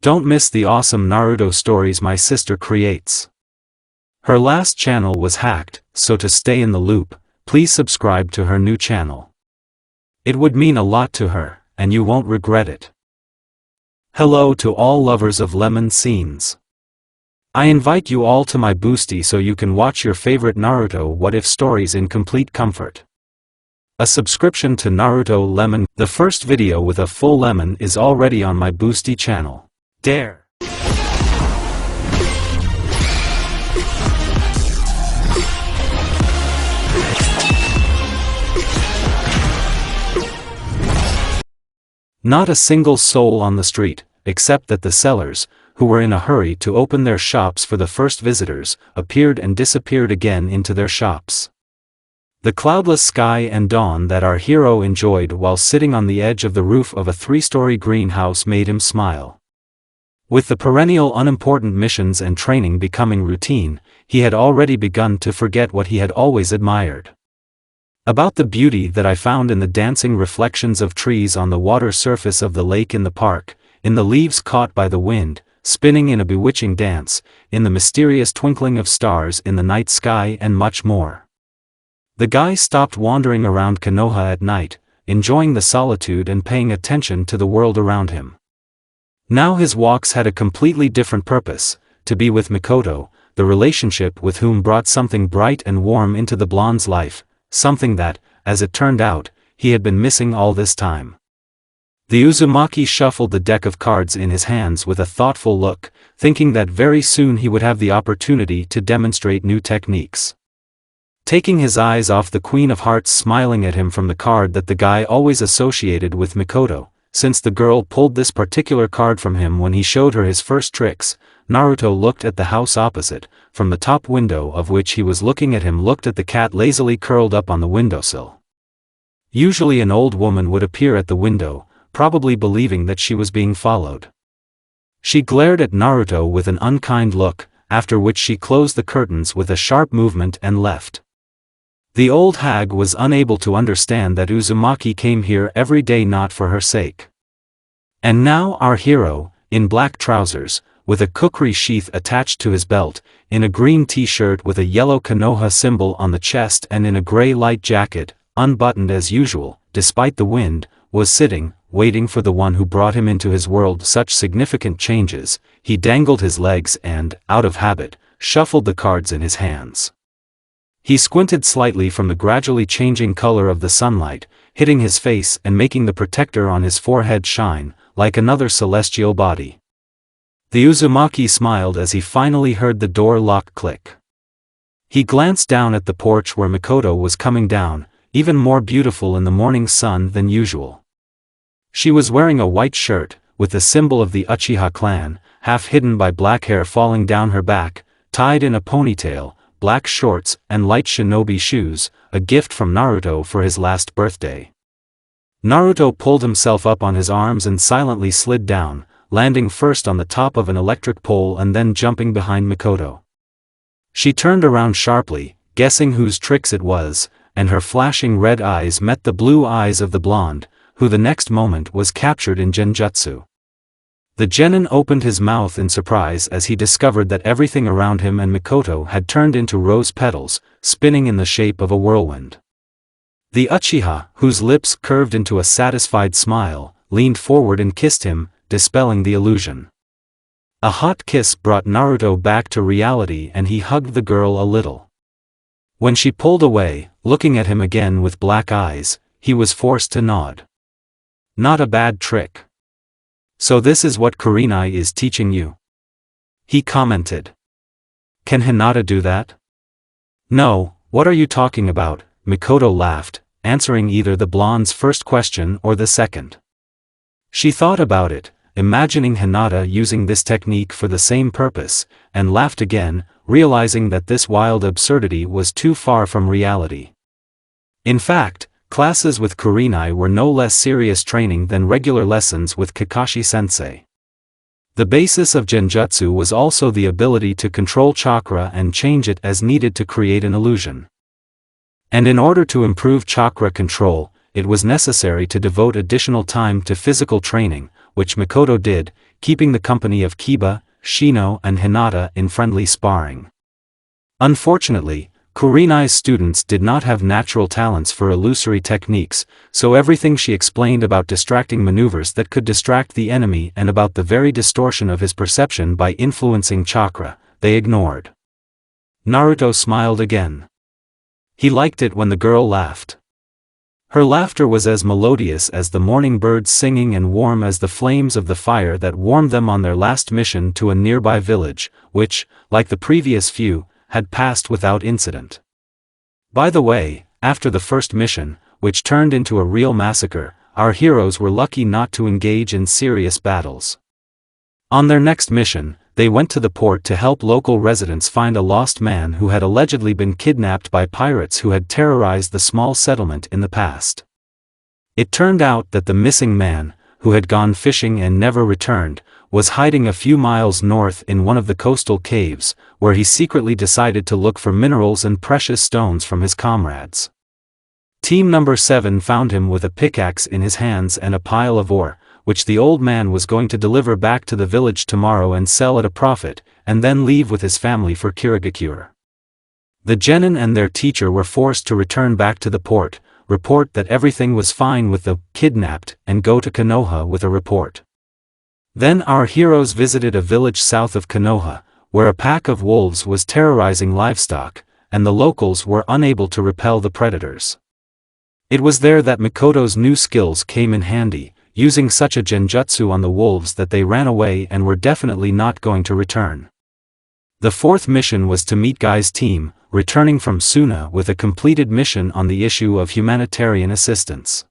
Don't miss the awesome Naruto stories my sister creates. Her last channel was hacked, so to stay in the loop, please subscribe to her new channel. It would mean a lot to her, and you won't regret it. Hello to all lovers of lemon scenes. I invite you all to my boosty so you can watch your favorite Naruto What If stories in complete comfort. A subscription to Naruto Lemon, the first video with a full lemon, is already on my boosty channel. Dare! Not a single soul on the street, except that the sellers, who were in a hurry to open their shops for the first visitors, appeared and disappeared again into their shops. The cloudless sky and dawn that our hero enjoyed while sitting on the edge of the roof of a 3-story greenhouse made him smile. With the perennial unimportant missions and training becoming routine, he had already begun to forget what he had always admired. About the beauty that I found in the dancing reflections of trees on the water surface of the lake in the park, in the leaves caught by the wind, spinning in a bewitching dance, in the mysterious twinkling of stars in the night sky, and much more. The guy stopped wandering around Konoha at night, enjoying the solitude and paying attention to the world around him. Now his walks had a completely different purpose, to be with Mikoto, the relationship with whom brought something bright and warm into the blonde's life, something that, as it turned out, he had been missing all this time. The Uzumaki shuffled the deck of cards in his hands with a thoughtful look, thinking that very soon he would have the opportunity to demonstrate new techniques. Taking his eyes off the Queen of Hearts smiling at him from the card that the guy always associated with Mikoto, since the girl pulled this particular card from him when he showed her his first tricks, Naruto looked at the house opposite, from the top window of which he was looking at him looked at the cat lazily curled up on the windowsill. Usually an old woman would appear at the window, probably believing that she was being followed. She glared at Naruto with an unkind look, after which she closed the curtains with a sharp movement and left. The old hag was unable to understand that Uzumaki came here every day not for her sake. And now our hero, in black trousers, with a kukri sheath attached to his belt, in a green t-shirt with a yellow Konoha symbol on the chest and in a gray light jacket, unbuttoned as usual, despite the wind, was sitting, waiting for the one who brought him into his world such significant changes. He dangled his legs and, out of habit, shuffled the cards in his hands. He squinted slightly from the gradually changing color of the sunlight, hitting his face and making the protector on his forehead shine, like another celestial body. The Uzumaki smiled as he finally heard the door lock click. He glanced down at the porch where Mikoto was coming down, even more beautiful in the morning sun than usual. She was wearing a white shirt, with the symbol of the Uchiha clan, half hidden by black hair falling down her back, tied in a ponytail, black shorts and light shinobi shoes, a gift from Naruto for his last birthday. Naruto pulled himself up on his arms and silently slid down, landing first on the top of an electric pole and then jumping behind Mikoto. She turned around sharply, guessing whose tricks it was, and her flashing red eyes met the blue eyes of the blonde, who the next moment was captured in genjutsu. The genin opened his mouth in surprise as he discovered that everything around him and Mikoto had turned into rose petals, spinning in the shape of a whirlwind. The Uchiha, whose lips curved into a satisfied smile, leaned forward and kissed him, dispelling the illusion. A hot kiss brought Naruto back to reality and he hugged the girl a little. When she pulled away, looking at him again with black eyes, he was forced to nod. Not a bad trick. So this is what Kurenai is teaching you? He commented. Can Hinata do that? No, what are you talking about? Mikoto laughed, answering either the blonde's first question or the second. She thought about it, imagining Hinata using this technique for the same purpose, and laughed again, realizing that this wild absurdity was too far from reality. In fact, classes with Kurenai were no less serious training than regular lessons with Kakashi-sensei. The basis of genjutsu was also the ability to control chakra and change it as needed to create an illusion. And in order to improve chakra control, it was necessary to devote additional time to physical training, which Mikoto did, keeping the company of Kiba, Shino and Hinata in friendly sparring. Unfortunately, Kurenai's students did not have natural talents for illusory techniques, so everything she explained about distracting maneuvers that could distract the enemy and about the very distortion of his perception by influencing chakra, they ignored. Naruto smiled again. He liked it when the girl laughed. Her laughter was as melodious as the morning birds singing and warm as the flames of the fire that warmed them on their last mission to a nearby village, which, like the previous few, had passed without incident. By the way, after the first mission, which turned into a real massacre, our heroes were lucky not to engage in serious battles. On their next mission, they went to the port to help local residents find a lost man who had allegedly been kidnapped by pirates who had terrorized the small settlement in the past. It turned out that the missing man, who had gone fishing and never returned, was hiding a few miles north in one of the coastal caves, where he secretly decided to look for minerals and precious stones from his comrades. Team number 7 found him with a pickaxe in his hands and a pile of ore, which the old man was going to deliver back to the village tomorrow and sell at a profit, and then leave with his family for Kirigakure. The genin and their teacher were forced to return back to the port, report that everything was fine with the kidnapped, and go to Konoha with a report. Then our heroes visited a village south of Konoha, where a pack of wolves was terrorizing livestock, and the locals were unable to repel the predators. It was there that Mikoto's new skills came in handy, using such a genjutsu on the wolves that they ran away and were definitely not going to return. The fourth mission was to meet Guy's team, returning from Suna with a completed mission on the issue of humanitarian assistance.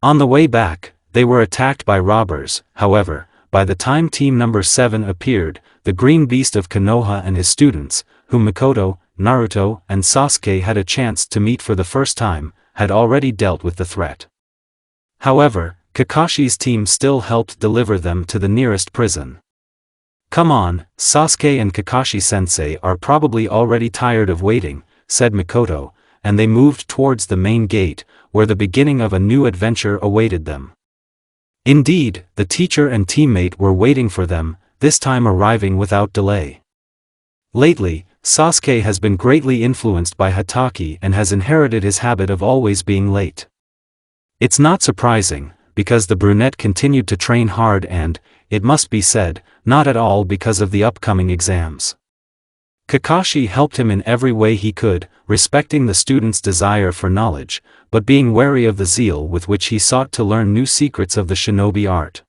On the way back, they were attacked by robbers. However, by the time team number 7 appeared, the green beast of Konoha and his students, whom Mikoto, Naruto, and Sasuke had a chance to meet for the first time, had already dealt with the threat. However, Kakashi's team still helped deliver them to the nearest prison. "Come on, Sasuke and Kakashi-sensei are probably already tired of waiting," said Mikoto, and they moved towards the main gate, where the beginning of a new adventure awaited them. Indeed, the teacher and teammate were waiting for them, this time arriving without delay. Lately, Sasuke has been greatly influenced by Hatake and has inherited his habit of always being late. It's not surprising, because the brunette continued to train hard and, it must be said, not at all because of the upcoming exams. Kakashi helped him in every way he could, respecting the student's desire for knowledge, but being wary of the zeal with which he sought to learn new secrets of the shinobi art.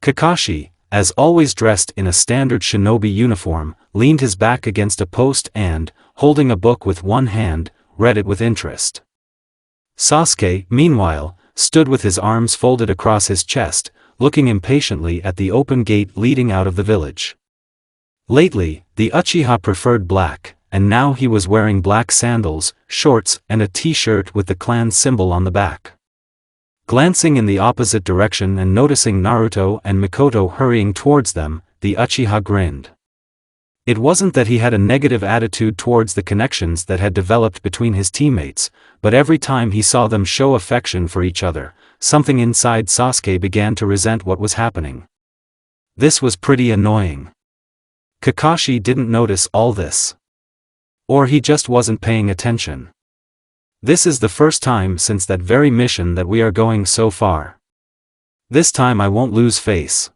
Kakashi, as always dressed in a standard shinobi uniform, leaned his back against a post and, holding a book with one hand, read it with interest. Sasuke, meanwhile, stood with his arms folded across his chest, looking impatiently at the open gate leading out of the village. Lately, the Uchiha preferred black, and now he was wearing black sandals, shorts, and a t-shirt with the clan symbol on the back. Glancing in the opposite direction and noticing Naruto and Mikoto hurrying towards them, the Uchiha grinned. It wasn't that he had a negative attitude towards the connections that had developed between his teammates, but every time he saw them show affection for each other, something inside Sasuke began to resent what was happening. This was pretty annoying. Kakashi didn't notice all this. Or he just wasn't paying attention. This is the first time since that very mission that we are going so far. This time I won't lose face.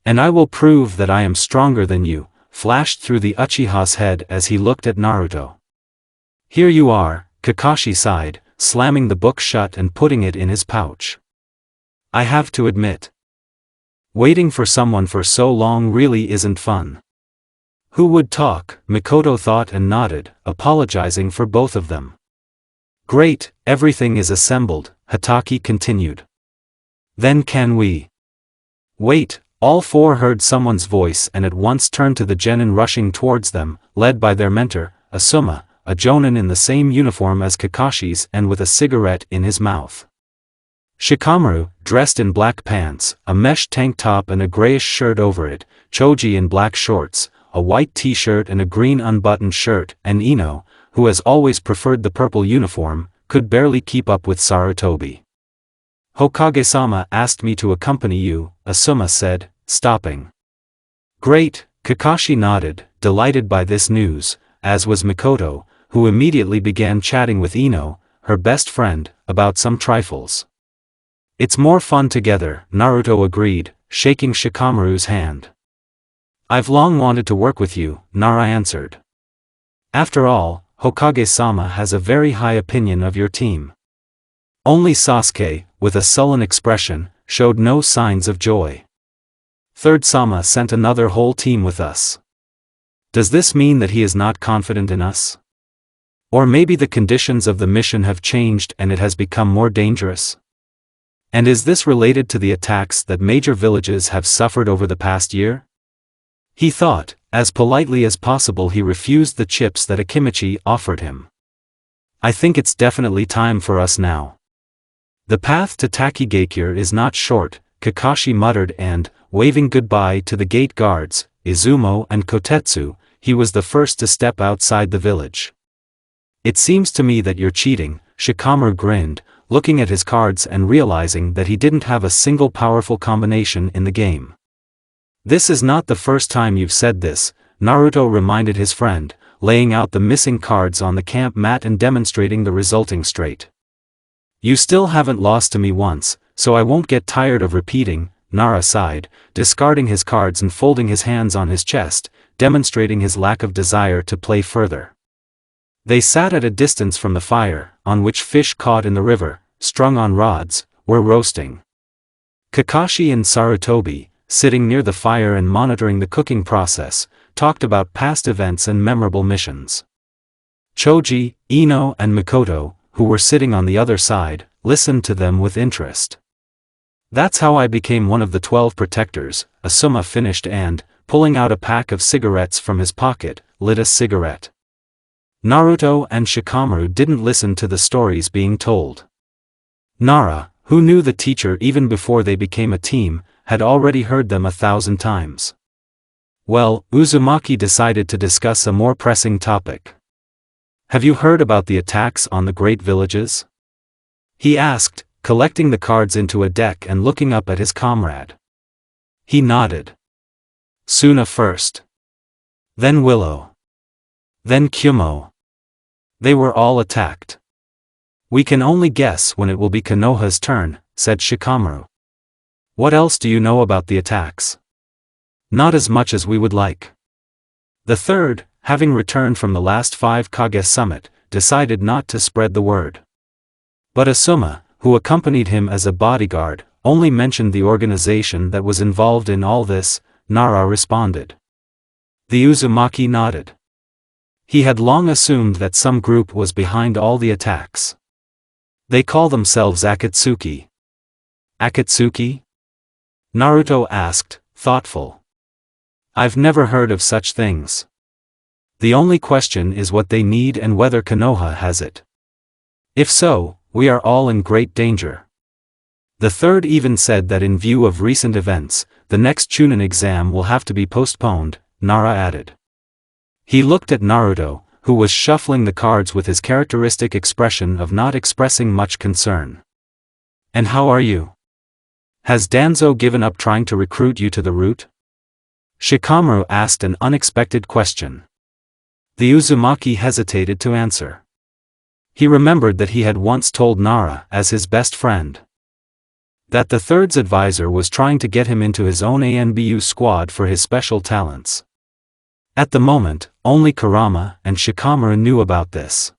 And I will prove that I am stronger than you, flashed through the Uchiha's head as he looked at Naruto. Here you are, Kakashi sighed, slamming the book shut and putting it in his pouch. I have to admit, waiting for someone for so long really isn't fun. Who would talk? Mikoto thought and nodded, apologizing for both of them. Great, everything is assembled, Hatake continued. Then can we? Wait, all four heard someone's voice and at once turned to the genin rushing towards them, led by their mentor, Asuma, a jonin in the same uniform as Kakashi's and with a cigarette in his mouth. Shikamaru, dressed in black pants, a mesh tank top and a grayish shirt over it, Choji in black shorts, a white t-shirt and a green unbuttoned shirt, and Ino, who has always preferred the purple uniform, could barely keep up with Sarutobi. Hokage-sama asked me to accompany you, Asuma said, stopping. Great, Kakashi nodded, delighted by this news, as was Mikoto, who immediately began chatting with Ino, her best friend, about some trifles. It's more fun together, Naruto agreed, shaking Shikamaru's hand. I've long wanted to work with you, Nara answered. After all, Hokage-sama has a very high opinion of your team. Only Sasuke, with a sullen expression, showed no signs of joy. Third Sama sent another whole team with us. Does this mean that he is not confident in us? Or maybe the conditions of the mission have changed and it has become more dangerous? And is this related to the attacks that major villages have suffered over the past year? He thought. As politely as possible he refused the chips that Akimichi offered him. I think it's definitely time for us now. The path to Takigakure is not short, Kakashi muttered and, waving goodbye to the gate guards, Izumo and Kotetsu, he was the first to step outside the village. It seems to me that you're cheating, Shikamaru grinned, looking at his cards and realizing that he didn't have a single powerful combination in the game. This is not the first time you've said this, Naruto reminded his friend, laying out the missing cards on the camp mat and demonstrating the resulting straight. You still haven't lost to me once, so I won't get tired of repeating, Nara sighed, discarding his cards and folding his hands on his chest, demonstrating his lack of desire to play further. They sat at a distance from the fire, on which fish caught in the river, strung on rods, were roasting. Kakashi and Sarutobi, sitting near the fire and monitoring the cooking process, talked about past events and memorable missions. Choji, Ino and Mikoto, who were sitting on the other side, listened to them with interest. That's how I became one of the 12 protectors, Asuma finished and, pulling out a pack of cigarettes from his pocket, lit a cigarette. Naruto and Shikamaru didn't listen to the stories being told. Nara, who knew the teacher even before they became a team, had already heard them 1,000 times. Well, Uzumaki decided to discuss a more pressing topic. Have you heard about the attacks on the great villages? He asked, collecting the cards into a deck and looking up at his comrade. He nodded. Suna first. Then Willow. Then Kyumo. They were all attacked. We can only guess when it will be Konoha's turn, said Shikamaru. What else do you know about the attacks? Not as much as we would like. The third, having returned from the last 5 Kage summit, decided not to spread the word. But Asuma, who accompanied him as a bodyguard, only mentioned the organization that was involved in all this, Nara responded. The Uzumaki nodded. He had long assumed that some group was behind all the attacks. They call themselves Akatsuki. Akatsuki? Naruto asked, thoughtful. I've never heard of such things. The only question is what they need and whether Konoha has it. If so, we are all in great danger. The third even said that in view of recent events, the next Chunin exam will have to be postponed, Nara added. He looked at Naruto, who was shuffling the cards with his characteristic expression of not expressing much concern. And how are you? Has Danzo given up trying to recruit you to the route? Shikamaru asked an unexpected question. The Uzumaki hesitated to answer. He remembered that he had once told Nara, as his best friend, that the third's advisor was trying to get him into his own ANBU squad for his special talents. At the moment, only Kurama and Shikamaru knew about this.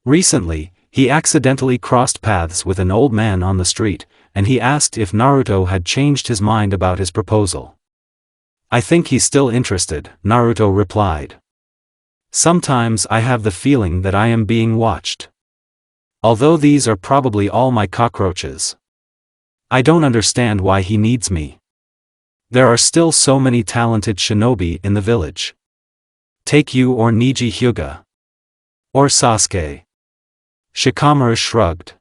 Recently, he accidentally crossed paths with an old man on the street, and he asked if Naruto had changed his mind about his proposal. I think he's still interested, Naruto replied. Sometimes I have the feeling that I am being watched. Although these are probably all my cockroaches. I don't understand why he needs me. There are still so many talented shinobi in the village. Take you or Niji Hyuga. Or Sasuke. Shikamaru shrugged.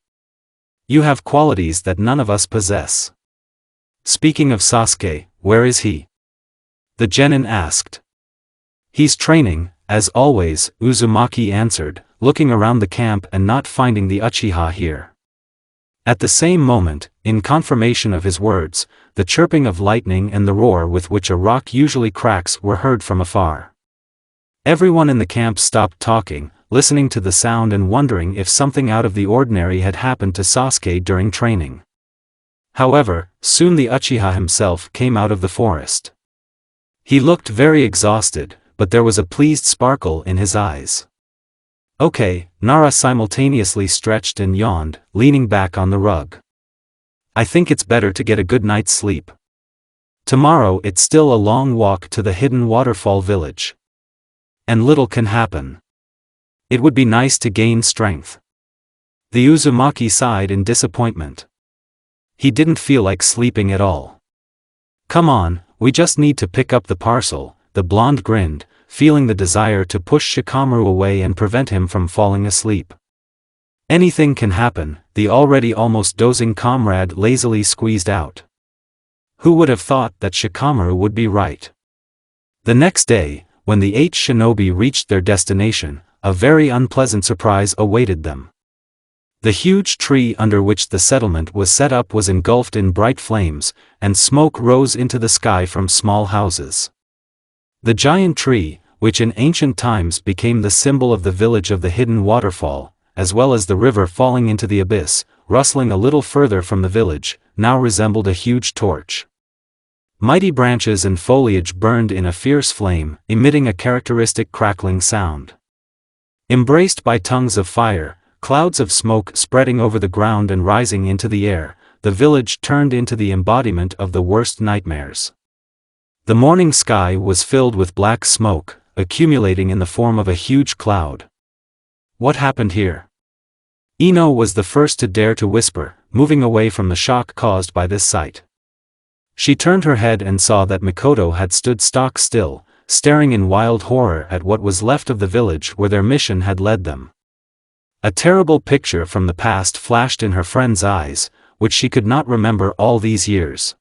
You have qualities that none of us possess. Speaking of Sasuke, where is he? The genin asked. He's training, as always, Uzumaki answered, looking around the camp and not finding the Uchiha here. At the same moment, in confirmation of his words, the chirping of lightning and the roar with which a rock usually cracks were heard from afar. Everyone in the camp stopped talking, listening to the sound and wondering if something out of the ordinary had happened to Sasuke during training. However, soon the Uchiha himself came out of the forest. He looked very exhausted, but there was a pleased sparkle in his eyes. Okay, Nara simultaneously stretched and yawned, leaning back on the rug. I think it's better to get a good night's sleep. Tomorrow it's still a long walk to the hidden waterfall village. And little can happen. It would be nice to gain strength. The Uzumaki sighed in disappointment. He didn't feel like sleeping at all. Come on, we just need to pick up the parcel, the blonde grinned, feeling the desire to push Shikamaru away and prevent him from falling asleep. Anything can happen, the already almost dozing comrade lazily squeezed out. Who would have thought that Shikamaru would be right? The next day, when the 8 shinobi reached their destination, a very unpleasant surprise awaited them. The huge tree under which the settlement was set up was engulfed in bright flames, and smoke rose into the sky from small houses. The giant tree, which in ancient times became the symbol of the village of the hidden waterfall, as well as the river falling into the abyss, rustling a little further from the village, now resembled a huge torch. Mighty branches and foliage burned in a fierce flame, emitting a characteristic crackling sound. Embraced by tongues of fire, clouds of smoke spreading over the ground and rising into the air, the village turned into the embodiment of the worst nightmares. The morning sky was filled with black smoke, accumulating in the form of a huge cloud. What happened here? Ino was the first to dare to whisper, moving away from the shock caused by this sight. She turned her head and saw that Mikoto had stood stock still, staring in wild horror at what was left of the village where their mission had led them. A terrible picture from the past flashed in her friend's eyes, which she could not remember all these years.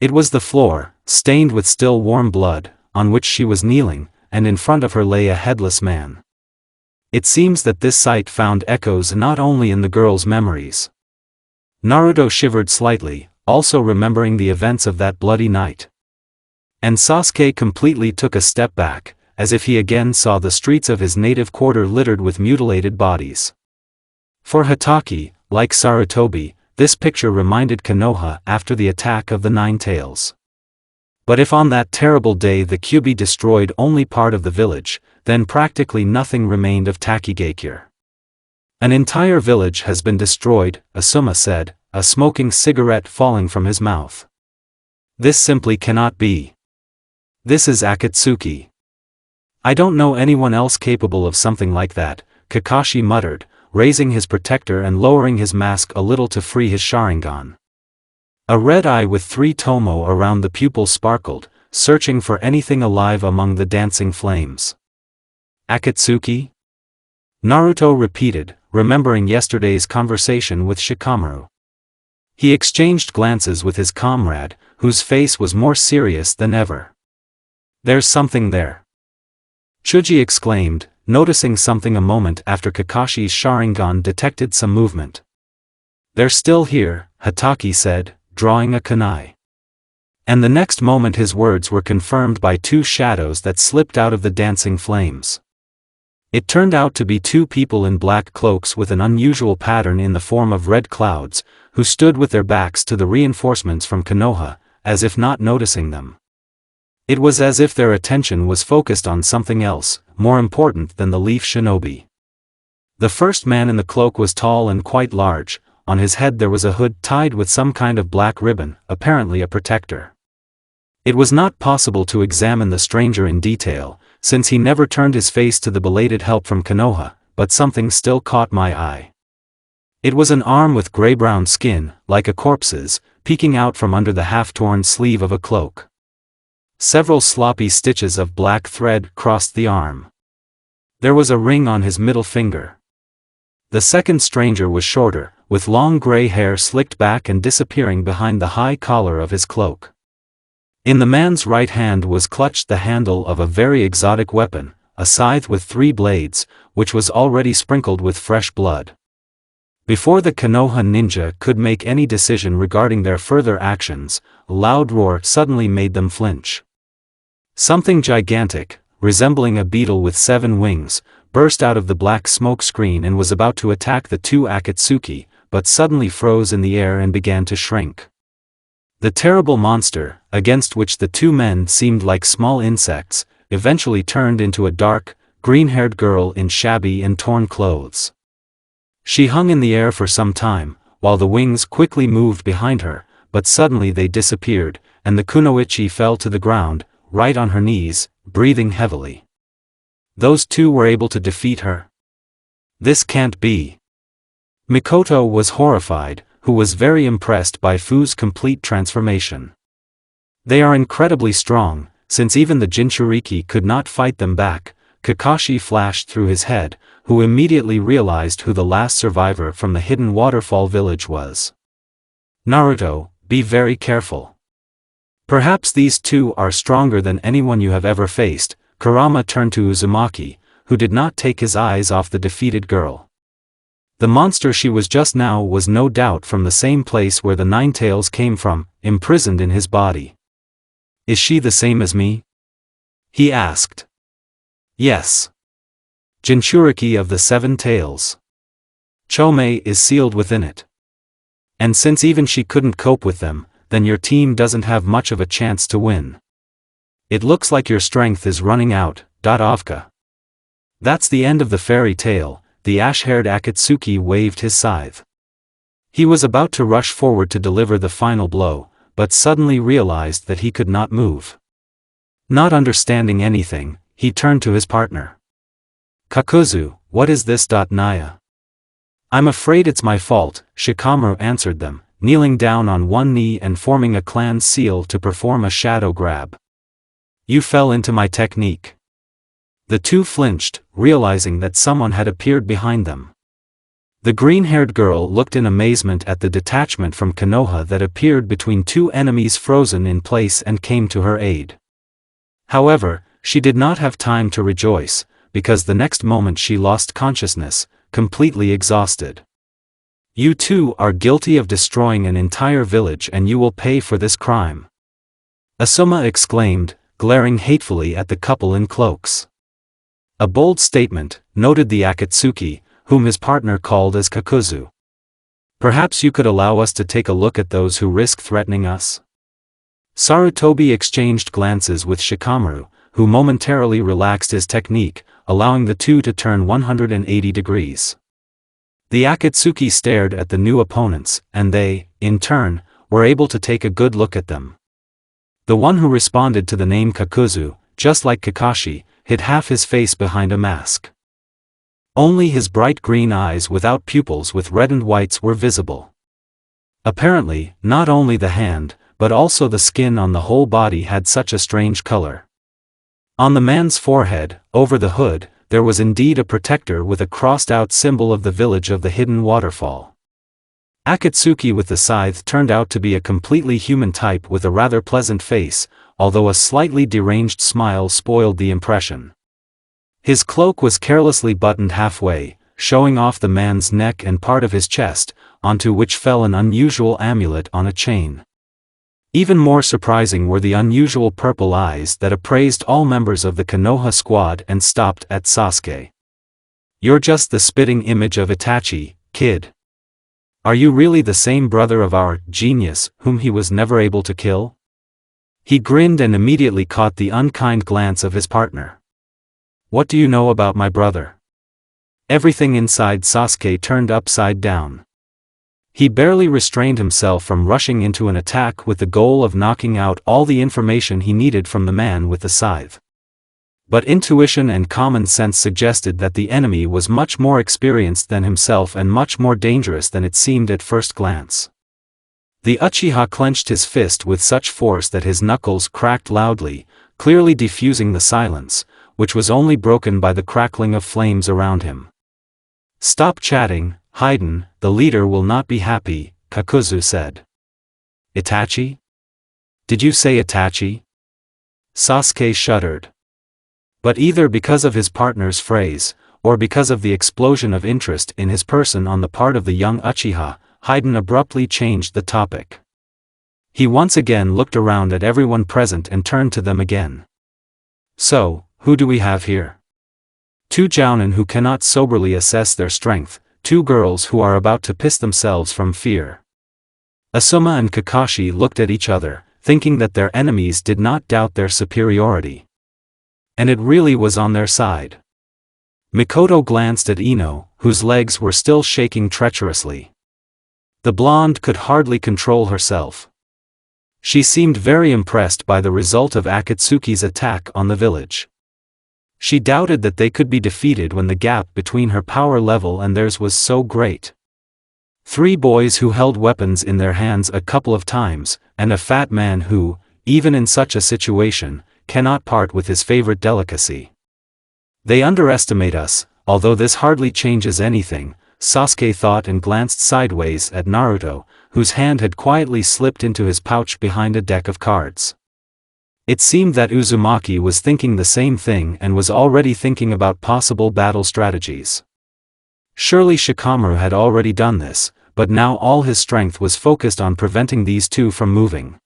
It was the floor, stained with still warm blood, on which she was kneeling, and in front of her lay a headless man. It seems that this sight found echoes not only in the girl's memories. Naruto shivered slightly, also remembering the events of that bloody night. And Sasuke completely took a step back, as if he again saw the streets of his native quarter littered with mutilated bodies. For Hatake, like Sarutobi, this picture reminded Konoha after the attack of the Nine Tails. But if on that terrible day the Kyuubi destroyed only part of the village, then practically nothing remained of Takigakure. An entire village has been destroyed, Asuma said, a smoking cigarette falling from his mouth. This simply cannot be. This is Akatsuki. I don't know anyone else capable of something like that, Kakashi muttered, raising his protector and lowering his mask a little to free his Sharingan. A red eye with 3 tomo around the pupil sparkled, searching for anything alive among the dancing flames. Akatsuki? Naruto repeated, remembering yesterday's conversation with Shikamaru. He exchanged glances with his comrade, whose face was more serious than ever. There's something there. Chuji exclaimed, noticing something a moment after Kakashi's Sharingan detected some movement. They're still here, Hatake said, drawing a kunai. And the next moment his words were confirmed by 2 shadows that slipped out of the dancing flames. It turned out to be 2 people in black cloaks with an unusual pattern in the form of red clouds, who stood with their backs to the reinforcements from Konoha, as if not noticing them. It was as if their attention was focused on something else, more important than the Leaf Shinobi. The first man in the cloak was tall and quite large, on his head there was a hood tied with some kind of black ribbon, apparently a protector. It was not possible to examine the stranger in detail, since he never turned his face to the belated help from Konoha, but something still caught my eye. It was an arm with gray-brown skin, like a corpse's, peeking out from under the half-torn sleeve of a cloak. Several sloppy stitches of black thread crossed the arm. There was a ring on his middle finger. The second stranger was shorter, with long gray hair slicked back and disappearing behind the high collar of his cloak. In the man's right hand was clutched the handle of a very exotic weapon, a scythe with 3 blades, which was already sprinkled with fresh blood. Before the Konoha ninja could make any decision regarding their further actions, a loud roar suddenly made them flinch. Something gigantic, resembling a beetle with 7 wings, burst out of the black smoke screen and was about to attack the two Akatsuki, but suddenly froze in the air and began to shrink. The terrible monster, against which the two men seemed like small insects, eventually turned into a dark, green-haired girl in shabby and torn clothes. She hung in the air for some time, while the wings quickly moved behind her, but suddenly they disappeared, and the kunoichi fell to the ground, right on her knees, breathing heavily. Those two were able to defeat her? This can't be. Mikoto was horrified, who was very impressed by Fu's complete transformation. They are incredibly strong, since even the Jinchuriki could not fight them back. Kakashi flashed through his head, who immediately realized who the last survivor from the hidden waterfall village was. Naruto, be very careful. Perhaps these two are stronger than anyone you have ever faced. Kurama turned to Uzumaki, who did not take his eyes off the defeated girl. The monster she was just now was no doubt from the same place where the Nine Tails came from, imprisoned in his body. Is she the same as me? He asked. Yes. Jinchuriki of the 7 Tails. Chome is sealed within it. And since even she couldn't cope with them, then your team doesn't have much of a chance to win. It looks like your strength is running out, Avka. That's the end of the fairy tale. The ash-haired Akatsuki waved his scythe. He was about to rush forward to deliver the final blow, but suddenly realized that he could not move. Not understanding anything, he turned to his partner. Kakuzu, what is this? Naya? I'm afraid it's my fault, Shikamaru answered them, kneeling down on one knee and forming a clan seal to perform a shadow grab. You fell into my technique. The two flinched, realizing that someone had appeared behind them. The green-haired girl looked in amazement at the detachment from Konoha that appeared between two enemies frozen in place and came to her aid. However, she did not have time to rejoice, because the next moment she lost consciousness, completely exhausted. You two are guilty of destroying an entire village and you will pay for this crime. Asuma exclaimed, glaring hatefully at the couple in cloaks. A bold statement, noted the Akatsuki, whom his partner called as Kakuzu. Perhaps you could allow us to take a look at those who risk threatening us? Sarutobi exchanged glances with Shikamaru, who momentarily relaxed his technique, allowing the two to turn 180 degrees. The Akatsuki stared at the new opponents, and they, in turn, were able to take a good look at them. The one who responded to the name Kakuzu, just like Kakashi, hid half his face behind a mask. Only his bright green eyes without pupils with reddened whites were visible. Apparently, not only the hand, but also the skin on the whole body had such a strange color. On the man's forehead, over the hood, there was indeed a protector with a crossed-out symbol of the village of the hidden waterfall. Akatsuki with the scythe turned out to be a completely human type with a rather pleasant face, although a slightly deranged smile spoiled the impression. His cloak was carelessly buttoned halfway, showing off the man's neck and part of his chest, onto which fell an unusual amulet on a chain. Even more surprising were the unusual purple eyes that appraised all members of the Konoha squad and stopped at Sasuke. You're just the spitting image of Itachi, kid. Are you really the same brother of our genius, whom he was never able to kill? He grinned and immediately caught the unkind glance of his partner. What do you know about my brother? Everything inside Sasuke turned upside down. He barely restrained himself from rushing into an attack with the goal of knocking out all the information he needed from the man with the scythe. But intuition and common sense suggested that the enemy was much more experienced than himself and much more dangerous than it seemed at first glance. The Uchiha clenched his fist with such force that his knuckles cracked loudly, clearly diffusing the silence, which was only broken by the crackling of flames around him. Stop chatting, Haiden, the leader will not be happy, Kakuzu said. Itachi? Did you say Itachi? Sasuke shuddered. But either because of his partner's phrase, or because of the explosion of interest in his person on the part of the young Uchiha, Hayden abruptly changed the topic. He once again looked around at everyone present and turned to them again. So, who do we have here? Two jounin who cannot soberly assess their strength, two girls who are about to piss themselves from fear. Asuma and Kakashi looked at each other, thinking that their enemies did not doubt their superiority. And it really was on their side. Mikoto glanced at Ino, whose legs were still shaking treacherously. The blonde could hardly control herself. She seemed very impressed by the result of Akatsuki's attack on the village. She doubted that they could be defeated when the gap between her power level and theirs was so great. Three boys who held weapons in their hands a couple of times, and a fat man who, even in such a situation, cannot part with his favorite delicacy. They underestimate us, although this hardly changes anything, Sasuke thought and glanced sideways at Naruto, whose hand had quietly slipped into his pouch behind a deck of cards. It seemed that Uzumaki was thinking the same thing and was already thinking about possible battle strategies. Surely Shikamaru had already done this, but now all his strength was focused on preventing these two from moving.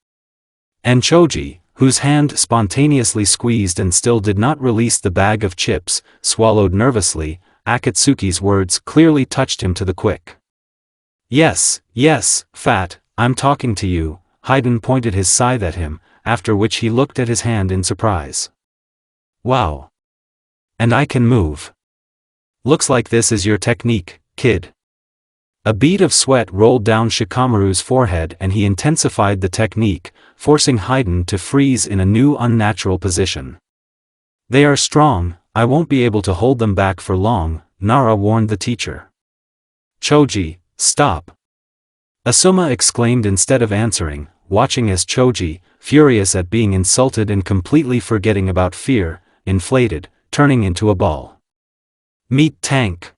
And Choji, whose hand spontaneously squeezed and still did not release the bag of chips, swallowed nervously. Akatsuki's words clearly touched him to the quick. Yes, Fat, I'm talking to you. Hayden pointed his scythe at him, after which he looked at his hand in surprise. Wow. And I can move. Looks like this is your technique, kid. A bead of sweat rolled down Shikamaru's forehead and he intensified the technique, forcing Hayden to freeze in a new unnatural position. They are strong, I won't be able to hold them back for long, Nara warned the teacher. Choji, stop. Asuma exclaimed instead of answering, watching as Choji, furious at being insulted and completely forgetting about fear, inflated, turning into a ball. Meat tank!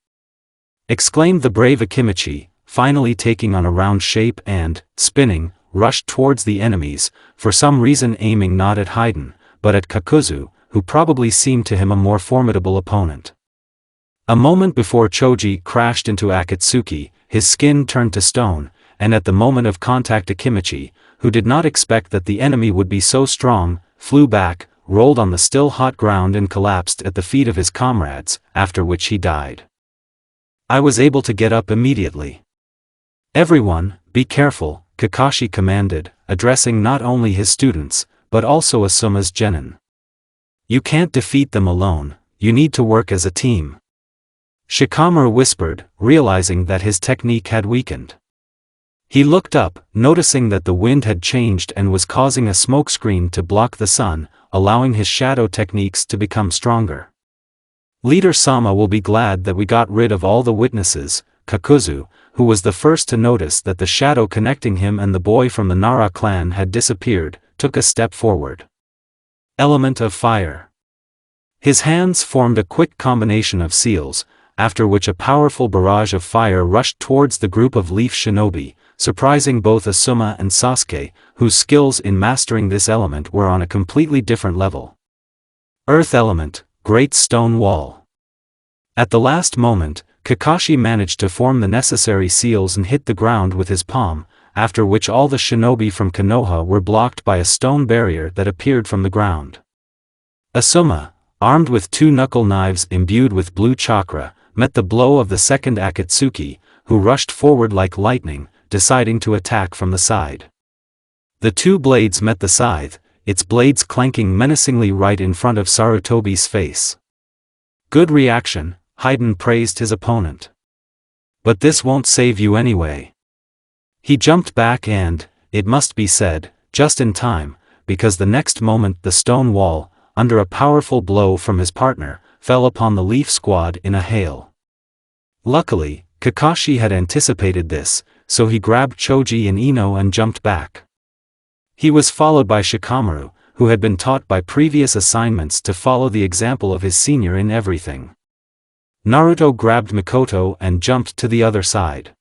Exclaimed the brave Akimichi, finally taking on a round shape and, spinning, rushed towards the enemies, for some reason aiming not at Hayden, but at Kakuzu, who probably seemed to him a more formidable opponent. A moment before Choji crashed into Akatsuki, his skin turned to stone, and at the moment of contact Akimichi, who did not expect that the enemy would be so strong, flew back, rolled on the still hot ground and collapsed at the feet of his comrades, after which he died. I was able to get up immediately. Everyone, be careful, Kakashi commanded, addressing not only his students, but also Asuma's genin. You can't defeat them alone, you need to work as a team. Shikamaru whispered, realizing that his technique had weakened. He looked up, noticing that the wind had changed and was causing a smokescreen to block the sun, allowing his shadow techniques to become stronger. Leader Sama will be glad that we got rid of all the witnesses. Kakuzu, who was the first to notice that the shadow connecting him and the boy from the Nara clan had disappeared, took a step forward. Element of fire. His hands formed a quick combination of seals, after which a powerful barrage of fire rushed towards the group of leaf shinobi, surprising both Asuma and Sasuke, whose skills in mastering this element were on a completely different level. Earth element, great stone wall. At the last moment, Kakashi managed to form the necessary seals and hit the ground with his palm, after which all the shinobi from Konoha were blocked by a stone barrier that appeared from the ground. Asuma, armed with two knuckle knives imbued with blue chakra, met the blow of the second Akatsuki, who rushed forward like lightning, deciding to attack from the side. The two blades met the scythe, its blades clanking menacingly right in front of Sarutobi's face. Good reaction, Hayden praised his opponent. But this won't save you anyway. He jumped back and, it must be said, just in time, because the next moment the stone wall, under a powerful blow from his partner, fell upon the Leaf Squad in a hail. Luckily, Kakashi had anticipated this, so he grabbed Choji and Ino and jumped back. He was followed by Shikamaru, who had been taught by previous assignments to follow the example of his senior in everything. Naruto grabbed Mikoto and jumped to the other side.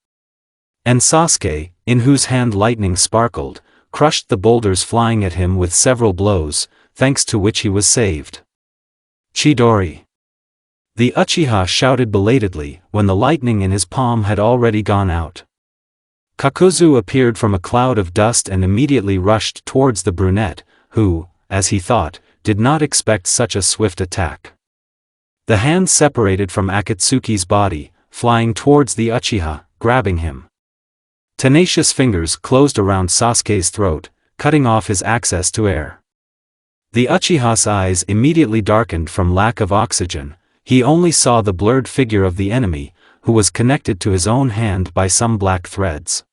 And Sasuke, in whose hand lightning sparkled, crushed the boulders flying at him with several blows, thanks to which he was saved. Chidori. The Uchiha shouted belatedly, when the lightning in his palm had already gone out. Kakuzu appeared from a cloud of dust and immediately rushed towards the brunette, who, as he thought, did not expect such a swift attack. The hand separated from Akatsuki's body, flying towards the Uchiha, grabbing him. Tenacious fingers closed around Sasuke's throat, cutting off his access to air. The Uchiha's eyes immediately darkened from lack of oxygen. He only saw the blurred figure of the enemy, who was connected to his own hand by some black threads.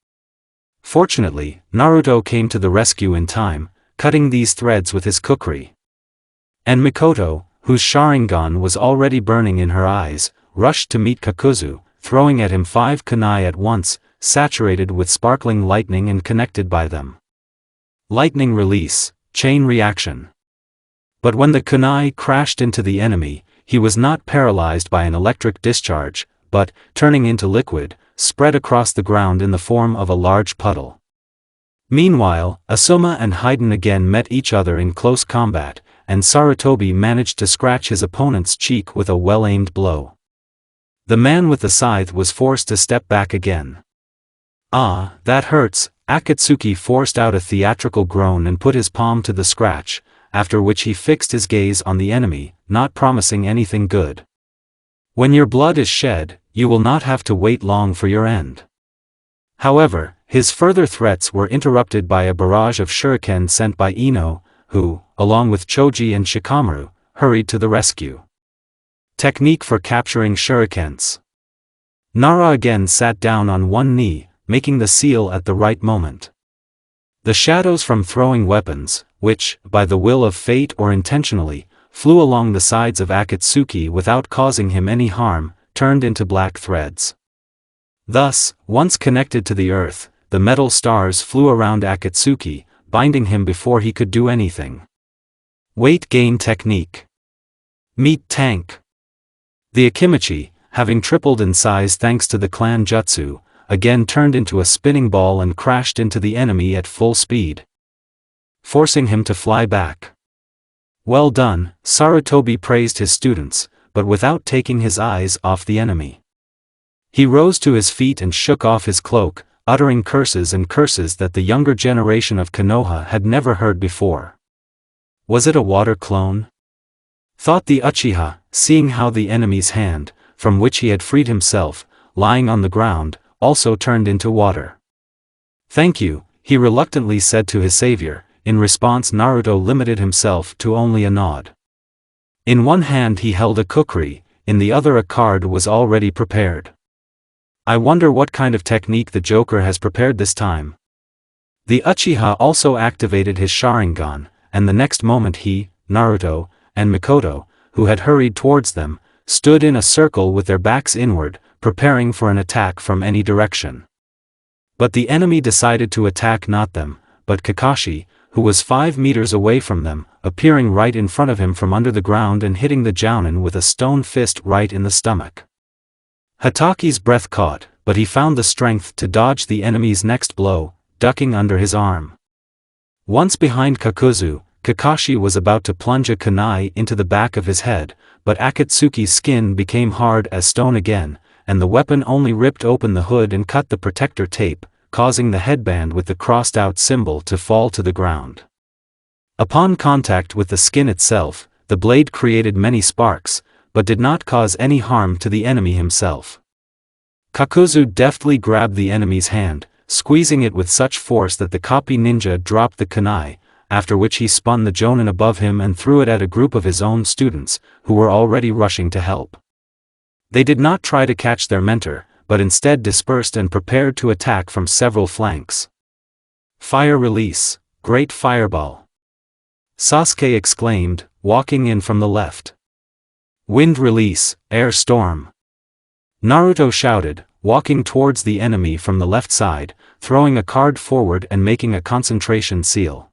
Fortunately, Naruto came to the rescue in time, cutting these threads with his kukri. And Mikoto, whose Sharingan was already burning in her eyes, rushed to meet Kakuzu, throwing at him 5 kunai at once, saturated with sparkling lightning and connected by them. Lightning release, chain reaction. But when the kunai crashed into the enemy, he was not paralyzed by an electric discharge, but, turning into liquid, spread across the ground in the form of a large puddle. Meanwhile, Asuma and Haiden again met each other in close combat, and Sarutobi managed to scratch his opponent's cheek with a well-aimed blow. The man with the scythe was forced to step back again. "Ah, that hurts," Akatsuki forced out a theatrical groan and put his palm to the scratch, after which he fixed his gaze on the enemy, not promising anything good. "When your blood is shed, you will not have to wait long for your end." However, his further threats were interrupted by a barrage of shuriken sent by Ino, who, along with Choji and Shikamaru, hurried to the rescue. Technique for capturing shurikens. Nara again sat down on one knee, making the seal at the right moment. The shadows from throwing weapons, which, by the will of fate or intentionally, flew along the sides of Akatsuki without causing him any harm, turned into black threads. Thus, once connected to the earth, the metal stars flew around Akatsuki, binding him before he could do anything. Weight gain technique. Meat tank. The Akimichi, having tripled in size thanks to the clan jutsu, again turned into a spinning ball and crashed into the enemy at full speed, forcing him to fly back. "Well done," Sarutobi praised his students, but without taking his eyes off the enemy. He rose to his feet and shook off his cloak, uttering curses and curses that the younger generation of Konoha had never heard before. Was it a water clone? Thought the Uchiha, seeing how the enemy's hand, from which he had freed himself, lying on the ground, also turned into water. "Thank you," he reluctantly said to his savior. In response, Naruto limited himself to only a nod. In one hand he held a kukri, in the other a card was already prepared. "I wonder what kind of technique the Joker has prepared this time." The Uchiha also activated his Sharingan, and the next moment he, Naruto, and Mikoto, who had hurried towards them, stood in a circle with their backs inward, preparing for an attack from any direction. But the enemy decided to attack not them, but Kakashi, who was 5 meters away from them, appearing right in front of him from under the ground and hitting the Jounin with a stone fist right in the stomach. Hataki's breath caught, but he found the strength to dodge the enemy's next blow, ducking under his arm. Once behind Kakuzu, Kakashi was about to plunge a kunai into the back of his head, but Akatsuki's skin became hard as stone again, and the weapon only ripped open the hood and cut the protector tape, causing the headband with the crossed-out symbol to fall to the ground. Upon contact with the skin itself, the blade created many sparks, but did not cause any harm to the enemy himself. Kakuzu deftly grabbed the enemy's hand, squeezing it with such force that the copy ninja dropped the kunai, after which he spun the Jounin above him and threw it at a group of his own students, who were already rushing to help. They did not try to catch their mentor, but instead dispersed and prepared to attack from several flanks. "Fire release, great fireball!" Sasuke exclaimed, walking in from the left. "Wind release, air storm!" Naruto shouted, walking towards the enemy from the left side, throwing a card forward and making a concentration seal.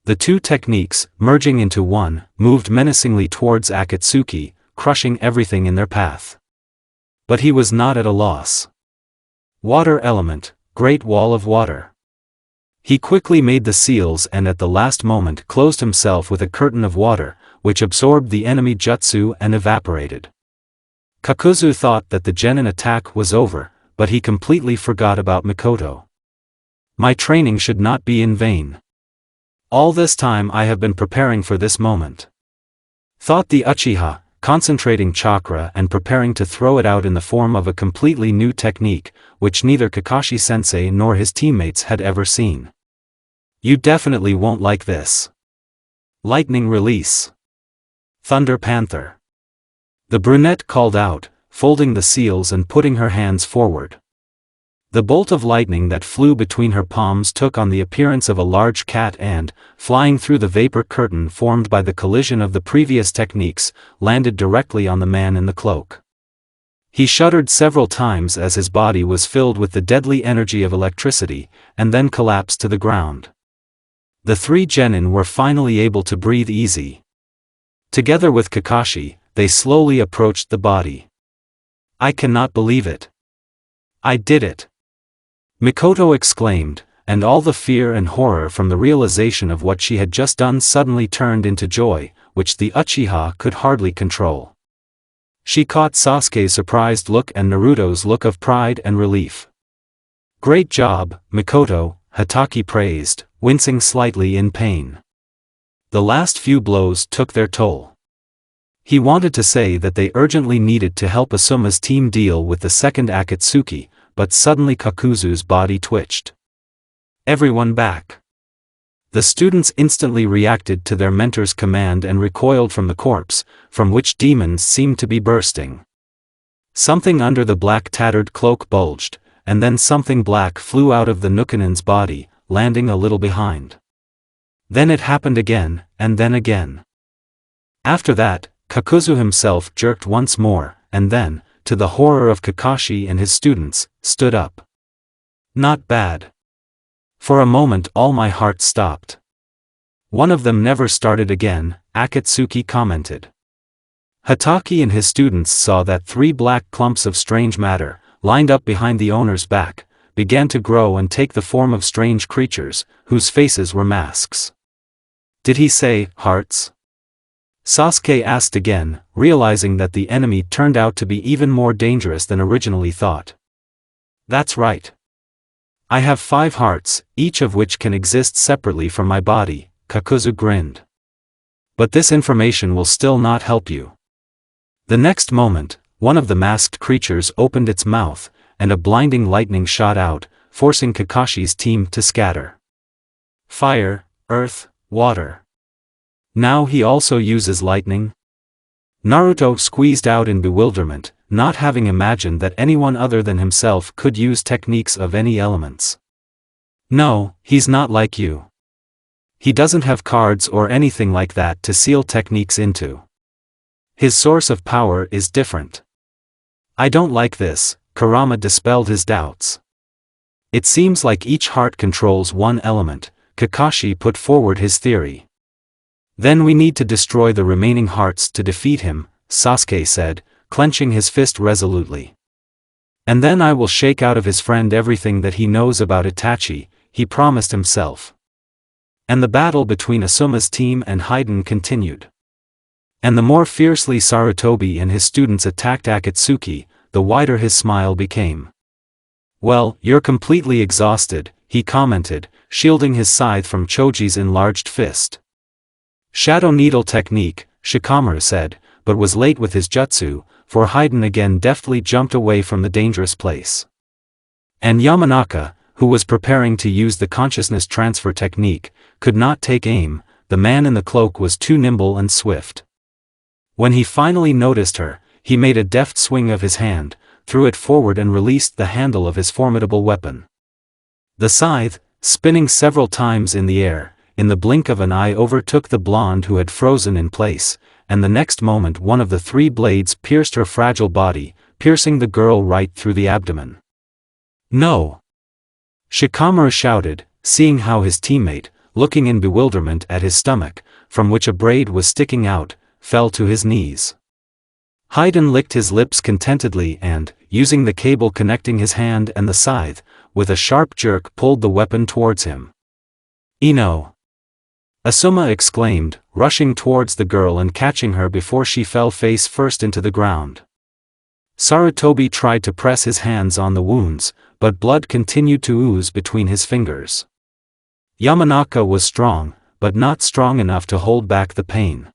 The two techniques, merging into one, moved menacingly towards Akatsuki, crushing everything in their path. But he was not at a loss. Water element, great wall of water. He quickly made the seals and at the last moment closed himself with a curtain of water, which absorbed the enemy jutsu and evaporated. Kakuzu thought that the genin attack was over, but he completely forgot about Mikoto. My training should not be in vain. All this time I have been preparing for this moment, thought the Uchiha, concentrating chakra and preparing to throw it out in the form of a completely new technique, which neither Kakashi-sensei nor his teammates had ever seen. You definitely won't like this. Lightning release. Thunder Panther. The brunette called out, folding the seals and putting her hands forward. The bolt of lightning that flew between her palms took on the appearance of a large cat and, flying through the vapor curtain formed by the collision of the previous techniques, landed directly on the man in the cloak. He shuddered several times as his body was filled with the deadly energy of electricity, and then collapsed to the ground. The three genin were finally able to breathe easy. Together with Kakashi, they slowly approached the body. I cannot believe it. I did it. Mikoto exclaimed, and all the fear and horror from the realization of what she had just done suddenly turned into joy, which the Uchiha could hardly control. She caught Sasuke's surprised look and Naruto's look of pride and relief. Great job, Mikoto, Hatake praised, wincing slightly in pain. The last few blows took their toll. He wanted to say that they urgently needed to help Asuma's team deal with the second Akatsuki, but suddenly Kakuzu's body twitched. Everyone back. The students instantly reacted to their mentor's command and recoiled from the corpse, from which demons seemed to be bursting. Something under the black tattered cloak bulged, and then something black flew out of the Nukanin's body, landing a little behind. Then it happened again, and then again. After that, Kakuzu himself jerked once more, and then, to the horror of Kakashi and his students, stood up. Not bad. For a moment all my heart stopped. One of them never started again, Akatsuki commented. Hatake and his students saw that three black clumps of strange matter, lined up behind the owner's back, began to grow and take the form of strange creatures, whose faces were masks. Did he say, hearts? Sasuke asked again, realizing that the enemy turned out to be even more dangerous than originally thought. That's right. I have 5 hearts, each of which can exist separately from my body, Kakuzu grinned. But this information will still not help you. The next moment, one of the masked creatures opened its mouth, and a blinding lightning shot out, forcing Kakashi's team to scatter. Fire, earth, water. Now he also uses lightning? Naruto squeezed out in bewilderment, not having imagined that anyone other than himself could use techniques of any elements. No, he's not like you. He doesn't have cards or anything like that to seal techniques into. His source of power is different. I don't like this, Kurama dispelled his doubts. It seems like each heart controls one element, Kakashi put forward his theory. Then we need to destroy the remaining hearts to defeat him, Sasuke said, clenching his fist resolutely. And then I will shake out of his friend everything that he knows about Itachi, he promised himself. And the battle between Asuma's team and Haiden continued. And the more fiercely Sarutobi and his students attacked Akatsuki, the wider his smile became. Well, you're completely exhausted, he commented, shielding his scythe from Choji's enlarged fist. Shadow Needle Technique, Shikamaru said, but was late with his jutsu, for Haiden again deftly jumped away from the dangerous place. And Yamanaka, who was preparing to use the consciousness transfer technique, could not take aim, the man in the cloak was too nimble and swift. When he finally noticed her, he made a deft swing of his hand, threw it forward and released the handle of his formidable weapon. The scythe, spinning several times in the air, in the blink of an eye overtook the blonde who had frozen in place, and the next moment one of the 3 blades pierced her fragile body, piercing the girl right through the abdomen. No! Shikamaru shouted, seeing how his teammate, looking in bewilderment at his stomach, from which a braid was sticking out, fell to his knees. Haiden licked his lips contentedly and, using the cable connecting his hand and the scythe, with a sharp jerk pulled the weapon towards him. Ino! Asuma exclaimed, rushing towards the girl and catching her before she fell face first into the ground. Sarutobi tried to press his hands on the wounds, but blood continued to ooze between his fingers. Yamanaka was strong, but not strong enough to hold back the pain.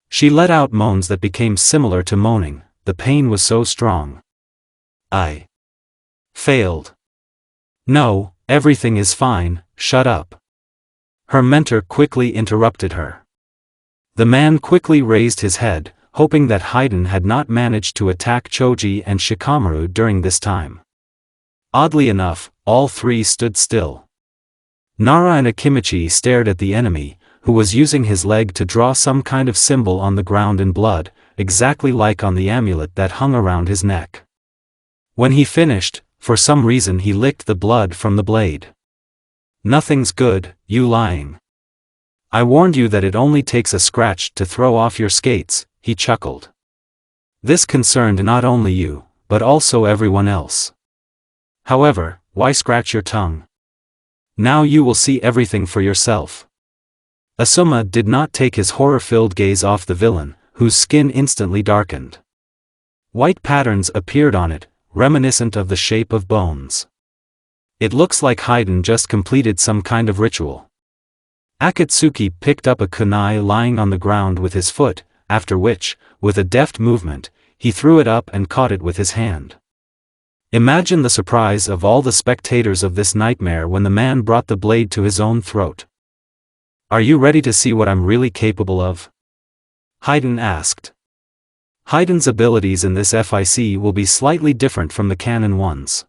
She let out moans that became similar to moaning, the pain was so strong. I failed. No, everything is fine, shut up. Her mentor quickly interrupted her. The man quickly raised his head, hoping that Haiden had not managed to attack Choji and Shikamaru during this time. Oddly enough, all three stood still. Nara and Akimichi stared at the enemy, who was using his leg to draw some kind of symbol on the ground in blood, exactly like on the amulet that hung around his neck. When he finished, for some reason he licked the blood from the blade. Nothing's good, you lying. I warned you that it only takes a scratch to throw off your skates, he chuckled. This concerned not only you, but also everyone else. However, why scratch your tongue? Now you will see everything for yourself. Asuma did not take his horror-filled gaze off the villain, whose skin instantly darkened. White patterns appeared on it, reminiscent of the shape of bones. It looks like Haiden just completed some kind of ritual. Akatsuki picked up a kunai lying on the ground with his foot, after which, with a deft movement, he threw it up and caught it with his hand. Imagine the surprise of all the spectators of this nightmare when the man brought the blade to his own throat. Are you ready to see what I'm really capable of? Haiden asked. Haiden's abilities in this FIC will be slightly different from the canon ones.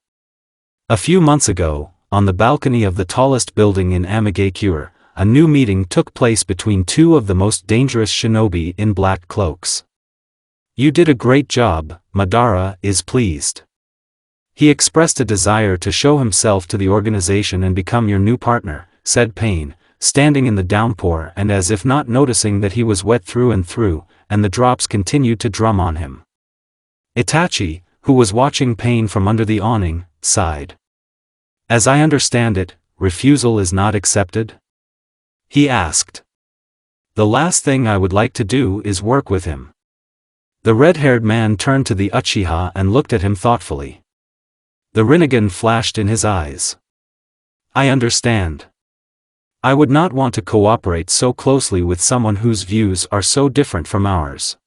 A few months ago, on the balcony of the tallest building in Amigakure, a new meeting took place between two of the most dangerous shinobi in black cloaks. You did a great job, Madara is pleased. He expressed a desire to show himself to the organization and become your new partner, said Pain, standing in the downpour and as if not noticing that he was wet through and through, and the drops continued to drum on him. Itachi, who was watching Pain from under the awning, sighed. As I understand it, refusal is not accepted? He asked. The last thing I would like to do is work with him. The red-haired man turned to the Uchiha and looked at him thoughtfully. The Rinnegan flashed in his eyes. I understand. I would not want to cooperate so closely with someone whose views are so different from ours.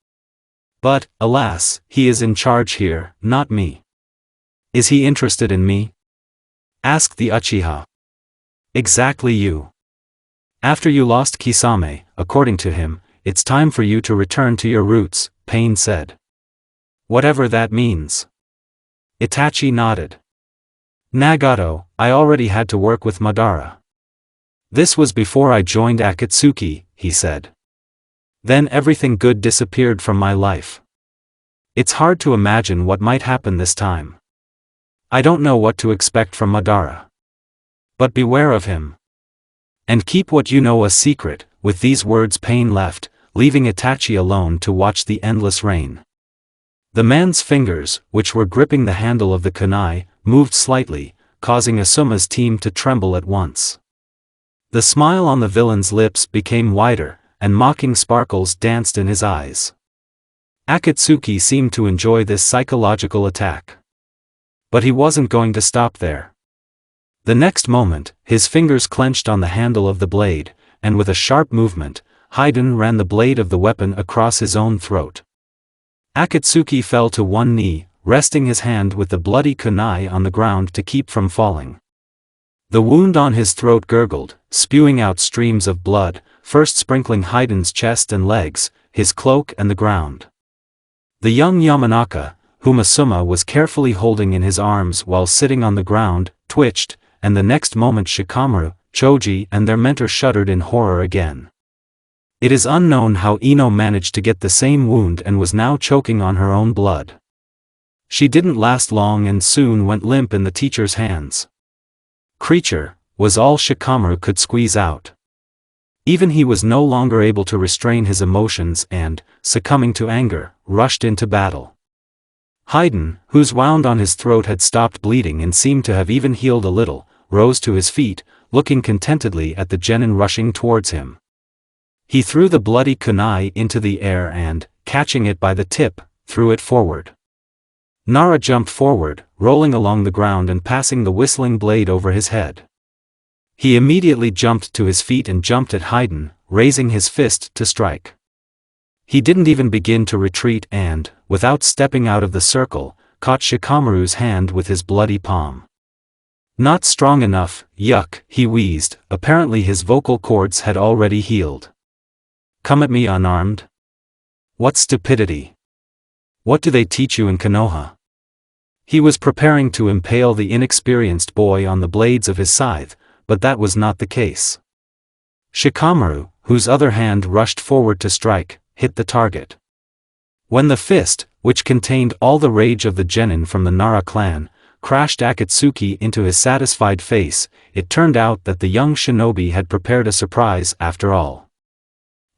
But, alas, he is in charge here, not me. Is he interested in me? Asked the Uchiha. Exactly you. After you lost Kisame, according to him, it's time for you to return to your roots, Pain said. Whatever that means. Itachi nodded. Nagato, I already had to work with Madara. This was before I joined Akatsuki, he said. Then everything good disappeared from my life. It's hard to imagine what might happen this time. I don't know what to expect from Madara. But beware of him. And keep what you know a secret. With these words Pain left, leaving Itachi alone to watch the endless rain. The man's fingers, which were gripping the handle of the kunai, moved slightly, causing Asuma's team to tremble at once. The smile on the villain's lips became wider, and mocking sparkles danced in his eyes. Akatsuki seemed to enjoy this psychological attack. But he wasn't going to stop there. The next moment, his fingers clenched on the handle of the blade, and with a sharp movement, Haiden ran the blade of the weapon across his own throat. Akatsuki fell to one knee, resting his hand with the bloody kunai on the ground to keep from falling. The wound on his throat gurgled, spewing out streams of blood, first sprinkling Haiden's chest and legs, his cloak and the ground. The young Yamanaka, whom Asuma was carefully holding in his arms while sitting on the ground, twitched, and the next moment Shikamaru, Choji and their mentor shuddered in horror again. It is unknown how Ino managed to get the same wound and was now choking on her own blood. She didn't last long and soon went limp in the teacher's hands. Creature, was all Shikamaru could squeeze out. Even he was no longer able to restrain his emotions and, succumbing to anger, rushed into battle. Haiden, whose wound on his throat had stopped bleeding and seemed to have even healed a little, rose to his feet, looking contentedly at the genin rushing towards him. He threw the bloody kunai into the air and, catching it by the tip, threw it forward. Nara jumped forward, rolling along the ground and passing the whistling blade over his head. He immediately jumped to his feet and jumped at Haiden, raising his fist to strike. He didn't even begin to retreat and, without stepping out of the circle, caught Shikamaru's hand with his bloody palm. Not strong enough, yuck, he wheezed, apparently his vocal cords had already healed. Come at me unarmed? What stupidity! What do they teach you in Konoha? He was preparing to impale the inexperienced boy on the blades of his scythe, but that was not the case. Shikamaru, whose other hand rushed forward to strike, hit the target. When the fist, which contained all the rage of the genin from the Nara clan, crashed Akatsuki into his satisfied face, it turned out that the young shinobi had prepared a surprise after all.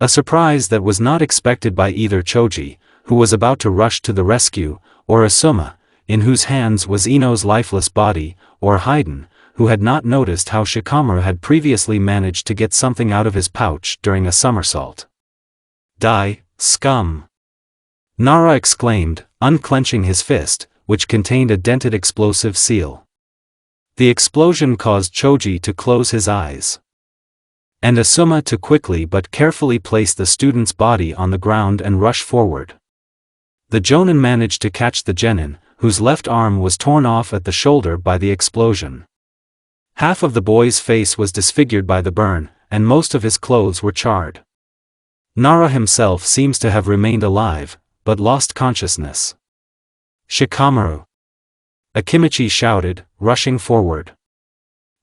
A surprise that was not expected by either Choji, who was about to rush to the rescue, or Asuma, in whose hands was Ino's lifeless body, or Haiden, who had not noticed how Shikamaru had previously managed to get something out of his pouch during a somersault. Die, scum! Nara exclaimed, unclenching his fist, which contained a dented explosive seal. The explosion caused Choji to close his eyes, and Asuma to quickly but carefully place the student's body on the ground and rush forward. The Jonin managed to catch the genin, whose left arm was torn off at the shoulder by the explosion. Half of the boy's face was disfigured by the burn, and most of his clothes were charred. Nara himself seems to have remained alive, but lost consciousness. Shikamaru! Akimichi shouted, rushing forward.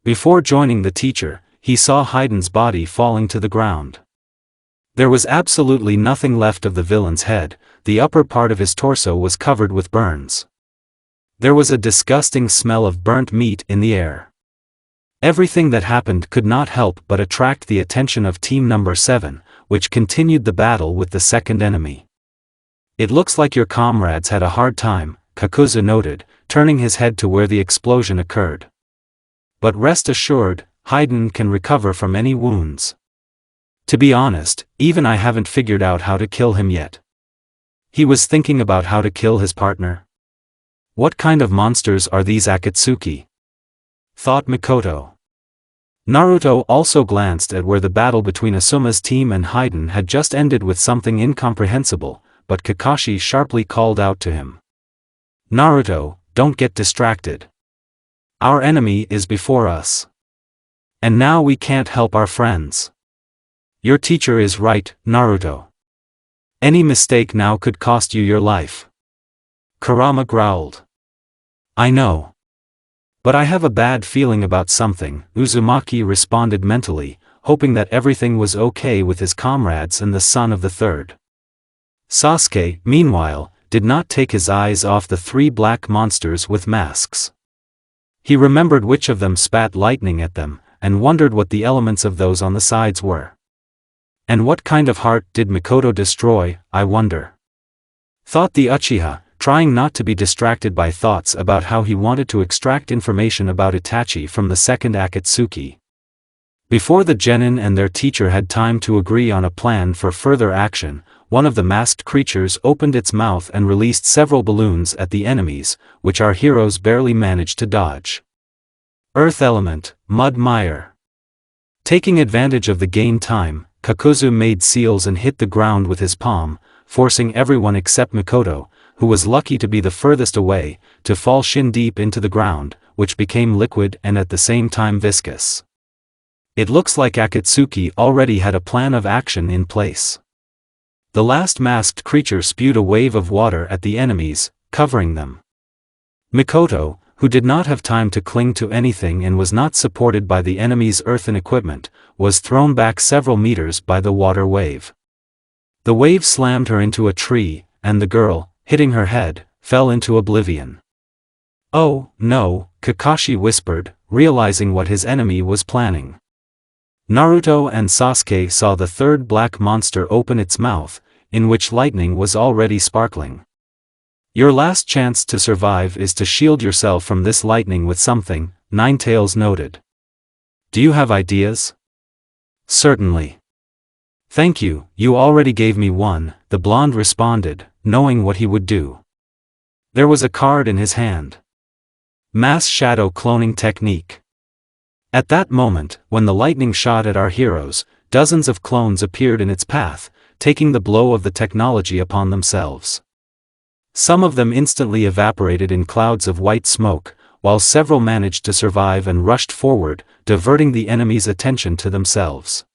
Before joining the teacher, he saw Haiden's body falling to the ground. There was absolutely nothing left of the villain's head, the upper part of his torso was covered with burns. There was a disgusting smell of burnt meat in the air. Everything that happened could not help but attract the attention of Team Number 7, which continued the battle with the second enemy. It looks like your comrades had a hard time, Kakuzu noted, turning his head to where the explosion occurred. But rest assured, Haiden can recover from any wounds. To be honest, even I haven't figured out how to kill him yet. He was thinking about how to kill his partner. What kind of monsters are these Akatsuki? Thought Mikoto. Naruto also glanced at where the battle between Asuma's team and Haiden had just ended with something incomprehensible, but Kakashi sharply called out to him. Naruto, don't get distracted. Our enemy is before us. And now we can't help our friends. Your teacher is right, Naruto. Any mistake now could cost you your life. Kurama growled. I know. But I have a bad feeling about something, Uzumaki responded mentally, hoping that everything was okay with his comrades and the son of the third. Sasuke, meanwhile, did not take his eyes off the three black monsters with masks. He remembered which of them spat lightning at them, and wondered what the elements of those on the sides were. And what kind of heart did Mikoto destroy, I wonder? Thought the Uchiha, trying not to be distracted by thoughts about how he wanted to extract information about Itachi from the second Akatsuki. Before the genin and their teacher had time to agree on a plan for further action, one of the masked creatures opened its mouth and released several balloons at the enemies, which our heroes barely managed to dodge. Earth element, mud mire. Taking advantage of the gain time, Kakuzu made seals and hit the ground with his palm, forcing everyone except Mikoto, who was lucky to be the furthest away, to fall shin deep into the ground, which became liquid and at the same time viscous. It looks like Akatsuki already had a plan of action in place. The last masked creature spewed a wave of water at the enemies, covering them. Mikoto, who did not have time to cling to anything and was not supported by the enemy's earthen equipment, was thrown back several meters by the water wave. The wave slammed her into a tree, and the girl, hitting her head, fell into oblivion. Oh, no, Kakashi whispered, realizing what his enemy was planning. Naruto and Sasuke saw the third black monster open its mouth, in which lightning was already sparkling. Your last chance to survive is to shield yourself from this lightning with something, Ninetales noted. Do you have ideas? Certainly. Thank you, you already gave me one, the blonde responded, knowing what he would do. There was a card in his hand. Mass Shadow Cloning Technique. At that moment, when the lightning shot at our heroes, dozens of clones appeared in its path, taking the blow of the technology upon themselves. Some of them instantly evaporated in clouds of white smoke, while several managed to survive and rushed forward, diverting the enemy's attention to themselves.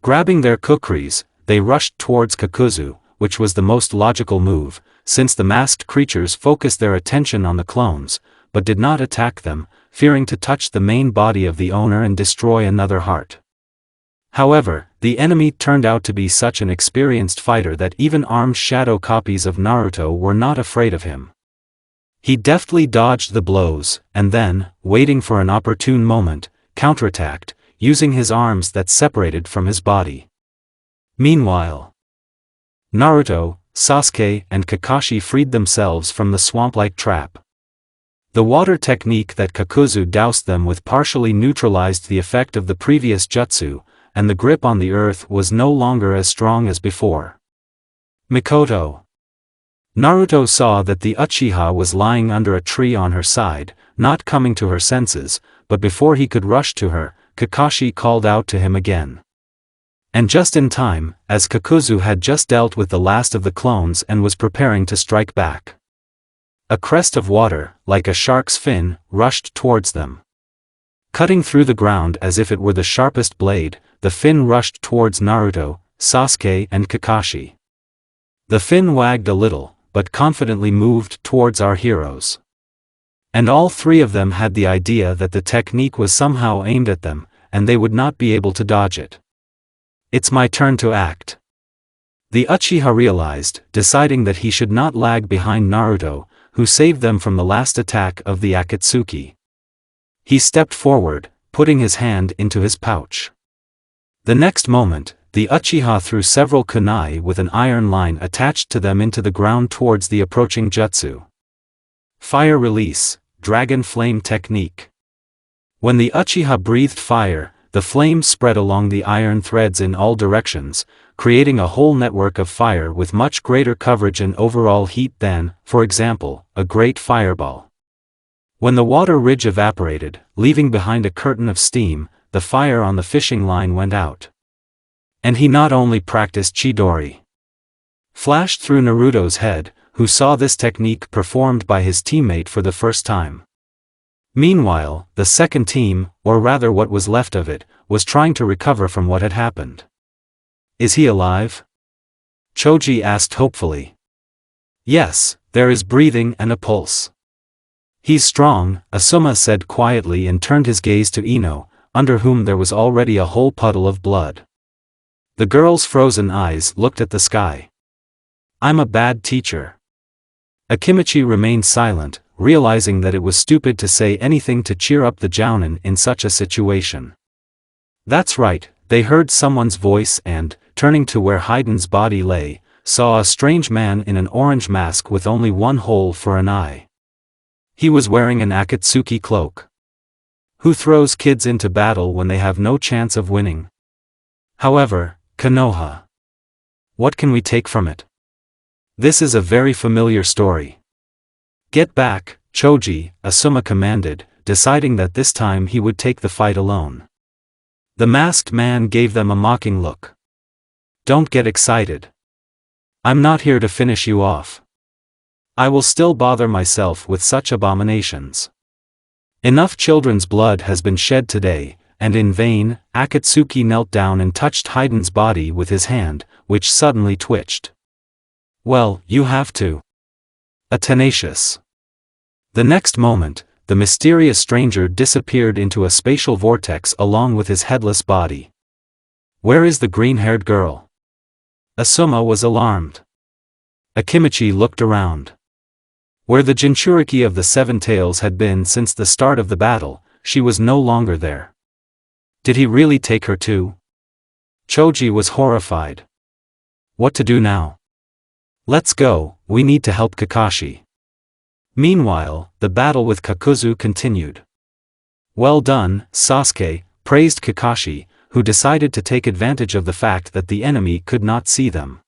Grabbing their kukris, they rushed towards Kakuzu, which was the most logical move, since the masked creatures focused their attention on the clones, but did not attack them, fearing to touch the main body of the owner and destroy another heart. However, the enemy turned out to be such an experienced fighter that even armed shadow copies of Naruto were not afraid of him. He deftly dodged the blows, and then, waiting for an opportune moment, counterattacked, using his arms that separated from his body. Meanwhile, Naruto, Sasuke, and Kakashi freed themselves from the swamp-like trap. The water technique that Kakuzu doused them with partially neutralized the effect of the previous jutsu, and the grip on the earth was no longer as strong as before. Mikoto. Naruto saw that the Uchiha was lying under a tree on her side, not coming to her senses, but before he could rush to her, Kakashi called out to him again. And just in time, as Kakuzu had just dealt with the last of the clones and was preparing to strike back. A crest of water, like a shark's fin, rushed towards them. Cutting through the ground as if it were the sharpest blade, the fin rushed towards Naruto, Sasuke, and Kakashi. The fin wagged a little, but confidently moved towards our heroes. And all three of them had the idea that the technique was somehow aimed at them, and they would not be able to dodge it. It's my turn to act. The Uchiha realized, deciding that he should not lag behind Naruto, who saved them from the last attack of the Akatsuki. He stepped forward, putting his hand into his pouch. The next moment, the Uchiha threw several kunai with an iron line attached to them into the ground towards the approaching jutsu. Fire Release, Dragon Flame Technique. When the Uchiha breathed fire, the flames spread along the iron threads in all directions, creating a whole network of fire with much greater coverage and overall heat than, for example, a great fireball. When the water ridge evaporated, leaving behind a curtain of steam, the fire on the fishing line went out. And he not only practiced Chidori. Flashed through Naruto's head, who saw this technique performed by his teammate for the first time. Meanwhile, the second team, or rather what was left of it, was trying to recover from what had happened. Is he alive? Choji asked hopefully. Yes, there is breathing and a pulse. He's strong, Asuma said quietly and turned his gaze to Ino, under whom there was already a whole puddle of blood. The girl's frozen eyes looked at the sky. I'm a bad teacher. Akimichi remained silent, realizing that it was stupid to say anything to cheer up the jounin in such a situation. That's right, they heard someone's voice and, turning to where Hayden's body lay, saw a strange man in an orange mask with only one hole for an eye. He was wearing an Akatsuki cloak. Who throws kids into battle when they have no chance of winning? However, Konoha. What can we take from it? This is a very familiar story. Get back, Choji, Asuma commanded, deciding that this time he would take the fight alone. The masked man gave them a mocking look. Don't get excited. I'm not here to finish you off. I will still bother myself with such abominations. Enough children's blood has been shed today, and in vain. Akatsuki knelt down and touched Hayden's body with his hand, which suddenly twitched. Well, you have to. A tenacious. The next moment, the mysterious stranger disappeared into a spatial vortex along with his headless body. Where is the green-haired girl? Asuma was alarmed. Akimichi looked around. Where the Jinchuriki of the Seven Tails had been since the start of the battle, she was no longer there. Did he really take her too? Choji was horrified. What to do now? Let's go, we need to help Kakashi. Meanwhile, the battle with Kakuzu continued. Well done, Sasuke, praised Kakashi, who decided to take advantage of the fact that the enemy could not see them.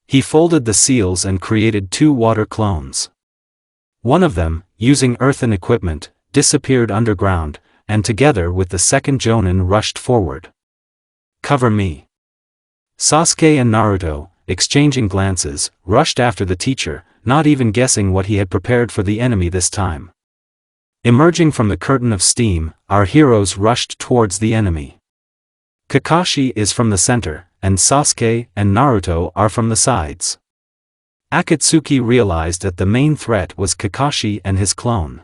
He folded the seals and created 2 water clones. One of them, using earthen equipment, disappeared underground, and together with the second Jonin rushed forward. "Cover me." Sasuke and Naruto, exchanging glances, rushed after the teacher, not even guessing what he had prepared for the enemy this time. Emerging from the curtain of steam, our heroes rushed towards the enemy. Kakashi is from the center, and Sasuke and Naruto are from the sides. Akatsuki realized that the main threat was Kakashi and his clone.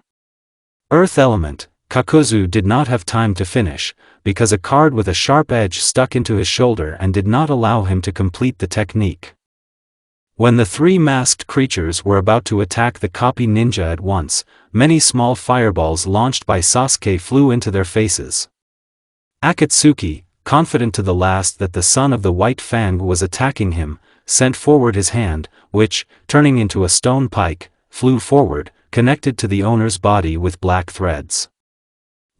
Earth element, Kakuzu did not have time to finish, because a card with a sharp edge stuck into his shoulder and did not allow him to complete the technique. When the three masked creatures were about to attack the copy ninja at once, many small fireballs launched by Sasuke flew into their faces. Akatsuki, confident to the last that the son of the White Fang was attacking him, sent forward his hand, which, turning into a stone pike, flew forward, connected to the owner's body with black threads.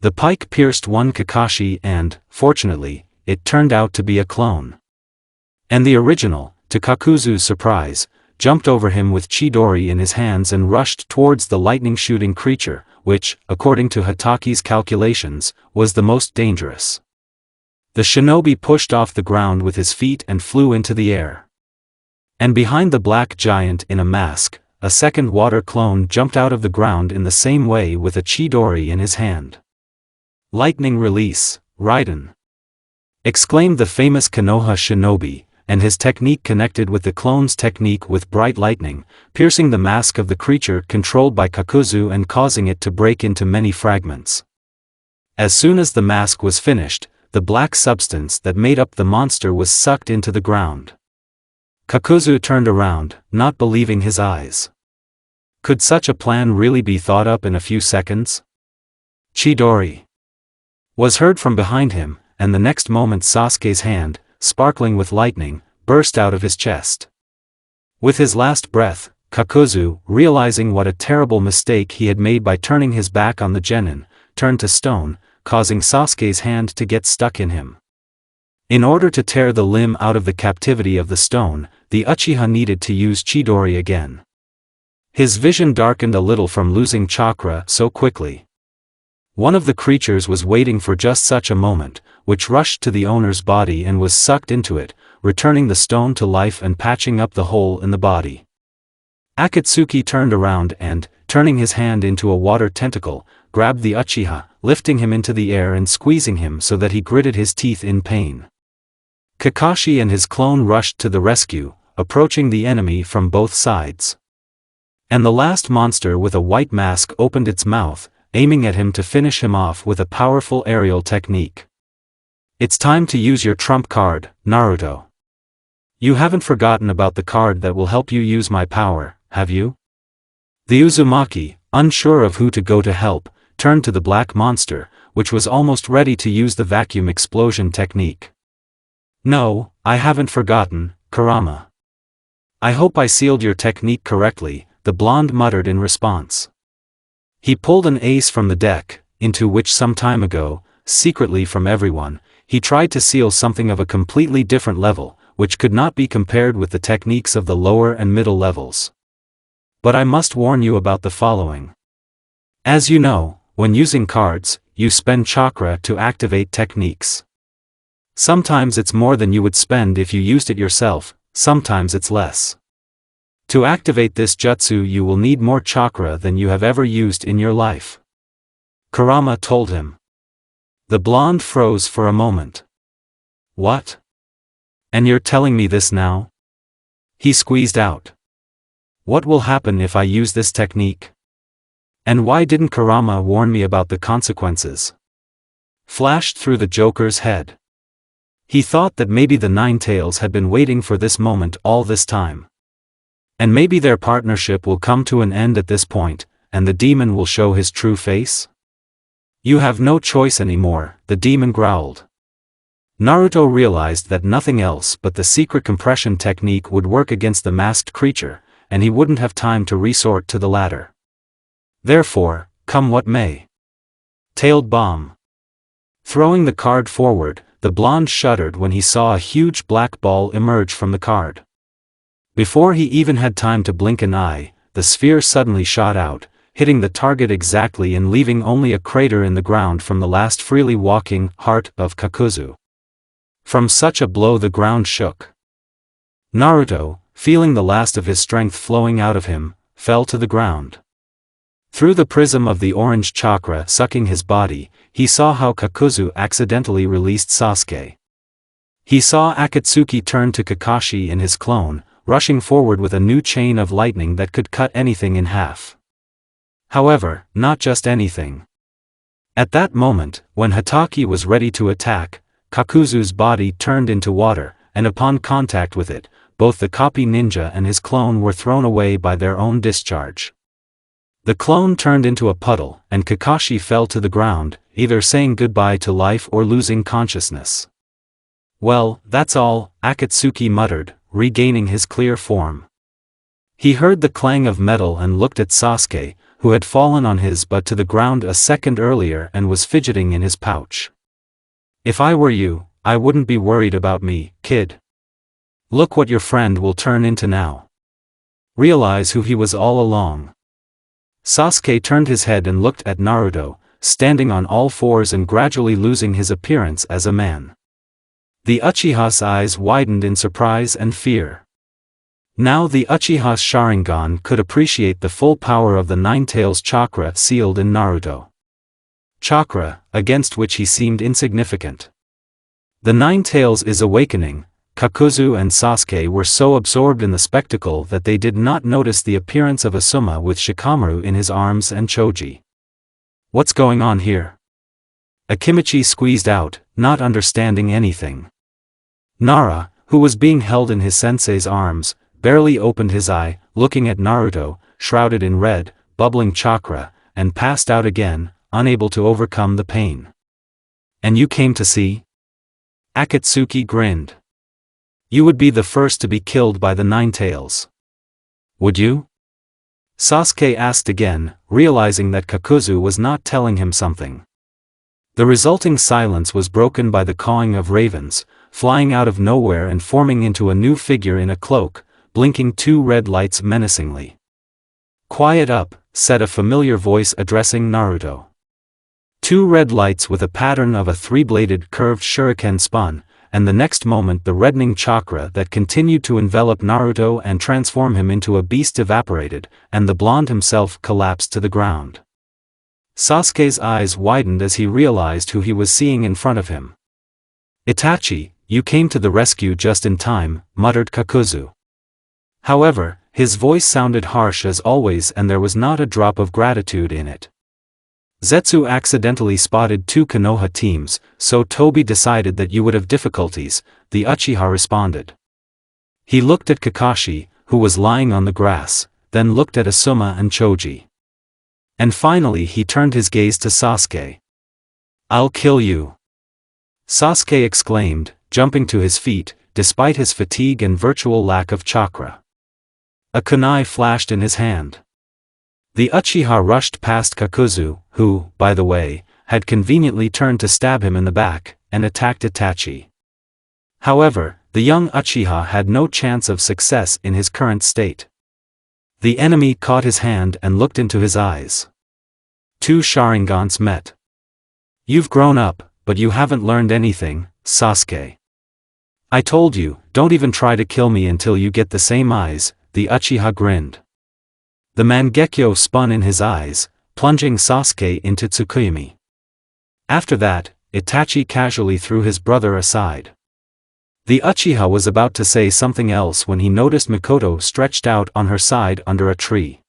The pike pierced one Kakashi and, fortunately, it turned out to be a clone. And the original, to Kakuzu's surprise, jumped over him with Chidori in his hands and rushed towards the lightning-shooting creature, which, according to Hataki's calculations, was the most dangerous. The shinobi pushed off the ground with his feet and flew into the air. And behind the black giant in a mask, a second water clone jumped out of the ground in the same way with a Chidori in his hand. "Lightning release, Raiden!" exclaimed the famous Konoha shinobi, and his technique connected with the clone's technique with bright lightning, piercing the mask of the creature controlled by Kakuzu and causing it to break into many fragments. As soon as the mask was finished, the black substance that made up the monster was sucked into the ground. Kakuzu turned around, not believing his eyes. Could such a plan really be thought up in a few seconds? "Chidori!" was heard from behind him, and the next moment Sasuke's hand, sparkling with lightning, burst out of his chest. With his last breath, Kakuzu, realizing what a terrible mistake he had made by turning his back on the genin, turned to stone, causing Sasuke's hand to get stuck in him. In order to tear the limb out of the captivity of the stone, the Uchiha needed to use Chidori again. His vision darkened a little from losing chakra so quickly. One of the creatures was waiting for just such a moment, which rushed to the owner's body and was sucked into it, returning the stone to life and patching up the hole in the body. Akatsuki turned around and, turning his hand into a water tentacle, grabbed the Uchiha, lifting him into the air and squeezing him so that he gritted his teeth in pain. Kakashi and his clone rushed to the rescue, approaching the enemy from both sides. And the last monster with a white mask opened its mouth, aiming at him to finish him off with a powerful aerial technique. "It's time to use your trump card, Naruto. You haven't forgotten about the card that will help you use my power, have you?" The Uzumaki, unsure of who to go to help, turned to the black monster, which was almost ready to use the vacuum explosion technique. "No, I haven't forgotten, Kurama. I hope I sealed your technique correctly," the blonde muttered in response. He pulled an ace from the deck, into which some time ago, secretly from everyone, he tried to seal something of a completely different level, which could not be compared with the techniques of the lower and middle levels. But I must warn you about the following. As you know, when using cards, you spend chakra to activate techniques. Sometimes it's more than you would spend if you used it yourself, sometimes it's less. To activate this jutsu you will need more chakra than you have ever used in your life. Kurama told him. The blonde froze for a moment. What? And you're telling me this now? He squeezed out. What will happen if I use this technique? And why didn't Kurama warn me about the consequences? Flashed through the Joker's head. He thought that maybe the Nine Tails had been waiting for this moment all this time. And maybe their partnership will come to an end at this point, and the demon will show his true face? You have no choice anymore, the demon growled. Naruto realized that nothing else but the secret compression technique would work against the masked creature, and he wouldn't have time to resort to the latter. Therefore, come what may. Tailed bomb. Throwing the card forward, the blonde shuddered when he saw a huge black ball emerge from the card. Before he even had time to blink an eye, the sphere suddenly shot out, hitting the target exactly and leaving only a crater in the ground from the last freely walking heart of Kakuzu. From such a blow the ground shook. Naruto, feeling the last of his strength flowing out of him, fell to the ground. Through the prism of the orange chakra sucking his body, he saw how Kakuzu accidentally released Sasuke. He saw Akatsuki turn to Kakashi in his clone, rushing forward with a new chain of lightning that could cut anything in half. However, not just anything. At that moment, when Hatake was ready to attack, Kakuzu's body turned into water, and upon contact with it, both the copy ninja and his clone were thrown away by their own discharge. The clone turned into a puddle, and Kakashi fell to the ground, either saying goodbye to life or losing consciousness. "Well, that's all," Akatsuki muttered, regaining his clear form. He heard the clang of metal and looked at Sasuke, who had fallen on his butt to the ground a second earlier and was fidgeting in his pouch. "If I were you, I wouldn't be worried about me, kid. Look what your friend will turn into now. Realize who he was all along." Sasuke turned his head and looked at Naruto, standing on all fours and gradually losing his appearance as a man. The Uchiha's eyes widened in surprise and fear. Now the Uchiha's Sharingan could appreciate the full power of the Nine-Tails chakra sealed in Naruto. Chakra, against which he seemed insignificant. The Nine-Tails is awakening. Kakuzu and Sasuke were so absorbed in the spectacle that they did not notice the appearance of Asuma with Shikamaru in his arms and Choji. "What's going on here?" Akimichi squeezed out, not understanding anything. Nara, who was being held in his sensei's arms, barely opened his eye, looking at Naruto, shrouded in red, bubbling chakra, and passed out again, unable to overcome the pain. "And you came to see?" Akatsuki grinned. "You would be the first to be killed by the Nine-Tails. Would you?" Sasuke asked again, realizing that Kakuzu was not telling him something. The resulting silence was broken by the cawing of ravens, flying out of nowhere and forming into a new figure in a cloak, blinking two red lights menacingly. "Quiet up," said a familiar voice addressing Naruto. Two red lights with a pattern of a three-bladed curved shuriken spun, and the next moment the reddening chakra that continued to envelop Naruto and transform him into a beast evaporated, and the blonde himself collapsed to the ground. Sasuke's eyes widened as he realized who he was seeing in front of him. "Itachi, you came to the rescue just in time," muttered Kakuzu. However, his voice sounded harsh as always and there was not a drop of gratitude in it. "Zetsu accidentally spotted two Konoha teams, so Tobi decided that you would have difficulties," the Uchiha responded. He looked at Kakashi, who was lying on the grass, then looked at Asuma and Choji. And finally he turned his gaze to Sasuke. "I'll kill you!" Sasuke exclaimed, jumping to his feet, despite his fatigue and virtual lack of chakra. A kunai flashed in his hand. The Uchiha rushed past Kakuzu, who, by the way, had conveniently turned to stab him in the back, and attacked Itachi. However, the young Uchiha had no chance of success in his current state. The enemy caught his hand and looked into his eyes. Two Sharingans met. "You've grown up, but you haven't learned anything, Sasuke. I told you, don't even try to kill me until you get the same eyes," the Uchiha grinned. The Mangekyo spun in his eyes, plunging Sasuke into Tsukuyomi. After that, Itachi casually threw his brother aside. The Uchiha was about to say something else when he noticed Mikoto stretched out on her side under a tree.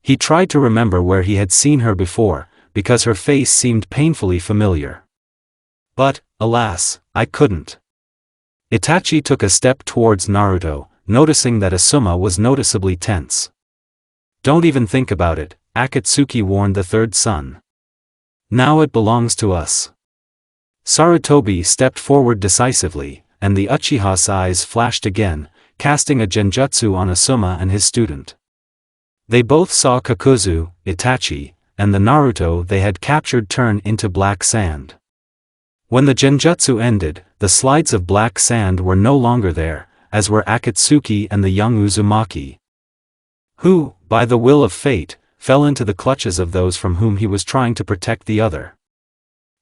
He tried to remember where he had seen her before, because her face seemed painfully familiar. But, alas, I couldn't. Itachi took a step towards Naruto, noticing that Asuma was noticeably tense. "Don't even think about it," Akatsuki warned the third son. "Now it belongs to us." Sarutobi stepped forward decisively, and the Uchiha's eyes flashed again, casting a genjutsu on Asuma and his student. They both saw Kakuzu, Itachi, and the Naruto they had captured turn into black sand. When the genjutsu ended, the slides of black sand were no longer there, as were Akatsuki and the young Uzumaki. who, by the will of fate, fell into the clutches of those from whom he was trying to protect the other.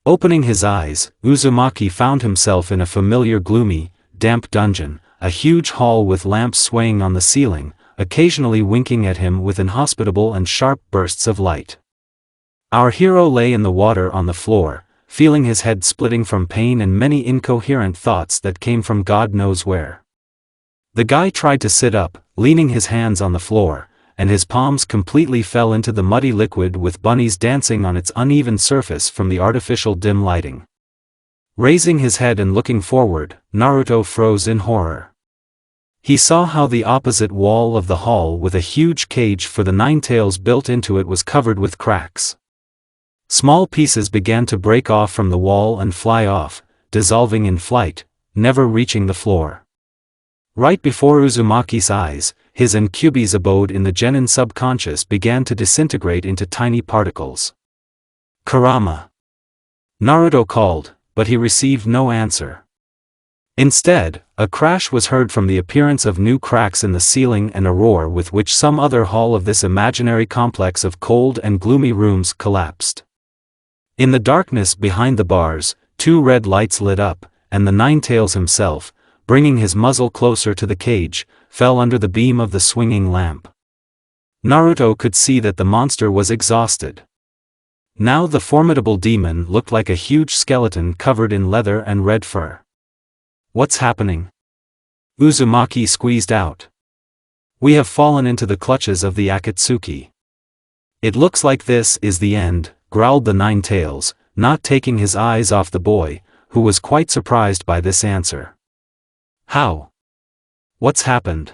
Opening his eyes, Uzumaki found himself in a familiar gloomy, damp dungeon, a huge hall with lamps swaying on the ceiling, occasionally winking at him with inhospitable and sharp bursts of light. Our hero lay in the water on the floor, feeling his head splitting from pain and many incoherent thoughts that came from God knows where. The guy tried to sit up, leaning his hands on the floor, and his palms completely fell into the muddy liquid with bunnies dancing on its uneven surface from the artificial dim lighting. Raising his head and looking forward, Naruto froze in horror. He saw how the opposite wall of the hall with a huge cage for the nine tails built into it was covered with cracks. Small pieces began to break off from the wall and fly off, dissolving in flight, never reaching the floor. Right before Uzumaki's eyes, his and Kyuubi's abode in the genin subconscious began to disintegrate into tiny particles. Kurama. Naruto called, but he received no answer. Instead, a crash was heard from the appearance of new cracks in the ceiling and a roar with which some other hall of this imaginary complex of cold and gloomy rooms collapsed. In the darkness behind the bars, two red lights lit up, and the Nine-Tails himself, bringing his muzzle closer to the cage, fell under the beam of the swinging lamp. Naruto could see that the monster was exhausted. Now the formidable demon looked like a huge skeleton covered in leather and red fur. What's happening? Uzumaki squeezed out. We have fallen into the clutches of the Akatsuki. It looks like this is the end, growled the Nine-Tails, not taking his eyes off the boy, who was quite surprised by this answer. How? What's happened?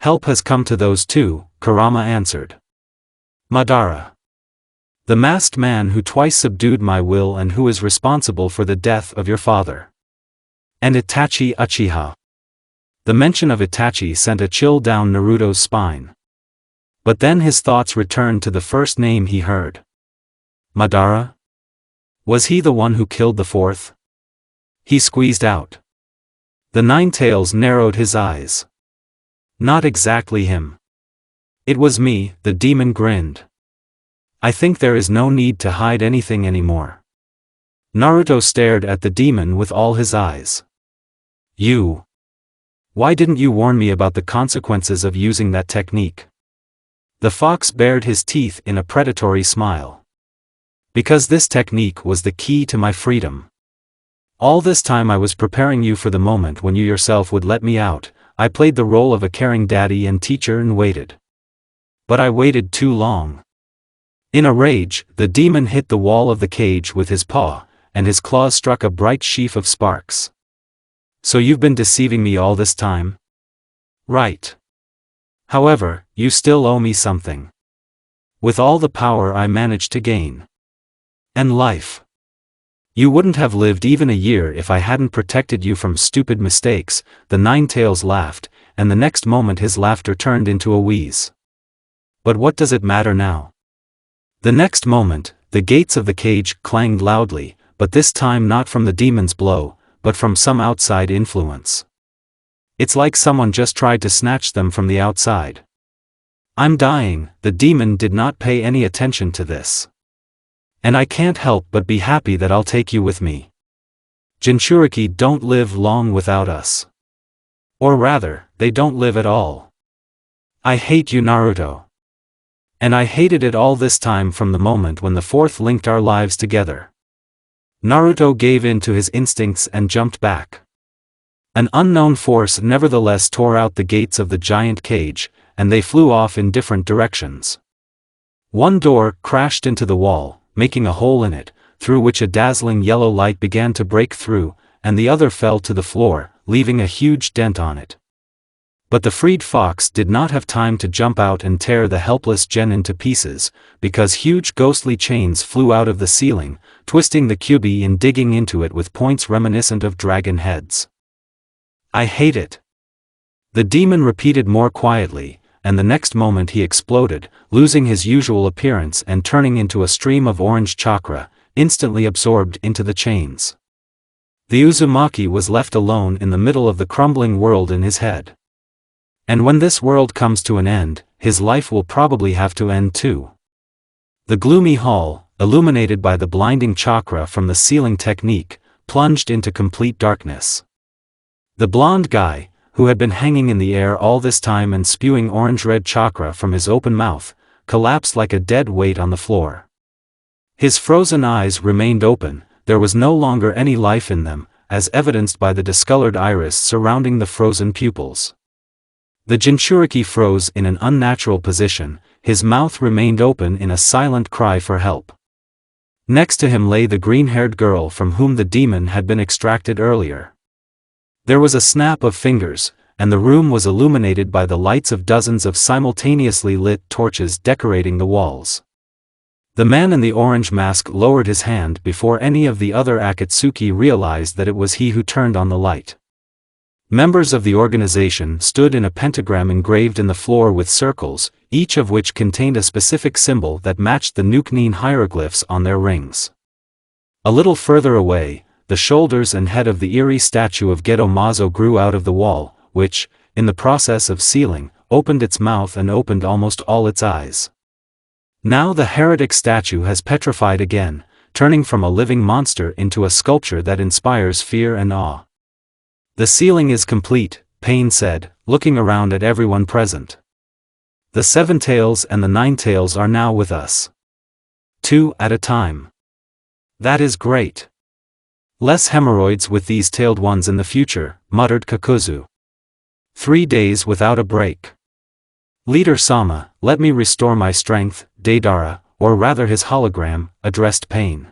Help has come to those two, Kurama answered. Madara. The masked man who twice subdued my will and who is responsible for the death of your father. And Itachi Uchiha. The mention of Itachi sent a chill down Naruto's spine. But then his thoughts returned to the first name he heard. Madara? Was he the one who killed the fourth? He squeezed out. The Nine-Tails narrowed his eyes. Not exactly him. It was me, the demon grinned. I think there is no need to hide anything anymore. Naruto stared at the demon with all his eyes. You. Why didn't you warn me about the consequences of using that technique? The fox bared his teeth in a predatory smile. Because this technique was the key to my freedom. All this time I was preparing you for the moment when you yourself would let me out. I played the role of a caring daddy and teacher and waited. But I waited too long. In a rage, the demon hit the wall of the cage with his paw, and his claws struck a bright sheaf of sparks. So you've been deceiving me all this time? Right. However, you still owe me something. With all the power I managed to gain. And life. You wouldn't have lived even a year if I hadn't protected you from stupid mistakes. The Nine-Tails laughed, and the next moment his laughter turned into a wheeze. But what does it matter now? The next moment, the gates of the cage clanged loudly, but this time not from the demon's blow, but from some outside influence. It's like someone just tried to snatch them from the outside. I'm dying. The demon did not pay any attention to this. And I can't help but be happy that I'll take you with me. Jinchuriki don't live long without us. Or rather, they don't live at all. I hate you, Naruto. And I hated it all this time from the moment when the fourth linked our lives together. Naruto gave in to his instincts and jumped back. An unknown force nevertheless tore out the gates of the giant cage, and they flew off in different directions. One door crashed into the wall, making a hole in it, through which a dazzling yellow light began to break through, and the other fell to the floor, leaving a huge dent on it. But the freed fox did not have time to jump out and tear the helpless genin to pieces, because huge ghostly chains flew out of the ceiling, twisting the Kyuubi and digging into it with points reminiscent of dragon heads. I hate it. The demon repeated more quietly, and the next moment he exploded, losing his usual appearance and turning into a stream of orange chakra, instantly absorbed into the chains. The Uzumaki was left alone in the middle of the crumbling world in his head. And when this world comes to an end, his life will probably have to end too. The gloomy hall, illuminated by the blinding chakra from the sealing technique, plunged into complete darkness. The blonde guy, who had been hanging in the air all this time and spewing orange-red chakra from his open mouth, collapsed like a dead weight on the floor. His frozen eyes remained open, there was no longer any life in them, as evidenced by the discolored iris surrounding the frozen pupils. The Jinchuriki froze in an unnatural position, his mouth remained open in a silent cry for help. Next to him lay the green-haired girl from whom the demon had been extracted earlier. There was a snap of fingers, and the room was illuminated by the lights of dozens of simultaneously lit torches decorating the walls. The man in the orange mask lowered his hand before any of the other Akatsuki realized that it was he who turned on the light. Members of the organization stood in a pentagram engraved in the floor with circles, each of which contained a specific symbol that matched the Nuknin hieroglyphs on their rings. A little further away, the shoulders and head of the eerie statue of Geto Mazo grew out of the wall, which, in the process of sealing, opened its mouth and opened almost all its eyes. Now the heretic statue has petrified again, turning from a living monster into a sculpture that inspires fear and awe. The sealing is complete, Pain said, looking around at everyone present. The 7 tails and the 9 tails are now with us. 2 at a time. That is great. Less hemorrhoids with these tailed ones in the future, muttered Kakuzu. 3 days without a break. Leader Sama, let me restore my strength, Deidara, or rather his hologram, addressed Pain.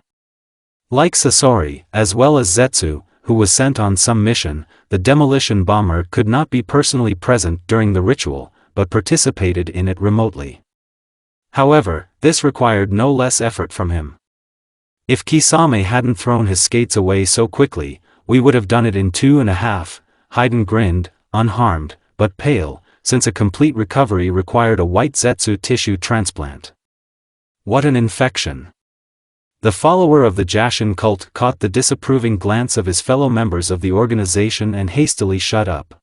Like Sasori, as well as Zetsu, who was sent on some mission, the demolition bomber could not be personally present during the ritual, but participated in it remotely. However, this required no less effort from him. If Kisame hadn't thrown his skates away so quickly, we would have done it in 2.5, Haydn grinned, unharmed, but pale, since a complete recovery required a white Zetsu tissue transplant. What an infection! The follower of the Jashin cult caught the disapproving glance of his fellow members of the organization and hastily shut up.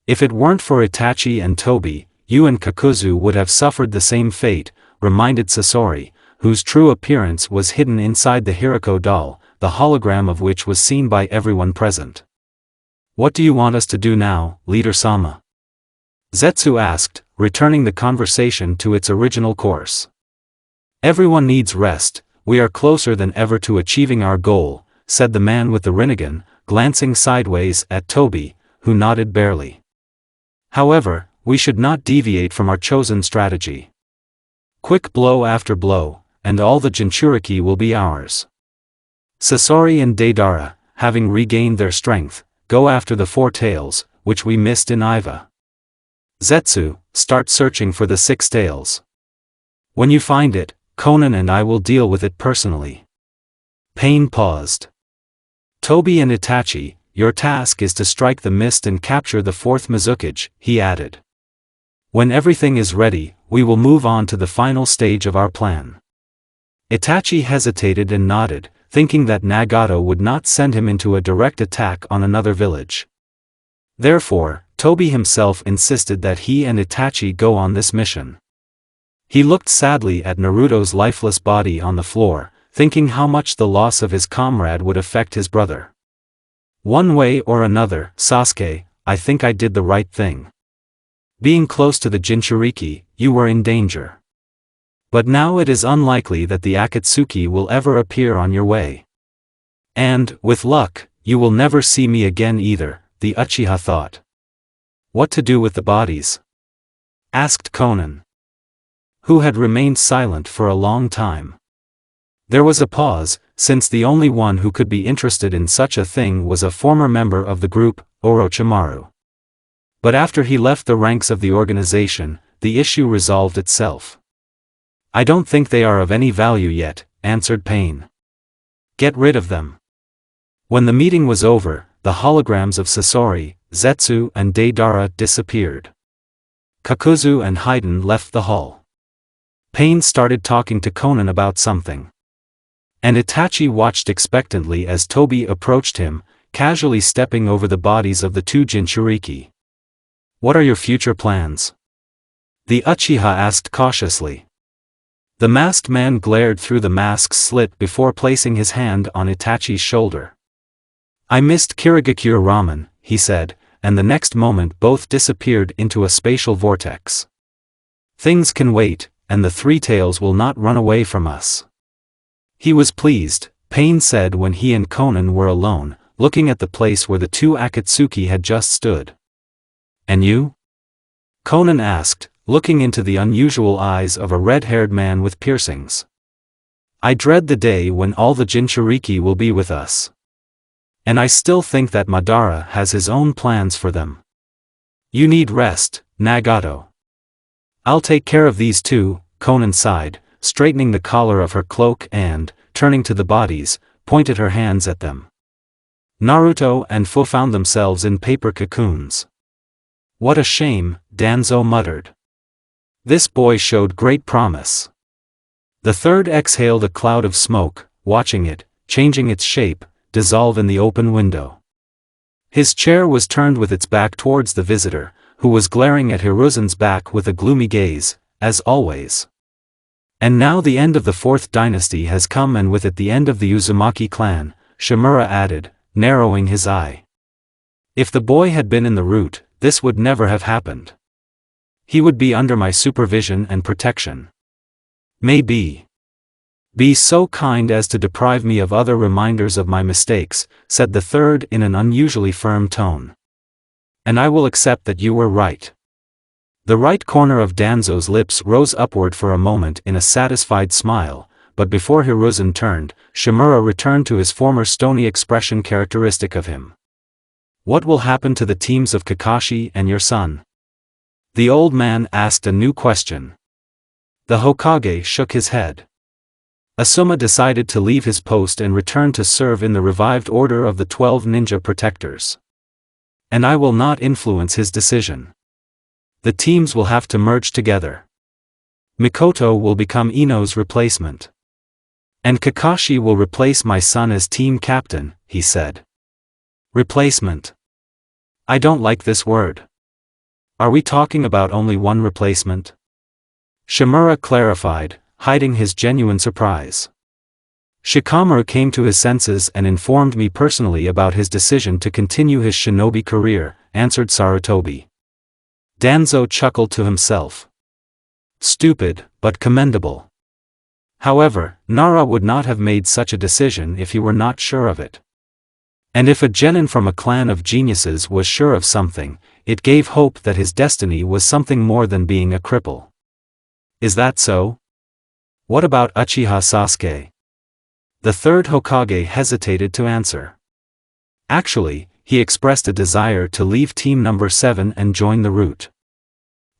If it weren't for Itachi and Tobi, you and Kakuzu would have suffered the same fate, reminded Sasori, whose true appearance was hidden inside the Hirako doll, the hologram of which was seen by everyone present. What do you want us to do now, Leader Sama? Zetsu asked, returning the conversation to its original course. Everyone needs rest, we are closer than ever to achieving our goal, said the man with the Rinnegan, glancing sideways at Tobi, who nodded barely. However, we should not deviate from our chosen strategy. Quick blow after blow, and all the Jinchuriki will be ours. Sasori and Deidara, having regained their strength, go after the 4 tails, which we missed in Iva. Zetsu, start searching for the 6 tails. When you find it, Conan and I will deal with it personally. Pain paused. Tobi and Itachi, your task is to strike the mist and capture the 4th Mizukage, he added. When everything is ready, we will move on to the final stage of our plan. Itachi hesitated and nodded, thinking that Nagato would not send him into a direct attack on another village. Therefore, Tobi himself insisted that he and Itachi go on this mission. He looked sadly at Naruto's lifeless body on the floor, thinking how much the loss of his comrade would affect his brother. One way or another, Sasuke, I think I did the right thing. Being close to the Jinchuriki, you were in danger. But now it is unlikely that the Akatsuki will ever appear on your way. And, with luck, you will never see me again either, the Uchiha thought. What to do with the bodies? Asked Conan, who had remained silent for a long time. There was a pause, since the only one who could be interested in such a thing was a former member of the group, Orochimaru. But after he left the ranks of the organization, the issue resolved itself. I don't think they are of any value yet, answered Pain. Get rid of them. When the meeting was over, the holograms of Sasori, Zetsu and Deidara disappeared. Kakuzu and Haydn left the hall. Pain started talking to Conan about something. And Itachi watched expectantly as Tobi approached him, casually stepping over the bodies of the 2 Jinchuriki. What are your future plans? the Uchiha asked cautiously. The masked man glared through the mask's slit before placing his hand on Itachi's shoulder. I missed Kirigakure ramen, he said, and the next moment both disappeared into a spatial vortex. Things can wait, and the Three Tails will not run away from us. He was pleased, Pain said when he and Conan were alone, looking at the place where the two Akatsuki had just stood. And you? Conan asked, looking into the unusual eyes of a red-haired man with piercings. I dread the day when all the Jinchuriki will be with us. And I still think that Madara has his own plans for them. You need rest, Nagato. I'll take care of these two, Conan sighed, straightening the collar of her cloak and, turning to the bodies, pointed her hands at them. Naruto and Fu found themselves in paper cocoons. What a shame, Danzo muttered. This boy showed great promise. The third exhaled a cloud of smoke, watching it, changing its shape, dissolve in the open window. His chair was turned with its back towards the visitor, who was glaring at Hiruzen's back with a gloomy gaze, as always. And now the end of the fourth dynasty has come, and with it the end of the Uzumaki clan, Shimura added, narrowing his eye. If the boy had been in the root, this would never have happened. He would be under my supervision and protection. Maybe. Be so kind as to deprive me of other reminders of my mistakes, said the third in an unusually firm tone. And I will accept that you were right. The right corner of Danzo's lips rose upward for a moment in a satisfied smile, but before Hiruzen turned, Shimura returned to his former stony expression characteristic of him. What will happen to the teams of Kakashi and your son? The old man asked a new question. The Hokage shook his head. Asuma decided to leave his post and return to serve in the revived Order of the 12 Ninja Protectors. And I will not influence his decision. The teams will have to merge together. Mikoto will become Ino's replacement. And Kakashi will replace my son as team captain, he said. Replacement. I don't like this word. Are we talking about only one replacement? Shimura clarified, hiding his genuine surprise. Shikamaru came to his senses and informed me personally about his decision to continue his shinobi career, answered Sarutobi. Danzo chuckled to himself. Stupid, but commendable. However, Nara would not have made such a decision if he were not sure of it. And if a genin from a clan of geniuses was sure of something, it gave hope that his destiny was something more than being a cripple. Is that so? What about Uchiha Sasuke? The third Hokage hesitated to answer. Actually, he expressed a desire to leave team number 7 and join the route.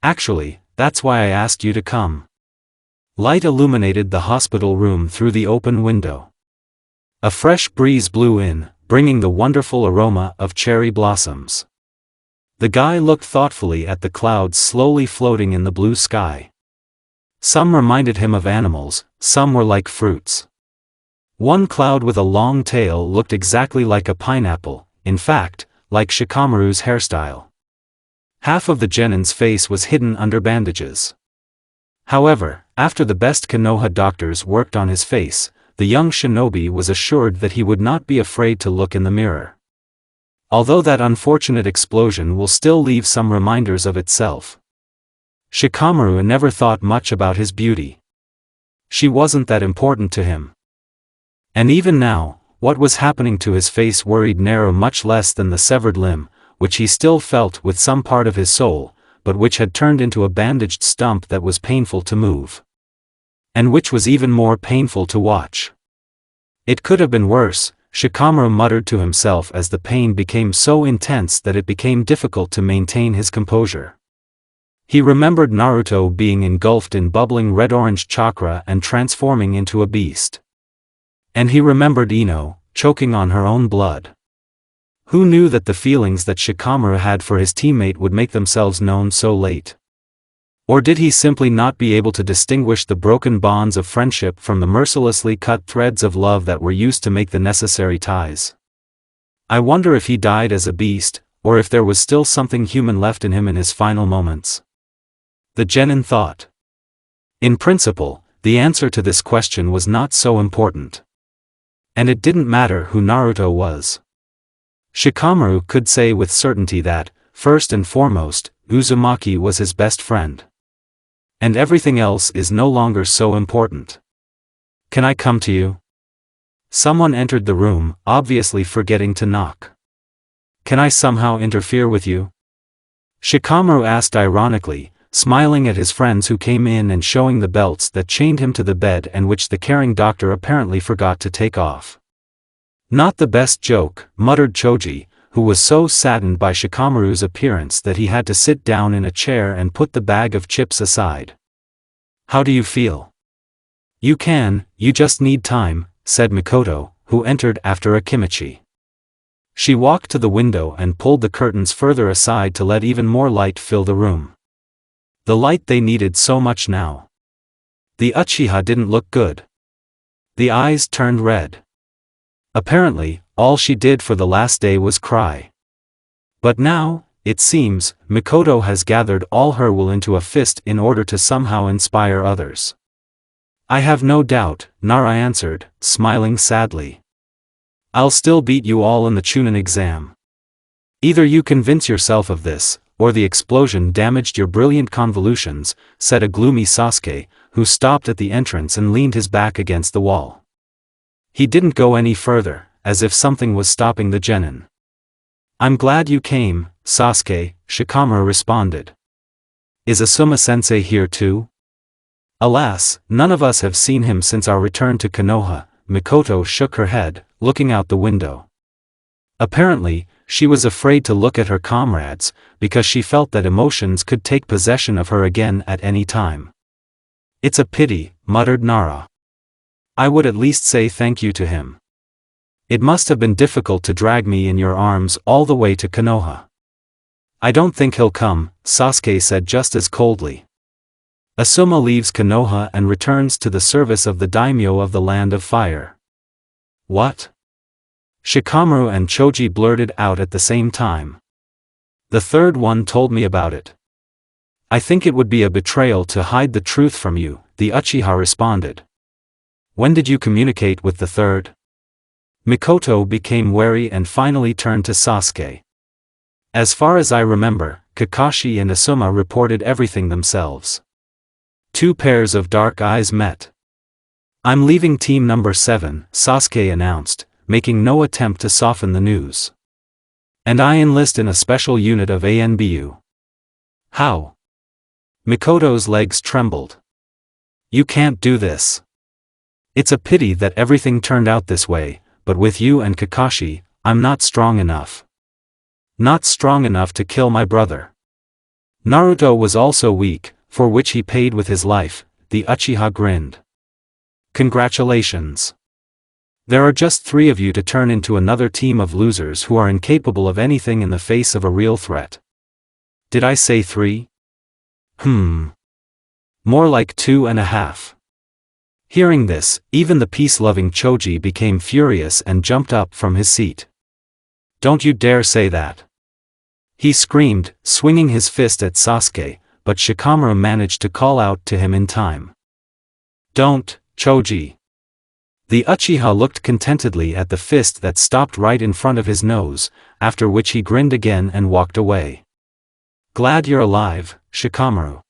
Actually, that's why I asked you to come. Light illuminated the hospital room through the open window. A fresh breeze blew in, bringing the wonderful aroma of cherry blossoms. The guy looked thoughtfully at the clouds slowly floating in the blue sky. Some reminded him of animals, some were like fruits. One cloud with a long tail looked exactly like a pineapple, in fact, like Shikamaru's hairstyle. Half of the genin's face was hidden under bandages. However, after the best Konoha doctors worked on his face, the young shinobi was assured that he would not be afraid to look in the mirror. Although that unfortunate explosion will still leave some reminders of itself. Shikamaru never thought much about his beauty. She wasn't that important to him. And even now, what was happening to his face worried Nero much less than the severed limb, which he still felt with some part of his soul, but which had turned into a bandaged stump that was painful to move. And which was even more painful to watch. It could have been worse, Shikamaru muttered to himself as the pain became so intense that it became difficult to maintain his composure. He remembered Naruto being engulfed in bubbling red-orange chakra and transforming into a beast. And he remembered Ino, choking on her own blood. Who knew that the feelings that Shikamaru had for his teammate would make themselves known so late? Or did he simply not be able to distinguish the broken bonds of friendship from the mercilessly cut threads of love that were used to make the necessary ties? I wonder if he died as a beast, or if there was still something human left in him in his final moments. The genin thought. In principle, the answer to this question was not so important. And it didn't matter who Naruto was. Shikamaru could say with certainty that, first and foremost, Uzumaki was his best friend. And everything else is no longer so important. Can I come to you? Someone entered the room, obviously forgetting to knock. Can I somehow interfere with you? Shikamaru asked ironically, smiling at his friends who came in and showing the belts that chained him to the bed and which the caring doctor apparently forgot to take off. Not the best joke, muttered Choji, who was so saddened by Shikamaru's appearance that he had to sit down in a chair and put the bag of chips aside. How do you feel? You just need time, said Mikoto, who entered after Akimichi. She walked to the window and pulled the curtains further aside to let even more light fill the room. The light they needed so much now. The Uchiha didn't look good. The eyes turned red. Apparently, all she did for the last day was cry. But now, it seems, Mikoto has gathered all her will into a fist in order to somehow inspire others. I have no doubt, Nara answered, smiling sadly. I'll still beat you all in the Chunin exam. Either you convince yourself of this, or the explosion damaged your brilliant convolutions, said a gloomy Sasuke, who stopped at the entrance and leaned his back against the wall. He didn't go any further, as if something was stopping the genin. I'm glad you came, Sasuke, Shikamaru responded. Is Asuma-sensei here too? Alas, none of us have seen him since our return to Konoha, Mikoto shook her head, looking out the window. Apparently, she was afraid to look at her comrades, because she felt that emotions could take possession of her again at any time. It's a pity, muttered Nara. I would at least say thank you to him. It must have been difficult to drag me in your arms all the way to Konoha. I don't think he'll come, Sasuke said just as coldly. Asuma leaves Konoha and returns to the service of the daimyo of the Land of Fire. What? Shikamaru and Choji blurted out at the same time. The third one told me about it. I think it would be a betrayal to hide the truth from you, the Uchiha responded. When did you communicate with the third? Mikoto became wary and finally turned to Sasuke. As far as I remember, Kakashi and Asuma reported everything themselves. Two pairs of dark eyes met. I'm leaving team number 7, Sasuke announced, making no attempt to soften the news. And I enlist in a special unit of ANBU. How? Mikoto's legs trembled. You can't do this. It's a pity that everything turned out this way, but with you and Kakashi, I'm not strong enough. Not strong enough to kill my brother. Naruto was also weak, for which he paid with his life, the Uchiha grinned. Congratulations. There are just 3 of you to turn into another team of losers who are incapable of anything in the face of a real threat. Did I say 3? More like 2.5. Hearing this, even the peace-loving Choji became furious and jumped up from his seat. Don't you dare say that. He screamed, swinging his fist at Sasuke, but Shikamaru managed to call out to him in time. Don't, Choji. The Uchiha looked contentedly at the fist that stopped right in front of his nose, after which he grinned again and walked away. Glad you're alive, Shikamaru.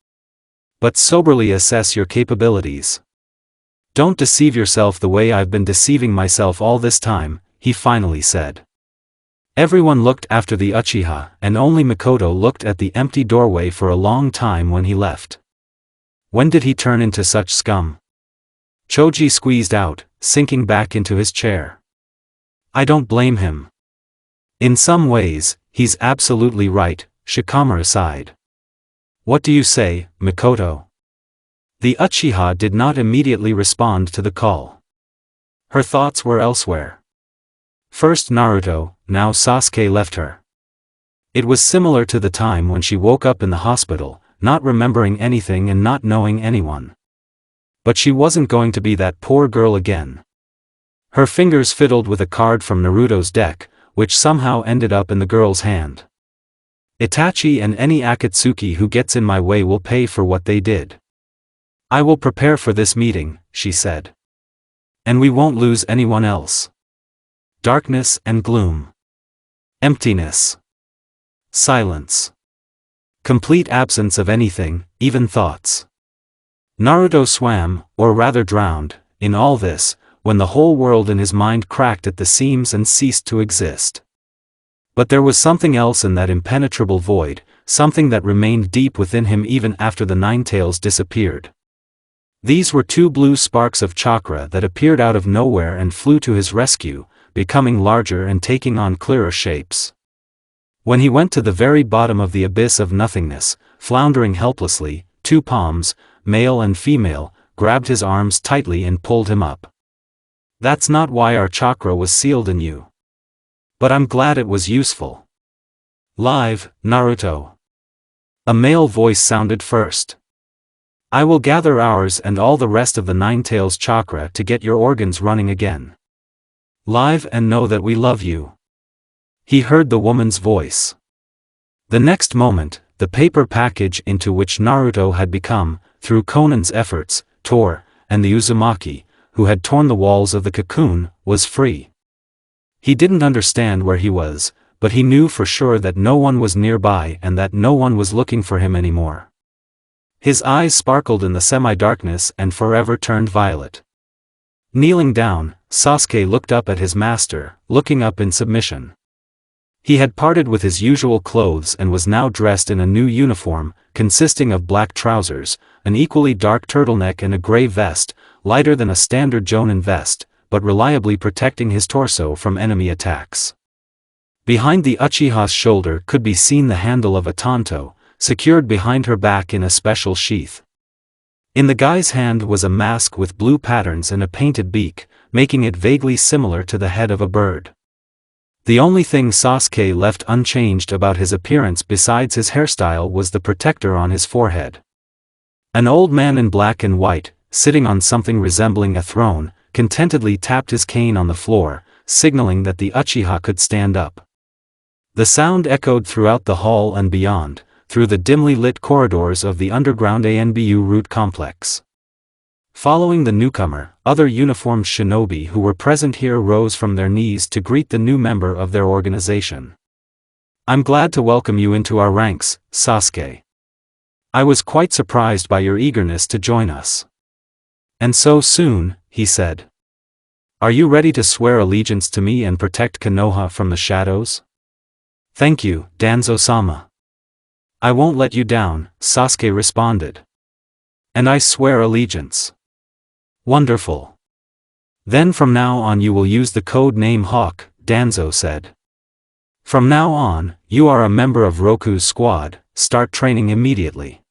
But soberly assess your capabilities. Don't deceive yourself the way I've been deceiving myself all this time, he finally said. Everyone looked after the Uchiha, and only Mikoto looked at the empty doorway for a long time when he left. When did he turn into such scum? Choji squeezed out, sinking back into his chair. I don't blame him. In some ways, he's absolutely right, Shikamaru sighed. What do you say, Mikoto? The Uchiha did not immediately respond to the call. Her thoughts were elsewhere. First Naruto, now Sasuke left her. It was similar to the time when she woke up in the hospital, not remembering anything and not knowing anyone. But she wasn't going to be that poor girl again. Her fingers fiddled with a card from Naruto's deck, which somehow ended up in the girl's hand. Itachi and any Akatsuki who gets in my way will pay for what they did. I will prepare for this meeting, she said. And we won't lose anyone else. Darkness and gloom. Emptiness. Silence. Complete absence of anything, even thoughts. Naruto swam, or rather drowned, in all this, when the whole world in his mind cracked at the seams and ceased to exist. But there was something else in that impenetrable void, something that remained deep within him even after the Nine Tails disappeared. These were two blue sparks of chakra that appeared out of nowhere and flew to his rescue, becoming larger and taking on clearer shapes. When he went to the very bottom of the abyss of nothingness, floundering helplessly, two palms, male and female, grabbed his arms tightly and pulled him up. That's not why our chakra was sealed in you. But I'm glad it was useful. Live, Naruto. A male voice sounded first. I will gather ours and all the rest of the Nine Tails chakra to get your organs running again. Live and know that we love you. He heard the woman's voice. The next moment, the paper package into which Naruto had become, through Konan's efforts, tore, and the Uzumaki, who had torn the walls of the cocoon, was free. He didn't understand where he was, but he knew for sure that no one was nearby and that no one was looking for him anymore. His eyes sparkled in the semi-darkness and forever turned violet. Kneeling down, Sasuke looked up at his master, looking up in submission. He had parted with his usual clothes and was now dressed in a new uniform, consisting of black trousers, an equally dark turtleneck and a gray vest, lighter than a standard Jonin vest, but reliably protecting his torso from enemy attacks. Behind the Uchiha's shoulder could be seen the handle of a tanto, secured behind her back in a special sheath. In the guy's hand was a mask with blue patterns and a painted beak, making it vaguely similar to the head of a bird. The only thing Sasuke left unchanged about his appearance besides his hairstyle was the protector on his forehead. An old man in black and white, sitting on something resembling a throne, contentedly tapped his cane on the floor, signaling that the Uchiha could stand up. The sound echoed throughout the hall and beyond, through the dimly lit corridors of the underground ANBU root complex. Following the newcomer, other uniformed shinobi who were present here rose from their knees to greet the new member of their organization. I'm glad to welcome you into our ranks, Sasuke. I was quite surprised by your eagerness to join us. And so soon, he said. Are you ready to swear allegiance to me and protect Konoha from the shadows? Thank you, Danzo-sama. I won't let you down, Sasuke responded. And I swear allegiance. Wonderful. Then from now on you will use the code name Hawk, Danzo said. From now on, you are a member of Roku's squad, start training immediately.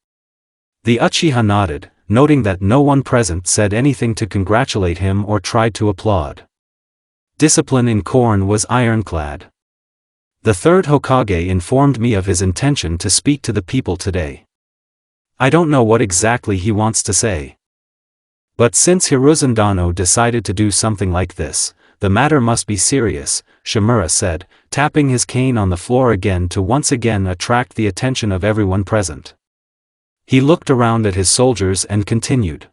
The Uchiha nodded, noting that no one present said anything to congratulate him or tried to applaud. Discipline in Korn was ironclad. The third Hokage informed me of his intention to speak to the people today. I don't know what exactly he wants to say. But since Hiruzandano decided to do something like this, the matter must be serious, Shimura said, tapping his cane on the floor again to once again attract the attention of everyone present. He looked around at his soldiers and continued.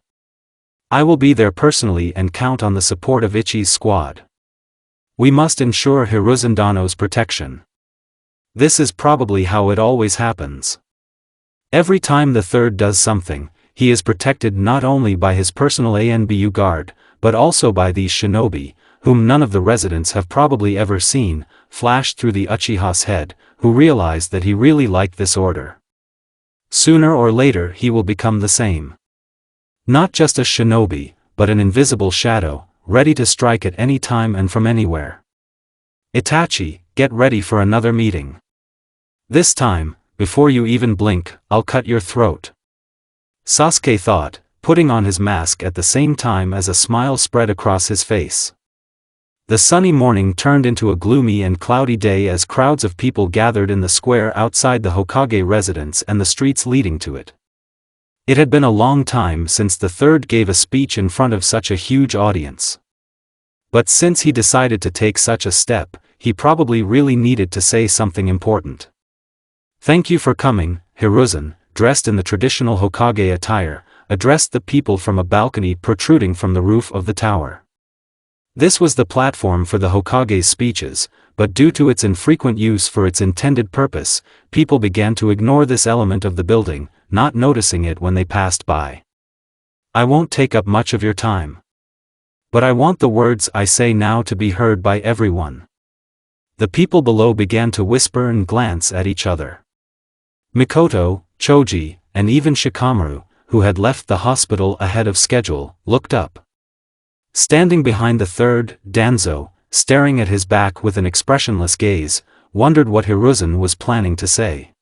I will be there personally and count on the support of Ichi's squad. We must ensure Hiruzandano's protection. This is probably how it always happens. Every time the third does something, he is protected not only by his personal ANBU guard, but also by these shinobi, whom none of the residents have probably ever seen, flashed through the Uchiha's head, who realized that he really liked this order. Sooner or later he will become the same. Not just a shinobi, but an invisible shadow, ready to strike at any time and from anywhere. Itachi, get ready for another meeting. This time, before you even blink, I'll cut your throat. Sasuke thought, putting on his mask at the same time as a smile spread across his face. The sunny morning turned into a gloomy and cloudy day as crowds of people gathered in the square outside the Hokage residence and the streets leading to it. It had been a long time since the third gave a speech in front of such a huge audience. But since he decided to take such a step, he probably really needed to say something important. Thank you for coming, Hiruzen, dressed in the traditional Hokage attire, addressed the people from a balcony protruding from the roof of the tower. This was the platform for the Hokage's speeches, but due to its infrequent use for its intended purpose, people began to ignore this element of the building, not noticing it when they passed by. I won't take up much of your time. But I want the words I say now to be heard by everyone. The people below began to whisper and glance at each other. Mikoto, Choji, and even Shikamaru, who had left the hospital ahead of schedule, looked up. Standing behind the third, Danzo, staring at his back with an expressionless gaze, wondered what Hiruzen was planning to say.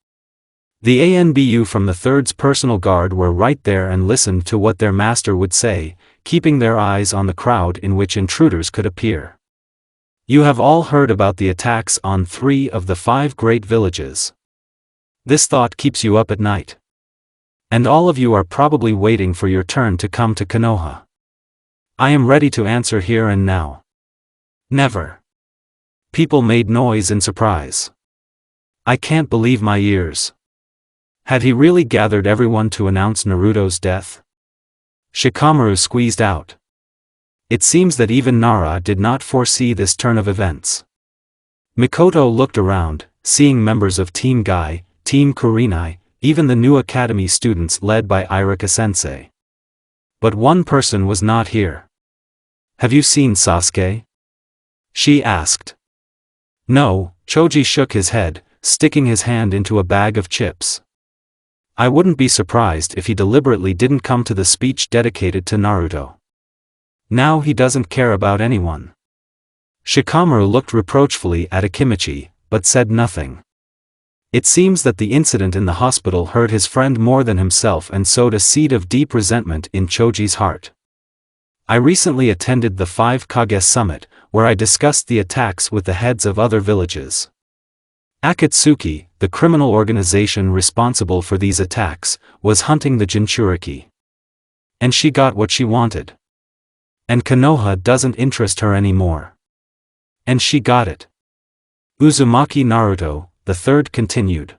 The ANBU from the third's personal guard were right there and listened to what their master would say, keeping their eyes on the crowd in which intruders could appear. You have all heard about the attacks on 3 of the 5 great villages. This thought keeps you up at night. And all of you are probably waiting for your turn to come to Konoha. I am ready to answer here and now. Never. People made noise in surprise. I can't believe my ears. Had he really gathered everyone to announce Naruto's death? Shikamaru squeezed out. It seems that even Nara did not foresee this turn of events. Mikoto looked around, seeing members of Team Guy, Team Kurenai, even the new academy students led by Irika-sensei. But one person was not here. Have you seen Sasuke? She asked. No, Choji shook his head, sticking his hand into a bag of chips. I wouldn't be surprised if he deliberately didn't come to the speech dedicated to Naruto. Now he doesn't care about anyone. Shikamaru looked reproachfully at Akimichi, but said nothing. It seems that the incident in the hospital hurt his friend more than himself and sowed a seed of deep resentment in Choji's heart. I recently attended the 5 Kage Summit, where I discussed the attacks with the heads of other villages. Akatsuki, the criminal organization responsible for these attacks, was hunting the Jinchuriki. And she got what she wanted. And Konoha doesn't interest her anymore. And she got it. Uzumaki Naruto, the third continued.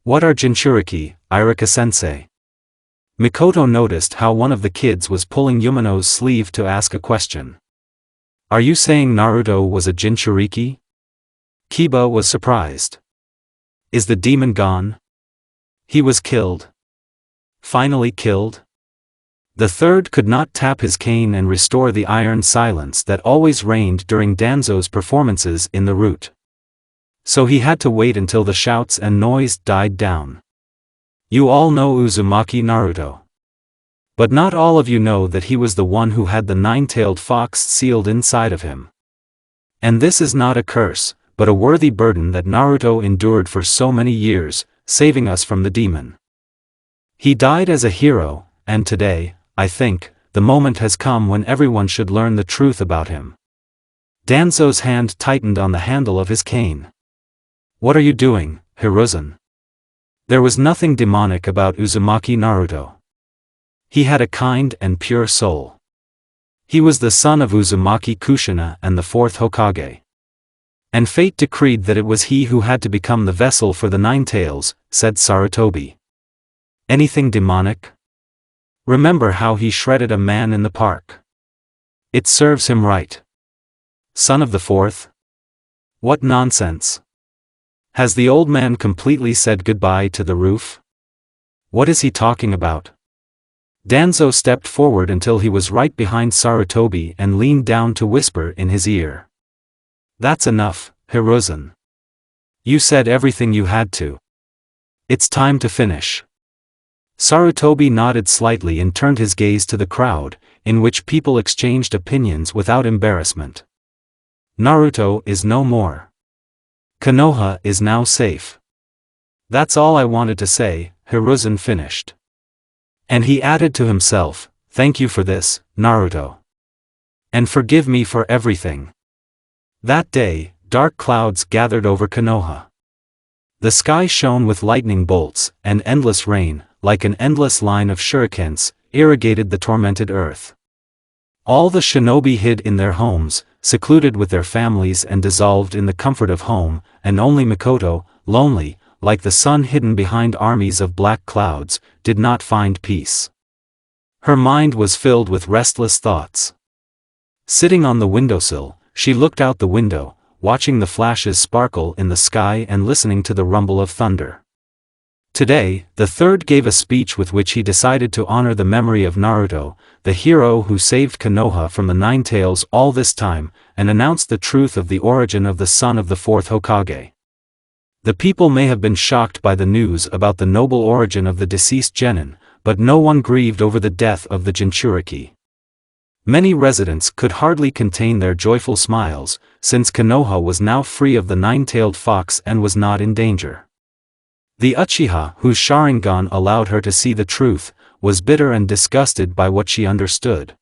What are Jinchuriki, Irika-sensei? Mikoto noticed how one of the kids was pulling Yumano's sleeve to ask a question. Are you saying Naruto was a Jinchuriki? Kiba was surprised. Is the demon gone? He was killed. Finally killed? The third could not tap his cane and restore the iron silence that always reigned during Danzo's performances in the route. So he had to wait until the shouts and noise died down. You all know Uzumaki Naruto. But not all of you know that he was the one who had the 9-tailed fox sealed inside of him. And this is not a curse, but a worthy burden that Naruto endured for so many years, saving us from the demon. He died as a hero, and today, I think, the moment has come when everyone should learn the truth about him. Danzo's hand tightened on the handle of his cane. What are you doing, Hiruzen? There was nothing demonic about Uzumaki Naruto. He had a kind and pure soul. He was the son of Uzumaki Kushina and the 4th Hokage. And fate decreed that it was he who had to become the vessel for the 9 tails, said Sarutobi. Anything demonic? Remember how he shredded a man in the park. It serves him right. Son of the 4th? What nonsense. Has the old man completely said goodbye to the roof? What is he talking about? Danzo stepped forward until he was right behind Sarutobi and leaned down to whisper in his ear. That's enough, Hiruzen. You said everything you had to. It's time to finish. Sarutobi nodded slightly and turned his gaze to the crowd, in which people exchanged opinions without embarrassment. Naruto is no more. Konoha is now safe. That's all I wanted to say, Hiruzen finished. And he added to himself, thank you for this, Naruto. And forgive me for everything. That day, dark clouds gathered over Konoha. The sky shone with lightning bolts, and endless rain, like an endless line of shurikens, irrigated the tormented earth. All the shinobi hid in their homes, secluded with their families and dissolved in the comfort of home, and only Mikoto, lonely, like the sun hidden behind armies of black clouds, did not find peace. Her mind was filled with restless thoughts. Sitting on the windowsill, she looked out the window, watching the flashes sparkle in the sky and listening to the rumble of thunder. Today, the third gave a speech with which he decided to honor the memory of Naruto, the hero who saved Konoha from the Nine Tails all this time, and announced the truth of the origin of the son of the fourth Hokage. The people may have been shocked by the news about the noble origin of the deceased genin, but no one grieved over the death of the Jinchuriki. Many residents could hardly contain their joyful smiles, since Konoha was now free of the nine-tailed fox and was not in danger. The Uchiha, whose Sharingan allowed her to see the truth, was bitter and disgusted by what she understood.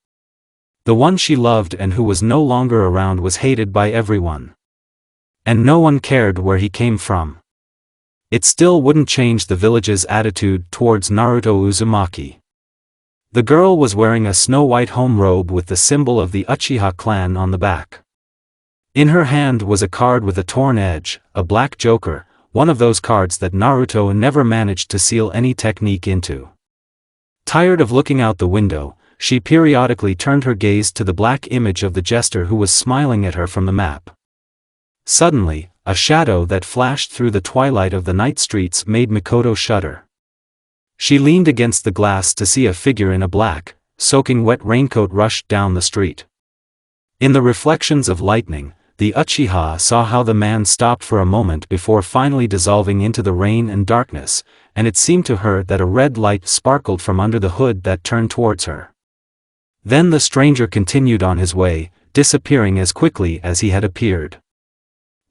The one she loved and who was no longer around was hated by everyone. And no one cared where he came from. It still wouldn't change the village's attitude towards Naruto Uzumaki. The girl was wearing a snow-white home robe with the symbol of the Uchiha clan on the back. In her hand was a card with a torn edge, a black joker, one of those cards that Naruto never managed to seal any technique into. Tired of looking out the window, she periodically turned her gaze to the black image of the jester who was smiling at her from the map. Suddenly, a shadow that flashed through the twilight of the night streets made Mikoto shudder. She leaned against the glass to see a figure in a black, soaking wet raincoat rush down the street. In the reflections of lightning, the Uchiha saw how the man stopped for a moment before finally dissolving into the rain and darkness, and it seemed to her that a red light sparkled from under the hood that turned towards her. Then the stranger continued on his way, disappearing as quickly as he had appeared.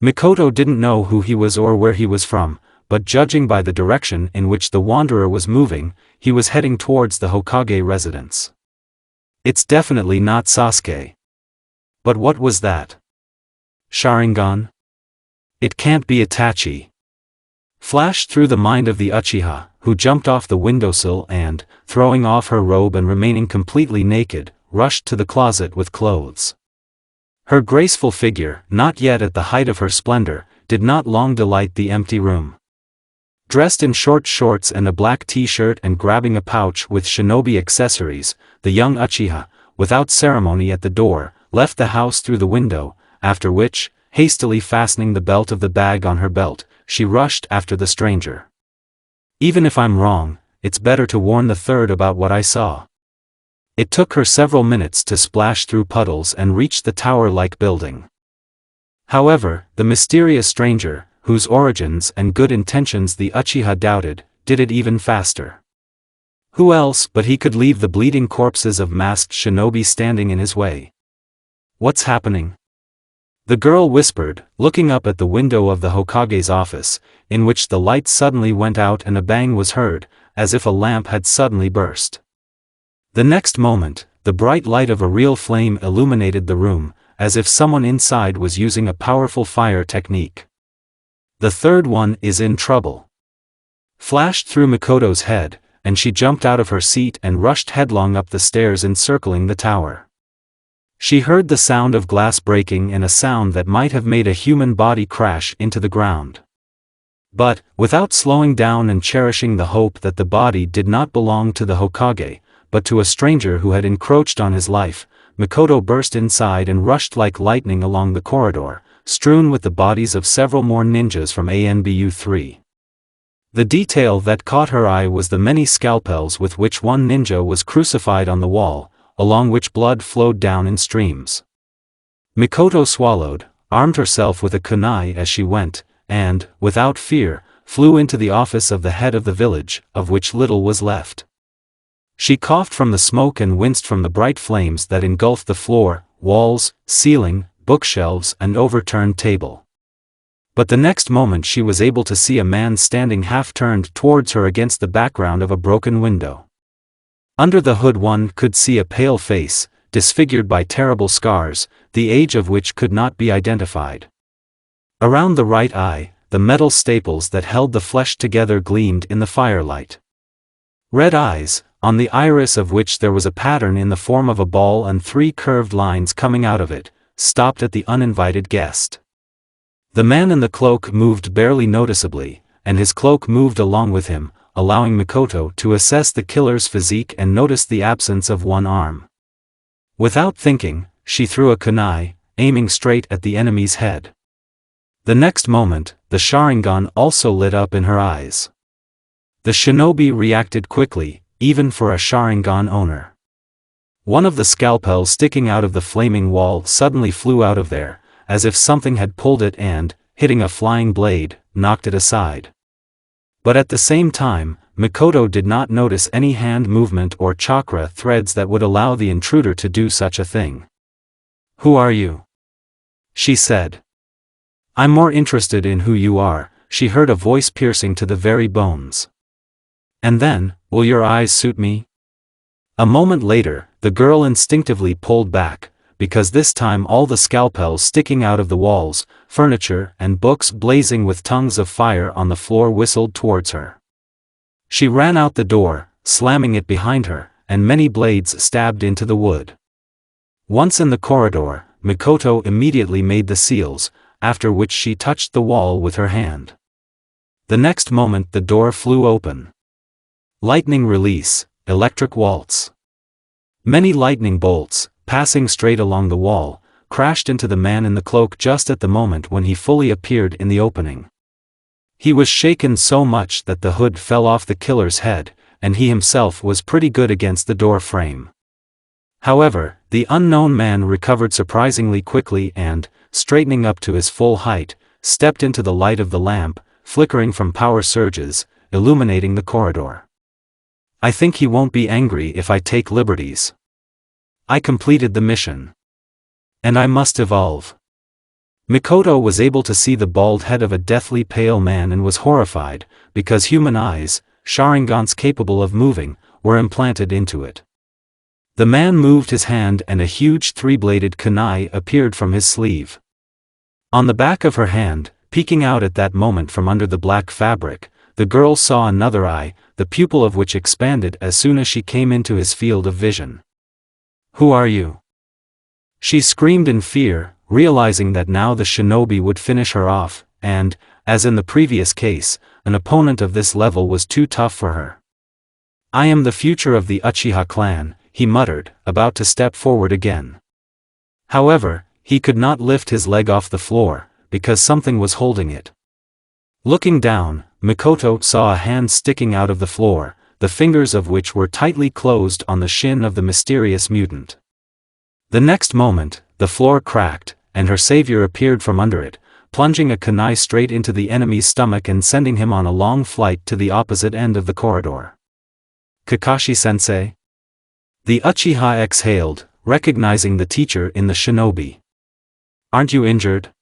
Mikoto didn't know who he was or where he was from, but judging by the direction in which the wanderer was moving, he was heading towards the Hokage residence. It's definitely not Sasuke. But what was that? Sharingan? It can't be Itachi. Flashed through the mind of the Uchiha, who jumped off the windowsill and, throwing off her robe and remaining completely naked, rushed to the closet with clothes. Her graceful figure, not yet at the height of her splendor, did not long delight the empty room. Dressed in short shorts and a black t-shirt and grabbing a pouch with shinobi accessories, the young Uchiha, without ceremony at the door, left the house through the window, after which, hastily fastening the belt of the bag on her belt, she rushed after the stranger. Even if I'm wrong, it's better to warn the third about what I saw. It took her several minutes to splash through puddles and reach the tower-like building. However, the mysterious stranger, whose origins and good intentions the Uchiha doubted, did it even faster. Who else but he could leave the bleeding corpses of masked shinobi standing in his way? What's happening? The girl whispered, looking up at the window of the Hokage's office, in which the light suddenly went out and a bang was heard, as if a lamp had suddenly burst. The next moment, the bright light of a real flame illuminated the room, as if someone inside was using a powerful fire technique. The third one is in trouble. Flashed through Mikoto's head, and she jumped out of her seat and rushed headlong up the stairs encircling the tower. She heard the sound of glass breaking and a sound that might have made a human body crash into the ground. But, without slowing down and cherishing the hope that the body did not belong to the Hokage, but to a stranger who had encroached on his life, Mikoto burst inside and rushed like lightning along the corridor, strewn with the bodies of several more ninjas from ANBU 3. The detail that caught her eye was the many scalpels with which one ninja was crucified on the wall, along which blood flowed down in streams. Mikoto swallowed, armed herself with a kunai as she went, and, without fear, flew into the office of the head of the village, of which little was left. She coughed from the smoke and winced from the bright flames that engulfed the floor, walls, ceiling, bookshelves and overturned table. But the next moment she was able to see a man standing half-turned towards her against the background of a broken window. Under the hood one could see a pale face, disfigured by terrible scars, the age of which could not be identified. Around the right eye, the metal staples that held the flesh together gleamed in the firelight. Red eyes, on the iris of which there was a pattern in the form of a ball and 3 curved lines coming out of it, stopped at the uninvited guest. The man in the cloak moved barely noticeably, and his cloak moved along with him, allowing Mikoto to assess the killer's physique and notice the absence of one arm. Without thinking, she threw a kunai, aiming straight at the enemy's head. The next moment, the Sharingan also lit up in her eyes. The shinobi reacted quickly, even for a Sharingan owner. One of the scalpels sticking out of the flaming wall suddenly flew out of there, as if something had pulled it and, hitting a flying blade, knocked it aside. But at the same time, Mikoto did not notice any hand movement or chakra threads that would allow the intruder to do such a thing. "Who are you?" she said. "I'm more interested in who you are," she heard a voice piercing to the very bones. "And then, will your eyes suit me?" A moment later, the girl instinctively pulled back, because this time all the scalpels sticking out of the walls, furniture and books blazing with tongues of fire on the floor whistled towards her. She ran out the door, slamming it behind her, and many blades stabbed into the wood. Once in the corridor, Mikoto immediately made the seals, after which she touched the wall with her hand. The next moment the door flew open. Lightning release, electric waltz. Many lightning bolts, passing straight along the wall, crashed into the man in the cloak just at the moment when he fully appeared in the opening. He was shaken so much that the hood fell off the killer's head, and he himself was pretty good against the door frame. However, the unknown man recovered surprisingly quickly and, straightening up to his full height, stepped into the light of the lamp, flickering from power surges, illuminating the corridor. "I think he won't be angry if I take liberties. I completed the mission. And I must evolve." Mikoto was able to see the bald head of a deathly pale man and was horrified, because human eyes, Sharingans capable of moving, were implanted into it. The man moved his hand and a huge three-bladed kunai appeared from his sleeve. On the back of her hand, peeking out at that moment from under the black fabric, the girl saw another eye, the pupil of which expanded as soon as she came into his field of vision. "Who are you?" She screamed in fear, realizing that now the shinobi would finish her off, and, as in the previous case, an opponent of this level was too tough for her. "I am the future of the Uchiha clan," he muttered, about to step forward again. However, he could not lift his leg off the floor, because something was holding it. Looking down, Mikoto saw a hand sticking out of the floor, the fingers of which were tightly closed on the shin of the mysterious mutant. The next moment, the floor cracked, and her savior appeared from under it, plunging a kunai straight into the enemy's stomach and sending him on a long flight to the opposite end of the corridor. "Kakashi-sensei?" The Uchiha exhaled, recognizing the teacher in the shinobi. "Aren't you injured?"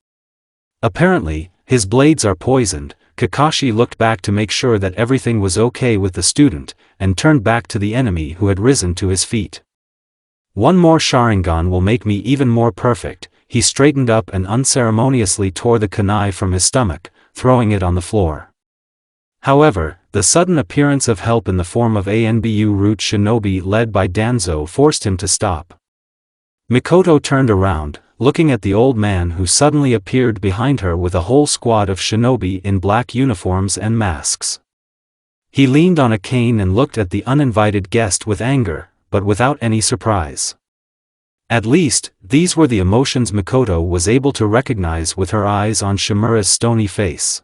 Apparently, his blades are poisoned. Kakashi looked back to make sure that everything was okay with the student, and turned back to the enemy who had risen to his feet. "One more Sharingan will make me even more perfect." He straightened up and unceremoniously tore the kunai from his stomach, throwing it on the floor. However, the sudden appearance of help in the form of Anbu Root Shinobi led by Danzo forced him to stop. Mikoto turned around, looking at the old man who suddenly appeared behind her with a whole squad of shinobi in black uniforms and masks. He leaned on a cane and looked at the uninvited guest with anger, but without any surprise. At least, these were the emotions Mikoto was able to recognize with her eyes on Shimura's stony face.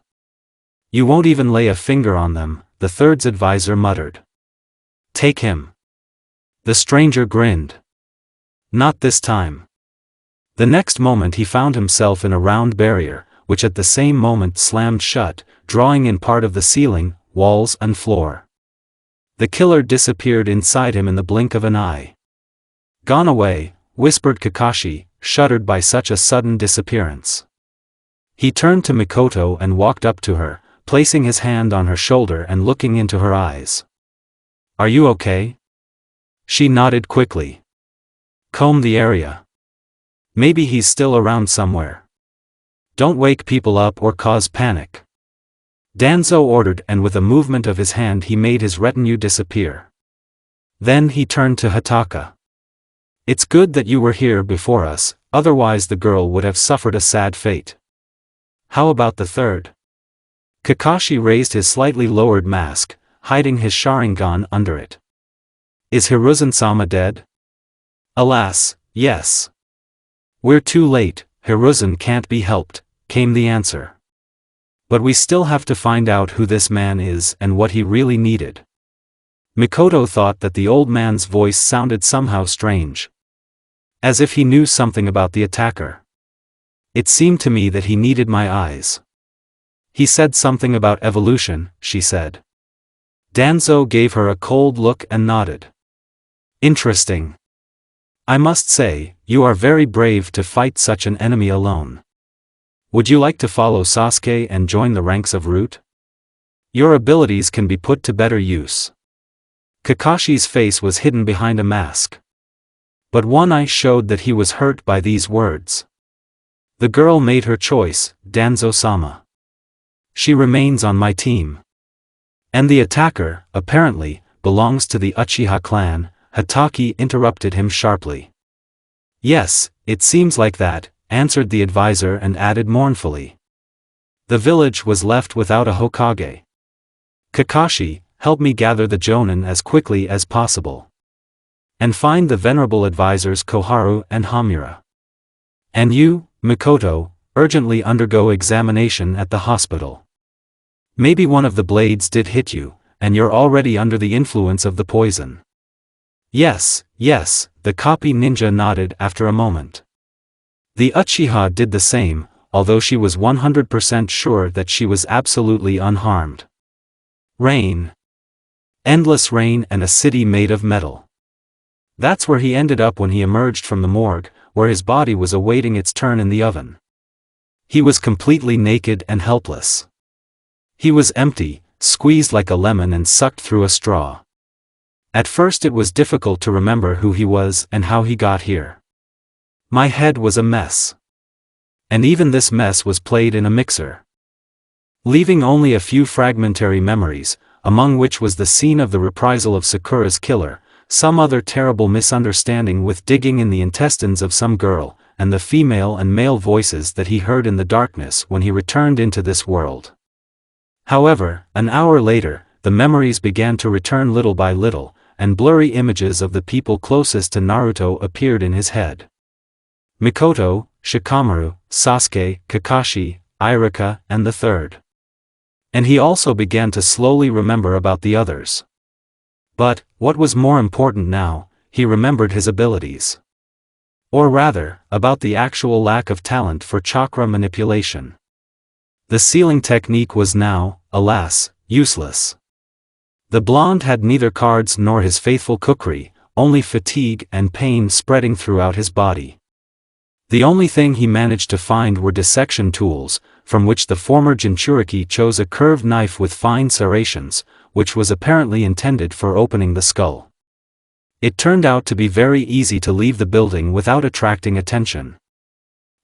"You won't even lay a finger on them," the third's advisor muttered. "Take him." The stranger grinned. "Not this time." The next moment he found himself in a round barrier, which at the same moment slammed shut, drawing in part of the ceiling, walls and floor. The killer disappeared inside him in the blink of an eye. "Gone away," whispered Kakashi, shuddered by such a sudden disappearance. He turned to Mikoto and walked up to her, placing his hand on her shoulder and looking into her eyes. "Are you okay?" She nodded quickly. "Comb the area. Maybe he's still around somewhere. Don't wake people up or cause panic." Danzo ordered, and with a movement of his hand he made his retinue disappear. Then he turned to Hataka. "It's good that you were here before us, otherwise the girl would have suffered a sad fate. How about the third?" Kakashi raised his slightly lowered mask, hiding his Sharingan under it. Is Hiruzen-sama dead? Alas, yes. We're too late, Hiruzen can't be helped, came the answer. But we still have to find out who this man is and what he really needed. Mikoto thought that the old man's voice sounded somehow strange. As if he knew something about the attacker. It seemed to me that he needed my eyes. He said something about evolution, she said. Danzo gave her a cold look and nodded. Interesting. I must say, you are very brave to fight such an enemy alone. Would you like to follow Sasuke and join the ranks of Root? Your abilities can be put to better use. Kakashi's face was hidden behind a mask. But one eye showed that he was hurt by these words. The girl made her choice, Danzo-sama. She remains on my team. And the attacker, apparently, belongs to the Uchiha clan, Hatake interrupted him sharply. Yes, it seems like that, answered the advisor and added mournfully. The village was left without a Hokage. Kakashi, help me gather the Jonin as quickly as possible. And find the venerable advisors Koharu and Hamura. And you, Mikoto, urgently undergo examination at the hospital. Maybe one of the blades did hit you, and you're already under the influence of the poison. Yes, the copy ninja nodded after a moment. The Uchiha did the same, although she was 100% sure that she was absolutely unharmed. Rain. Endless rain and a city made of metal. That's where he ended up when he emerged from the morgue, where his body was awaiting its turn in the oven. He was completely naked and helpless. He was empty, squeezed like a lemon and sucked through a straw. At first it was difficult to remember who he was and how he got here. My head was a mess. And even this mess was played in a mixer. Leaving only a few fragmentary memories, among which was the scene of the reprisal of Sakura's killer, some other terrible misunderstanding with digging in the intestines of some girl, and the female and male voices that he heard in the darkness when he returned into this world. However, an hour later, the memories began to return little by little, and blurry images of the people closest to Naruto appeared in his head. Mikoto, Shikamaru, Sasuke, Kakashi, Iruka, and the third. And he also began to slowly remember about the others. But, what was more important now, he remembered his abilities. Or rather, about the actual lack of talent for chakra manipulation. The sealing technique was now, alas, useless. The blonde had neither cards nor his faithful kukri, only fatigue and pain spreading throughout his body. The only thing he managed to find were dissection tools, from which the former Jinchuriki chose a curved knife with fine serrations, which was apparently intended for opening the skull. It turned out to be very easy to leave the building without attracting attention.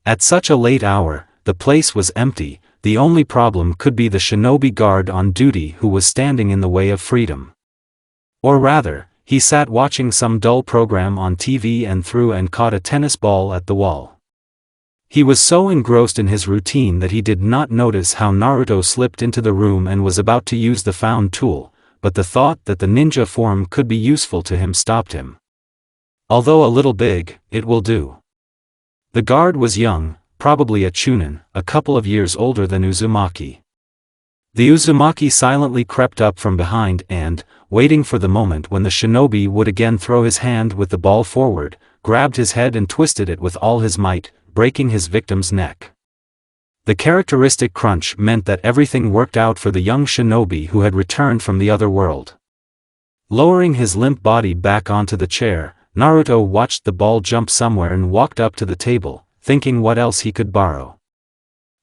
At such a late hour, the place was empty, the only problem could be the shinobi guard on duty who was standing in the way of freedom. Or rather, he sat watching some dull program on TV and threw and caught a tennis ball at the wall. He was so engrossed in his routine that he did not notice how Naruto slipped into the room and was about to use the found tool, but the thought that the ninja form could be useful to him stopped him. Although a little big, it will do. The guard was young, probably a chunin, a couple of years older than Uzumaki. The Uzumaki silently crept up from behind and, waiting for the moment when the shinobi would again throw his hand with the ball forward, grabbed his head and twisted it with all his might, breaking his victim's neck. The characteristic crunch meant that everything worked out for the young shinobi who had returned from the other world. Lowering his limp body back onto the chair, Naruto watched the ball jump somewhere and walked up to the table, thinking what else he could borrow.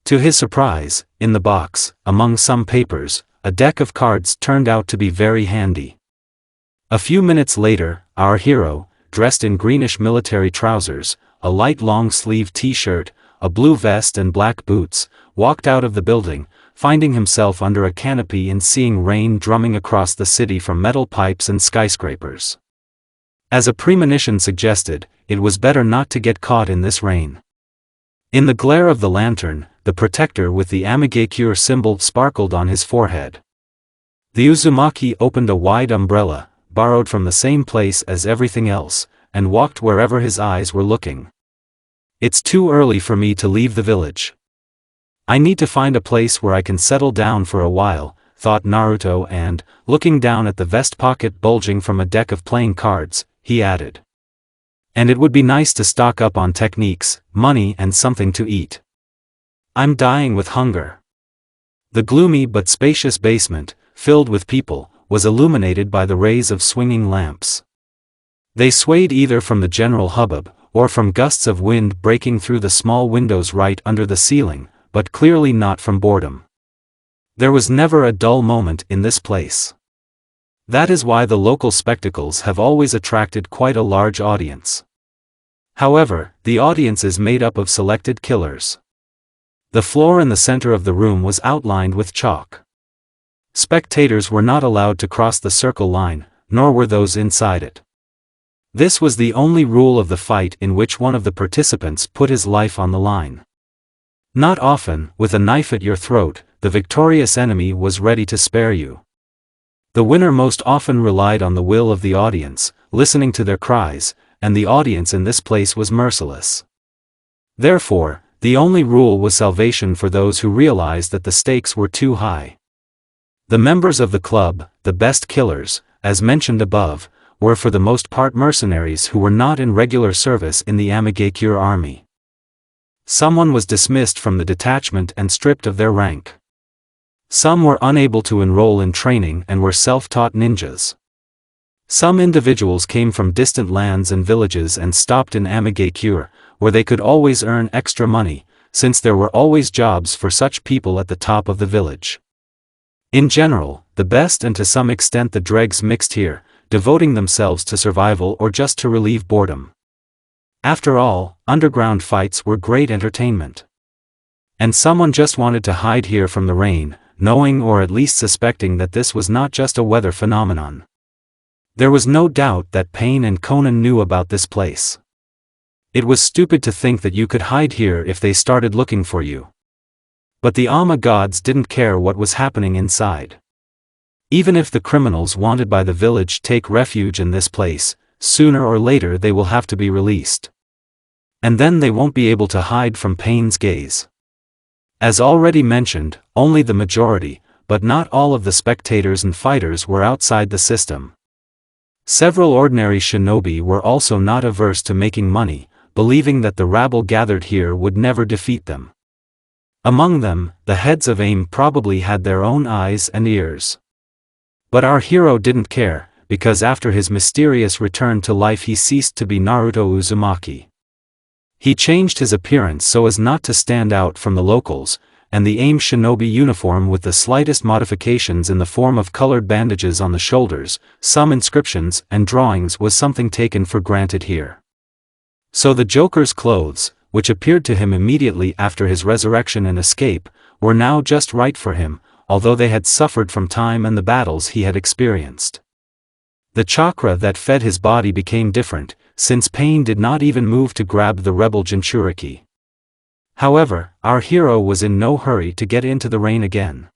To his surprise, in the box, among some papers, a deck of cards turned out to be very handy. A few minutes later, our hero, dressed in greenish military trousers, a light long-sleeved t-shirt, a blue vest and black boots, walked out of the building, finding himself under a canopy and seeing rain drumming across the city from metal pipes and skyscrapers. As a premonition suggested, it was better not to get caught in this rain. In the glare of the lantern, the protector with the Amigakure symbol sparkled on his forehead. The Uzumaki opened a wide umbrella, borrowed from the same place as everything else, and walked wherever his eyes were looking. It's too early for me to leave the village. I need to find a place where I can settle down for a while, thought Naruto and, looking down at the vest pocket bulging from a deck of playing cards, he added. And it would be nice to stock up on techniques, money and something to eat. I'm dying with hunger. The gloomy but spacious basement, filled with people, was illuminated by the rays of swinging lamps. They swayed either from the general hubbub, or from gusts of wind breaking through the small windows right under the ceiling, but clearly not from boredom. There was never a dull moment in this place. That is why the local spectacles have always attracted quite a large audience. However, the audience is made up of selected killers. The floor in the center of the room was outlined with chalk. Spectators were not allowed to cross the circle line, nor were those inside it. This was the only rule of the fight in which one of the participants put his life on the line. Not often, with a knife at your throat, the victorious enemy was ready to spare you. The winner most often relied on the will of the audience, listening to their cries, and the audience in this place was merciless. Therefore, the only rule was salvation for those who realized that the stakes were too high. The members of the club, the best killers, as mentioned above, were for the most part mercenaries who were not in regular service in the Amigakure army. Someone was dismissed from the detachment and stripped of their rank. Some were unable to enroll in training and were self-taught ninjas. Some individuals came from distant lands and villages and stopped in Amigakure, where they could always earn extra money, since there were always jobs for such people at the top of the village. In general, the best and to some extent the dregs mixed here, devoting themselves to survival or just to relieve boredom. After all, underground fights were great entertainment. And someone just wanted to hide here from the rain, knowing or at least suspecting that this was not just a weather phenomenon. There was no doubt that Pain and Conan knew about this place. It was stupid to think that you could hide here if they started looking for you. But the Ama gods didn't care what was happening inside. Even if the criminals wanted by the village take refuge in this place, sooner or later they will have to be released. And then they won't be able to hide from Pain's gaze. As already mentioned, only the majority, but not all of the spectators and fighters were outside the system. Several ordinary shinobi were also not averse to making money, believing that the rabble gathered here would never defeat them. Among them, the heads of AIM probably had their own eyes and ears. But our hero didn't care, because after his mysterious return to life he ceased to be Naruto Uzumaki. He changed his appearance so as not to stand out from the locals, and the AIM shinobi uniform with the slightest modifications in the form of colored bandages on the shoulders, some inscriptions and drawings was something taken for granted here. So the Joker's clothes, which appeared to him immediately after his resurrection and escape, were now just right for him, although they had suffered from time and the battles he had experienced. The chakra that fed his body became different, since Pain did not even move to grab the rebel Jinchuriki. However, our hero was in no hurry to get into the rain again.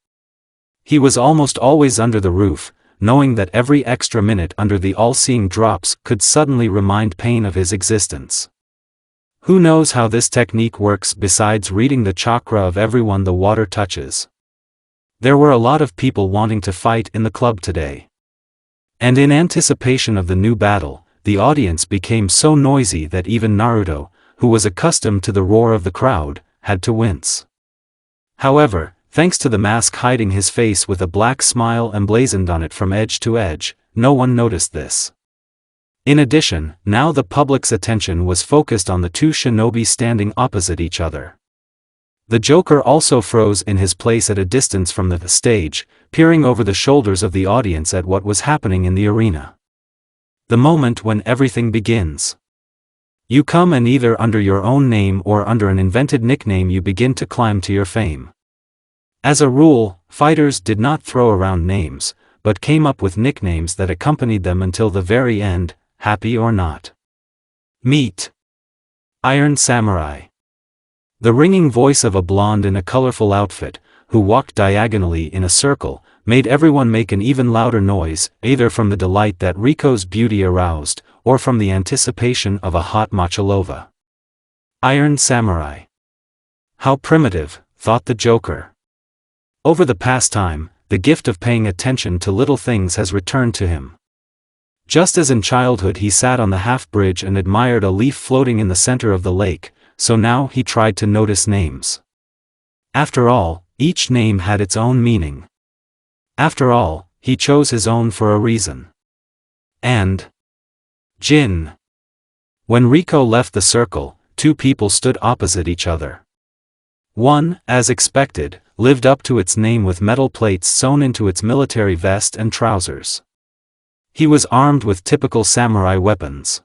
He was almost always under the roof, knowing that every extra minute under the all-seeing drops could suddenly remind Pain of his existence. Who knows how this technique works besides reading the chakra of everyone the water touches? There were a lot of people wanting to fight in the club today. And in anticipation of the new battle, the audience became so noisy that even Naruto, who was accustomed to the roar of the crowd, had to wince. However, thanks to the mask hiding his face with a black smile emblazoned on it from edge to edge, no one noticed this. In addition, now the public's attention was focused on the two shinobi standing opposite each other. The Joker also froze in his place at a distance from the stage, peering over the shoulders of the audience at what was happening in the arena. The moment when everything begins. You come and either under your own name or under an invented nickname you begin to climb to your fame. As a rule, fighters did not throw around names, but came up with nicknames that accompanied them until the very end, happy or not. Meet Iron Samurai. The ringing voice of a blonde in a colorful outfit, who walked diagonally in a circle, made everyone make an even louder noise, either from the delight that Riko's beauty aroused, or from the anticipation of a hot machalova. Iron Samurai. How primitive, thought the Joker. Over the past time, the gift of paying attention to little things has returned to him. Just as in childhood he sat on the half-bridge and admired a leaf floating in the center of the lake, so now he tried to notice names. After all, each name had its own meaning. After all, he chose his own for a reason. And Jin. When Riko left the circle, two people stood opposite each other. One, as expected, lived up to its name with metal plates sewn into its military vest and trousers. He was armed with typical samurai weapons.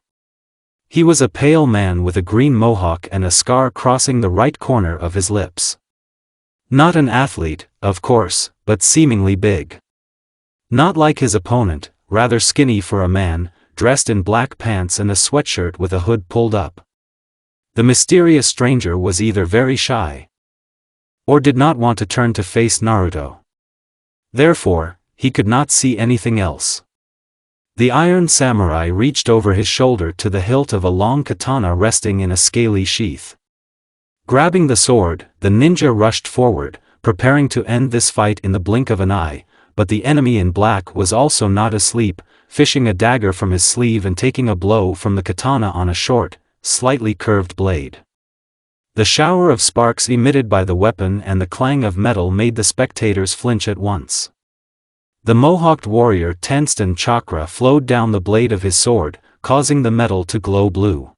He was a pale man with a green mohawk and a scar crossing the right corner of his lips. Not an athlete, of course, but seemingly big. Not like his opponent, rather skinny for a man, dressed in black pants and a sweatshirt with a hood pulled up. The mysterious stranger was either very shy, or did not want to turn to face Naruto. Therefore, he could not see anything else. The Iron Samurai reached over his shoulder to the hilt of a long katana resting in a scaly sheath. Grabbing the sword, the ninja rushed forward, preparing to end this fight in the blink of an eye, but the enemy in black was also not asleep, fishing a dagger from his sleeve and taking a blow from the katana on a short, slightly curved blade. The shower of sparks emitted by the weapon and the clang of metal made the spectators flinch at once. The mohawked warrior tensed and chakra flowed down the blade of his sword, causing the metal to glow blue.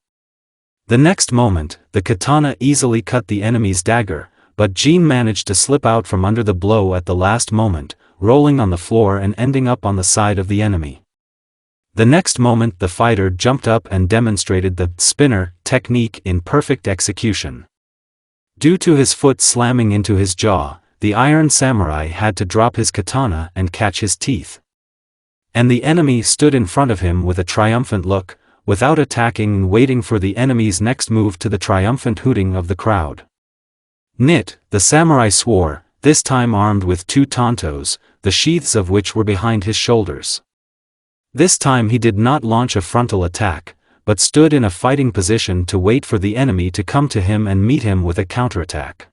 The next moment, the katana easily cut the enemy's dagger, but Jin managed to slip out from under the blow at the last moment, rolling on the floor and ending up on the side of the enemy. The next moment the fighter jumped up and demonstrated the spinner technique in perfect execution. Due to his foot slamming into his jaw, the Iron Samurai had to drop his katana and catch his teeth. And the enemy stood in front of him with a triumphant look, without attacking and waiting for the enemy's next move to the triumphant hooting of the crowd. Knit, the samurai swore, this time armed with two tantos, the sheaths of which were behind his shoulders. This time he did not launch a frontal attack, but stood in a fighting position to wait for the enemy to come to him and meet him with a counterattack.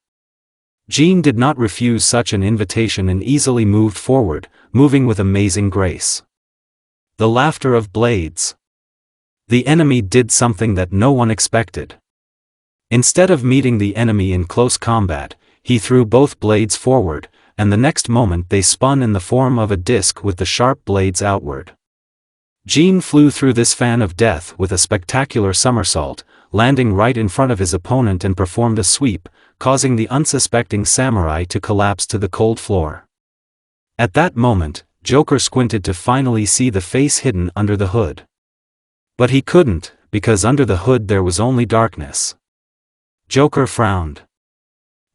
Jin did not refuse such an invitation and easily moved forward, moving with amazing grace. The laughter of blades. The enemy did something that no one expected. Instead of meeting the enemy in close combat, he threw both blades forward, and the next moment they spun in the form of a disc with the sharp blades outward. Jin flew through this fan of death with a spectacular somersault, landing right in front of his opponent and performed a sweep, causing the unsuspecting samurai to collapse to the cold floor. At that moment, Joker squinted to finally see the face hidden under the hood. But he couldn't, because under the hood there was only darkness. Joker frowned.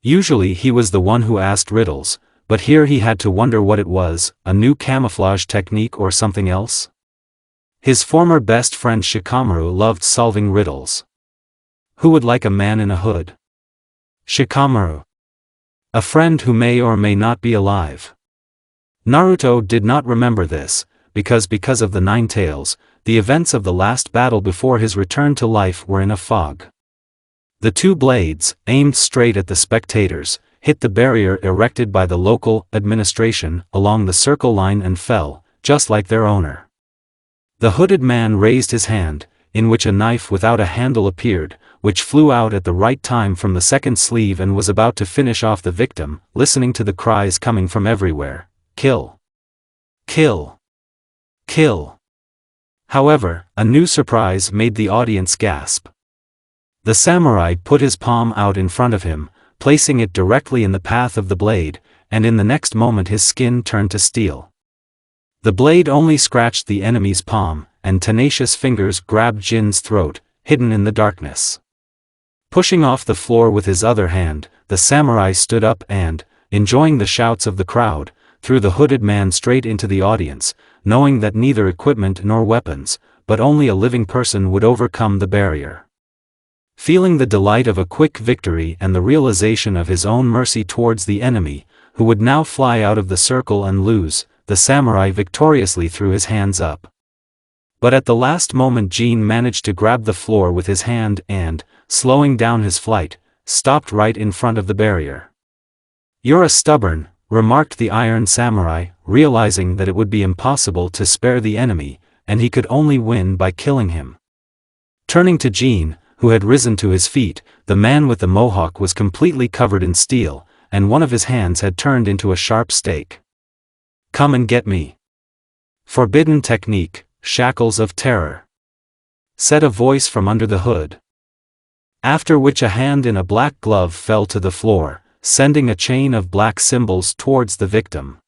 Usually he was the one who asked riddles, but here he had to wonder what it was, a new camouflage technique or something else? His former best friend Shikamaru loved solving riddles. Who would like a man in a hood? Shikamaru. A friend who may or may not be alive. Naruto did not remember this, because of the Nine Tails, the events of the last battle before his return to life were in a fog. The two blades, aimed straight at the spectators, hit the barrier erected by the local administration along the circle line and fell, just like their owner. The hooded man raised his hand, in which a knife without a handle appeared, which flew out at the right time from the second sleeve and was about to finish off the victim, listening to the cries coming from everywhere, "Kill! Kill! Kill!" However, a new surprise made the audience gasp. The samurai put his palm out in front of him, placing it directly in the path of the blade, and in the next moment his skin turned to steel. The blade only scratched the enemy's palm, and tenacious fingers grabbed Jin's throat, hidden in the darkness. Pushing off the floor with his other hand, the samurai stood up and, enjoying the shouts of the crowd, threw the hooded man straight into the audience, knowing that neither equipment nor weapons, but only a living person would overcome the barrier. Feeling the delight of a quick victory and the realization of his own mercy towards the enemy, who would now fly out of the circle and lose, the samurai victoriously threw his hands up. But at the last moment Jean managed to grab the floor with his hand and, slowing down his flight, stopped right in front of the barrier. "You're a stubborn," remarked the Iron Samurai, realizing that it would be impossible to spare the enemy, and he could only win by killing him. Turning to Jean, who had risen to his feet, the man with the mohawk was completely covered in steel, and one of his hands had turned into a sharp stake. "Come and get me." "Forbidden technique, shackles of terror," said a voice from under the hood. After which a hand in a black glove fell to the floor, sending a chain of black symbols towards the victim.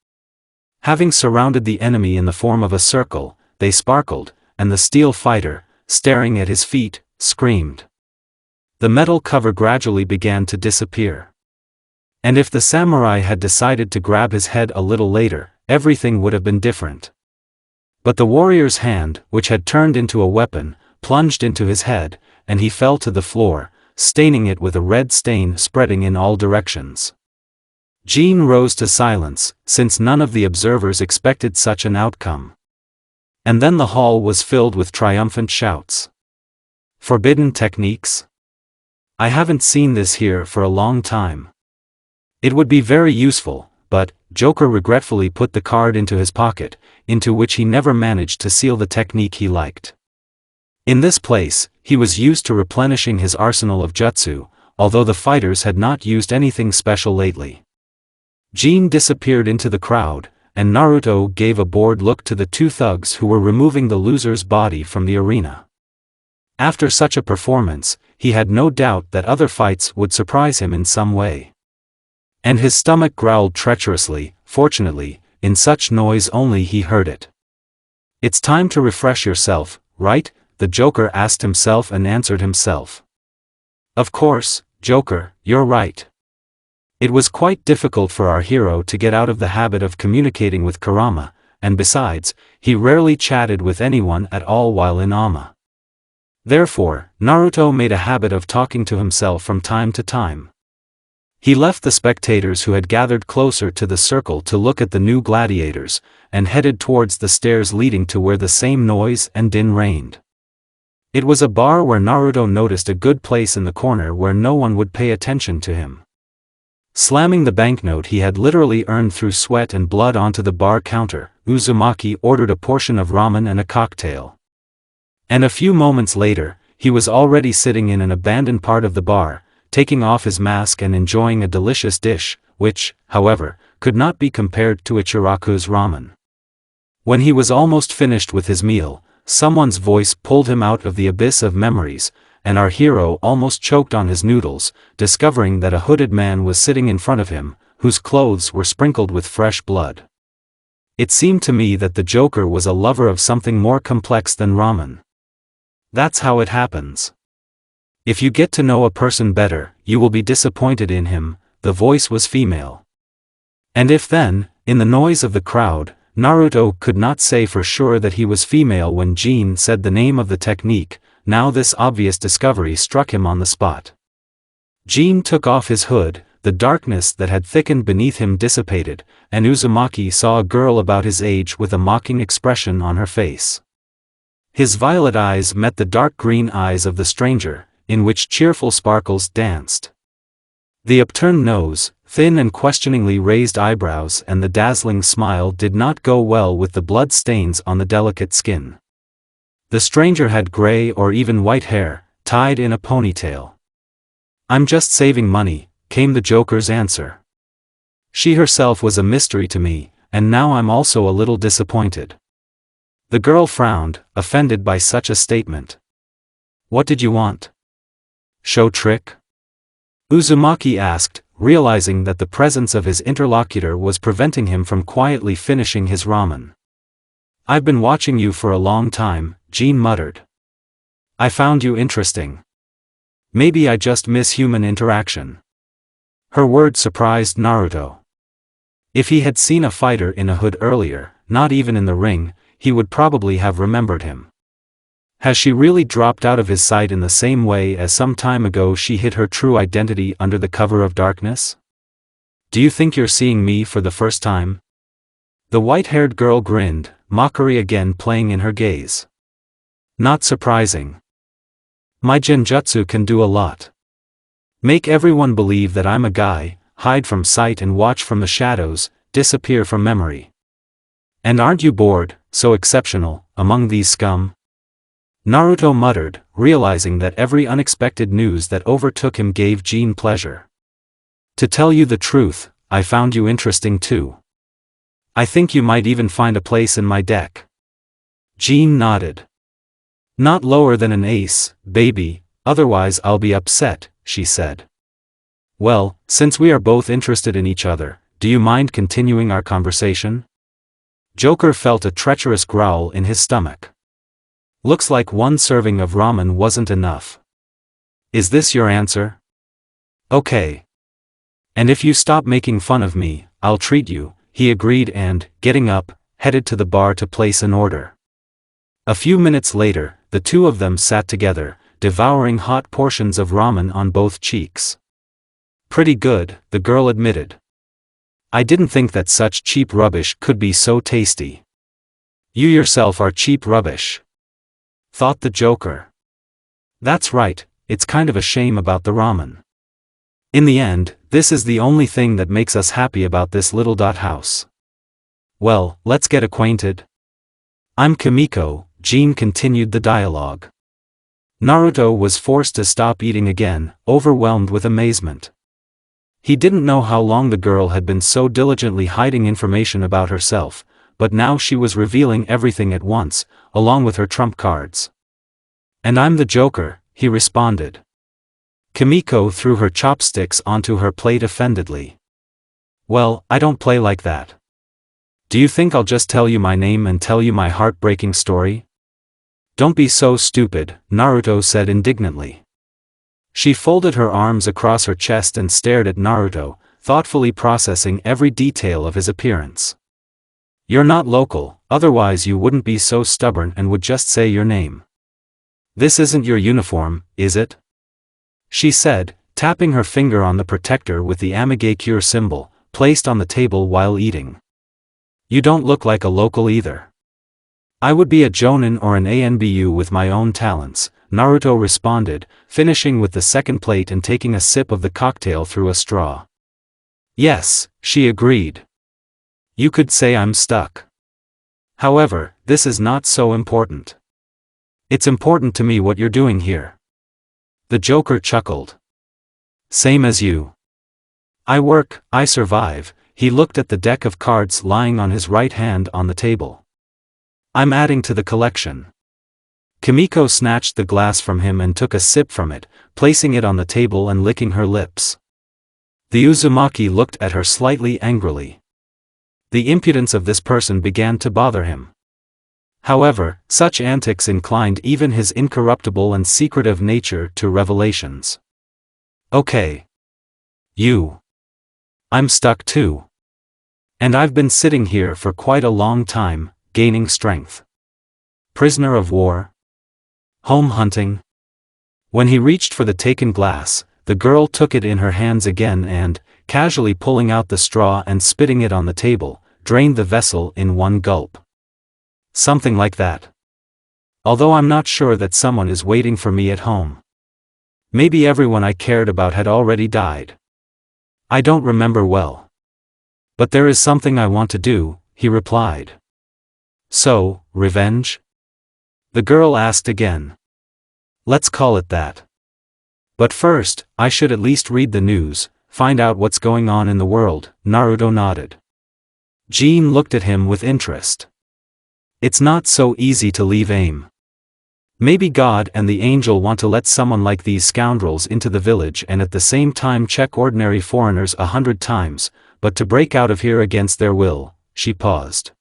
Having surrounded the enemy in the form of a circle, they sparkled, and the steel fighter, staring at his feet, screamed. The metal cover gradually began to disappear. And if the samurai had decided to grab his head a little later, everything would have been different. But the warrior's hand, which had turned into a weapon, plunged into his head, and he fell to the floor, staining it with a red stain spreading in all directions. Jean rose to silence, since none of the observers expected such an outcome. And then the hall was filled with triumphant shouts. "Forbidden techniques? I haven't seen this here for a long time. It would be very useful," but Joker regretfully put the card into his pocket, into which he never managed to seal the technique he liked. In this place, he was used to replenishing his arsenal of jutsu, although the fighters had not used anything special lately. Jean disappeared into the crowd, and Naruto gave a bored look to the two thugs who were removing the loser's body from the arena. After such a performance, he had no doubt that other fights would surprise him in some way. And his stomach growled treacherously. Fortunately, in such noise only he heard it. "It's time to refresh yourself, right?" the Joker asked himself and answered himself. "Of course, Joker, you're right." It was quite difficult for our hero to get out of the habit of communicating with Kurama, and besides, he rarely chatted with anyone at all while in Ama. Therefore, Naruto made a habit of talking to himself from time to time. He left the spectators who had gathered closer to the circle to look at the new gladiators, and headed towards the stairs leading to where the same noise and din reigned. It was a bar where Naruto noticed a good place in the corner where no one would pay attention to him. Slamming the banknote he had literally earned through sweat and blood onto the bar counter, Uzumaki ordered a portion of ramen and a cocktail. And a few moments later, he was already sitting in an abandoned part of the bar, taking off his mask and enjoying a delicious dish, which, however, could not be compared to Ichiraku's ramen. When he was almost finished with his meal, someone's voice pulled him out of the abyss of memories, and our hero almost choked on his noodles, discovering that a hooded man was sitting in front of him, whose clothes were sprinkled with fresh blood. It seemed to me that the Joker was a lover of something more complex than ramen. That's how it happens. If you get to know a person better, you will be disappointed in him. The voice was female. And if then, in the noise of the crowd, Naruto could not say for sure that he was female when Jean said the name of the technique, now this obvious discovery struck him on the spot. Jean took off his hood, the darkness that had thickened beneath him dissipated, and Uzumaki saw a girl about his age with a mocking expression on her face. His violet eyes met the dark green eyes of the stranger, in which cheerful sparkles danced. The upturned nose, thin and questioningly raised eyebrows and the dazzling smile did not go well with the blood stains on the delicate skin. The stranger had gray or even white hair, tied in a ponytail. "I'm just saving money," came the Joker's answer. "She herself was a mystery to me, and now I'm also a little disappointed." The girl frowned, offended by such a statement. "What did you want? Show trick?" Uzumaki asked, realizing that the presence of his interlocutor was preventing him from quietly finishing his ramen. "I've been watching you for a long time," Jean muttered. "I found you interesting. Maybe I just miss human interaction." Her word surprised Naruto. If he had seen a fighter in a hood earlier, not even in the ring, he would probably have remembered him. Has she really dropped out of his sight in the same way as some time ago she hid her true identity under the cover of darkness? Do you think you're seeing me for the first time? The white-haired girl grinned, mockery again playing in her gaze. Not surprising. My genjutsu can do a lot. Make everyone believe that I'm a guy, hide from sight and watch from the shadows, disappear from memory. And aren't you bored, so exceptional, among these scum? Naruto muttered, realizing that every unexpected news that overtook him gave Jean pleasure. To tell you the truth, I found you interesting too. I think you might even find a place in my deck. Jean nodded. Not lower than an ace, baby, otherwise I'll be upset, she said. Well, since we are both interested in each other, do you mind continuing our conversation? Joker felt a treacherous growl in his stomach. Looks like one serving of ramen wasn't enough. Is this your answer? Okay. And if you stop making fun of me, I'll treat you, he agreed and, getting up, headed to the bar to place an order. A few minutes later, the two of them sat together, devouring hot portions of ramen on both cheeks. Pretty good, the girl admitted. I didn't think that such cheap rubbish could be so tasty. You yourself are cheap rubbish, thought the Joker. That's right, it's kind of a shame about the ramen. In the end, this is the only thing that makes us happy about this little house. Well, let's get acquainted. I'm Kimiko, Jean continued the dialogue. Naruto was forced to stop eating again, overwhelmed with amazement. He didn't know how long the girl had been so diligently hiding information about herself, but now she was revealing everything at once, along with her trump cards. And I'm the Joker, he responded. Kimiko threw her chopsticks onto her plate offendedly. Well, I don't play like that. Do you think I'll just tell you my name and tell you my heartbreaking story? Don't be so stupid, Naruto said indignantly. She folded her arms across her chest and stared at Naruto, thoughtfully processing every detail of his appearance. You're not local, otherwise you wouldn't be so stubborn and would just say your name. This isn't your uniform, is it? She said, tapping her finger on the protector with the Amigakure symbol, placed on the table while eating. You don't look like a local either. I would be a Jonin or an ANBU with my own talents, Naruto responded, finishing with the second plate and taking a sip of the cocktail through a straw. Yes, she agreed. You could say I'm stuck. However, this is not so important. It's important to me what you're doing here. The Joker chuckled. Same as you. I work, I survive. He looked at the deck of cards lying on his right hand on the table. I'm adding to the collection. Kimiko snatched the glass from him and took a sip from it, placing it on the table and licking her lips. The Uzumaki looked at her slightly angrily. The impudence of this person began to bother him. However, such antics inclined even his incorruptible and secretive nature to revelations. Okay. You. I'm stuck too. And I've been sitting here for quite a long time, gaining strength. Prisoner of war? Home hunting? When he reached for the taken glass, the girl took it in her hands again and, casually pulling out the straw and spitting it on the table, drained the vessel in one gulp. Something like that. Although I'm not sure that someone is waiting for me at home. Maybe everyone I cared about had already died. I don't remember well. But there is something I want to do, he replied. So, revenge? The girl asked again. Let's call it that. But first, I should at least read the news, find out what's going on in the world, Naruto nodded. Jean looked at him with interest. It's not so easy to leave AIM. Maybe God and the angel want to let someone like these scoundrels into the village and at the same time check ordinary foreigners 100 times, but to break out of here against their will, she paused.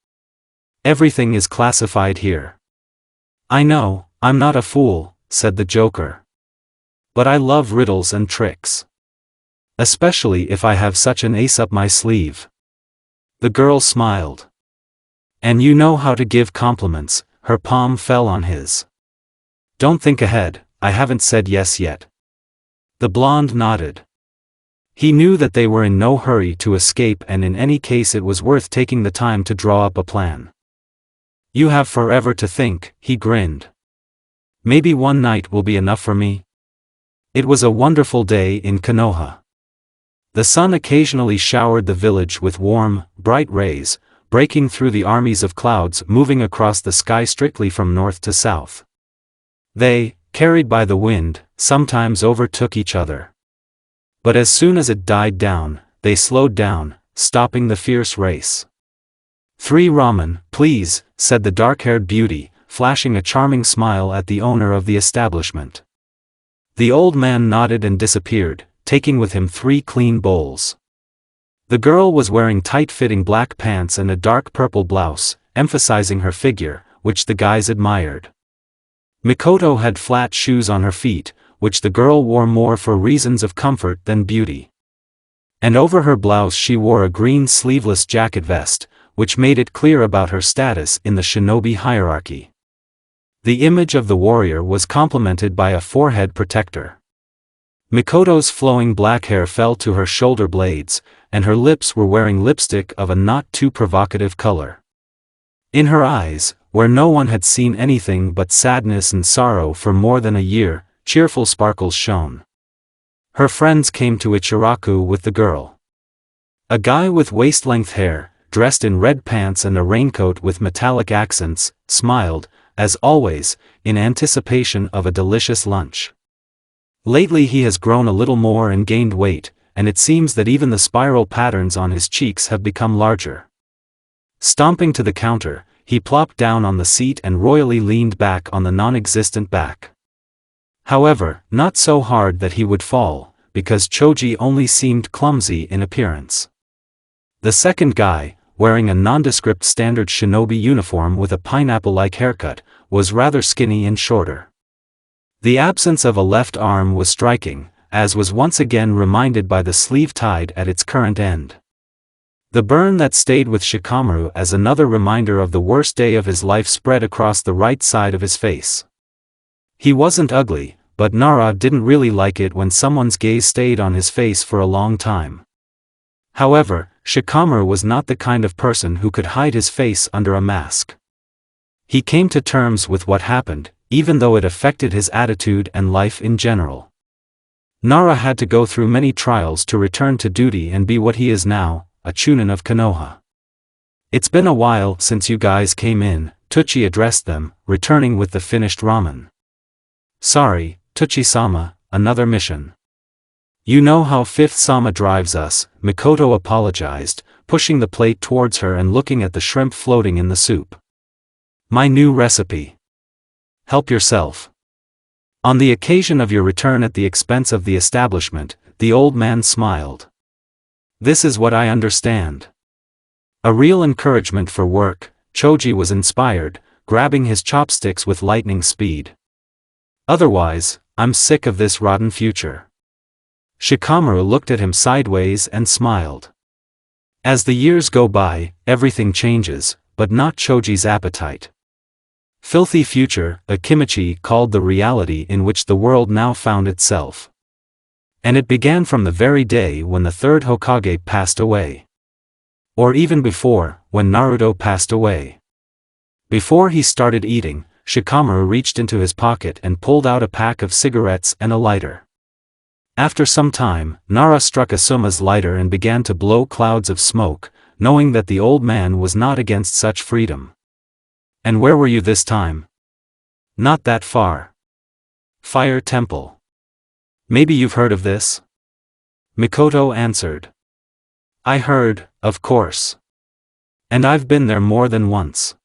Everything is classified here. I know, I'm not a fool, said the Joker. But I love riddles and tricks. Especially if I have such an ace up my sleeve. The girl smiled. And you know how to give compliments, her palm fell on his. Don't think ahead, I haven't said yes yet. The blonde nodded. He knew that they were in no hurry to escape, and in any case it was worth taking the time to draw up a plan. You have forever to think, he grinned. Maybe one night will be enough for me? It was a wonderful day in Konoha. The sun occasionally showered the village with warm, bright rays, breaking through the armies of clouds moving across the sky strictly from north to south. They, carried by the wind, sometimes overtook each other. But as soon as it died down, they slowed down, stopping the fierce race. 3 ramen, please, said the dark-haired beauty, flashing a charming smile at the owner of the establishment. The old man nodded and disappeared, taking with him 3 clean bowls. The girl was wearing tight-fitting black pants and a dark purple blouse, emphasizing her figure, which the guys admired. Mikoto had flat shoes on her feet, which the girl wore more for reasons of comfort than beauty. And over her blouse she wore a green sleeveless jacket vest, which made it clear about her status in the shinobi hierarchy. The image of the warrior was complemented by a forehead protector. Mikoto's flowing black hair fell to her shoulder blades, and her lips were wearing lipstick of a not too provocative color. In her eyes, where no one had seen anything but sadness and sorrow for more than a year, cheerful sparkles shone. Her friends came to Ichiraku with the girl. A guy with waist-length hair, dressed in red pants and a raincoat with metallic accents, smiled, as always, in anticipation of a delicious lunch. Lately he has grown a little more and gained weight, and it seems that even the spiral patterns on his cheeks have become larger. Stomping to the counter, he plopped down on the seat and royally leaned back on the non-existent back. However, not so hard that he would fall, because Choji only seemed clumsy in appearance. The second guy, wearing a nondescript standard shinobi uniform with a pineapple-like haircut, was rather skinny and shorter. The absence of a left arm was striking, as was once again reminded by the sleeve tied at its current end. The burn that stayed with Shikamaru as another reminder of the worst day of his life spread across the right side of his face. He wasn't ugly, but Nara didn't really like it when someone's gaze stayed on his face for a long time. However, Shikamaru was not the kind of person who could hide his face under a mask. He came to terms with what happened, even though it affected his attitude and life in general. Nara had to go through many trials to return to duty and be what he is now, a chunin of Konoha. It's been a while since you guys came in, Tucci addressed them, returning with the finished ramen. Sorry, Tucci-sama, another mission. You know how Fifth Sama drives us, Mikoto apologized, pushing the plate towards her and looking at the shrimp floating in the soup. My new recipe. Help yourself. On the occasion of your return at the expense of the establishment, the old man smiled. This is what I understand. A real encouragement for work, Choji was inspired, grabbing his chopsticks with lightning speed. Otherwise, I'm sick of this rotten future. Shikamaru looked at him sideways and smiled. As the years go by, everything changes, but not Choji's appetite. Filthy future, Akimichi called the reality in which the world now found itself. And it began from the very day when the third Hokage passed away. Or even before, when Naruto passed away. Before he started eating, Shikamaru reached into his pocket and pulled out a pack of cigarettes and a lighter. After some time, Nara struck Asuma's lighter and began to blow clouds of smoke, knowing that the old man was not against such freedom. And where were you this time? Not that far. Fire Temple. Maybe you've heard of this? Mikoto answered. I heard, of course. And I've been there more than once.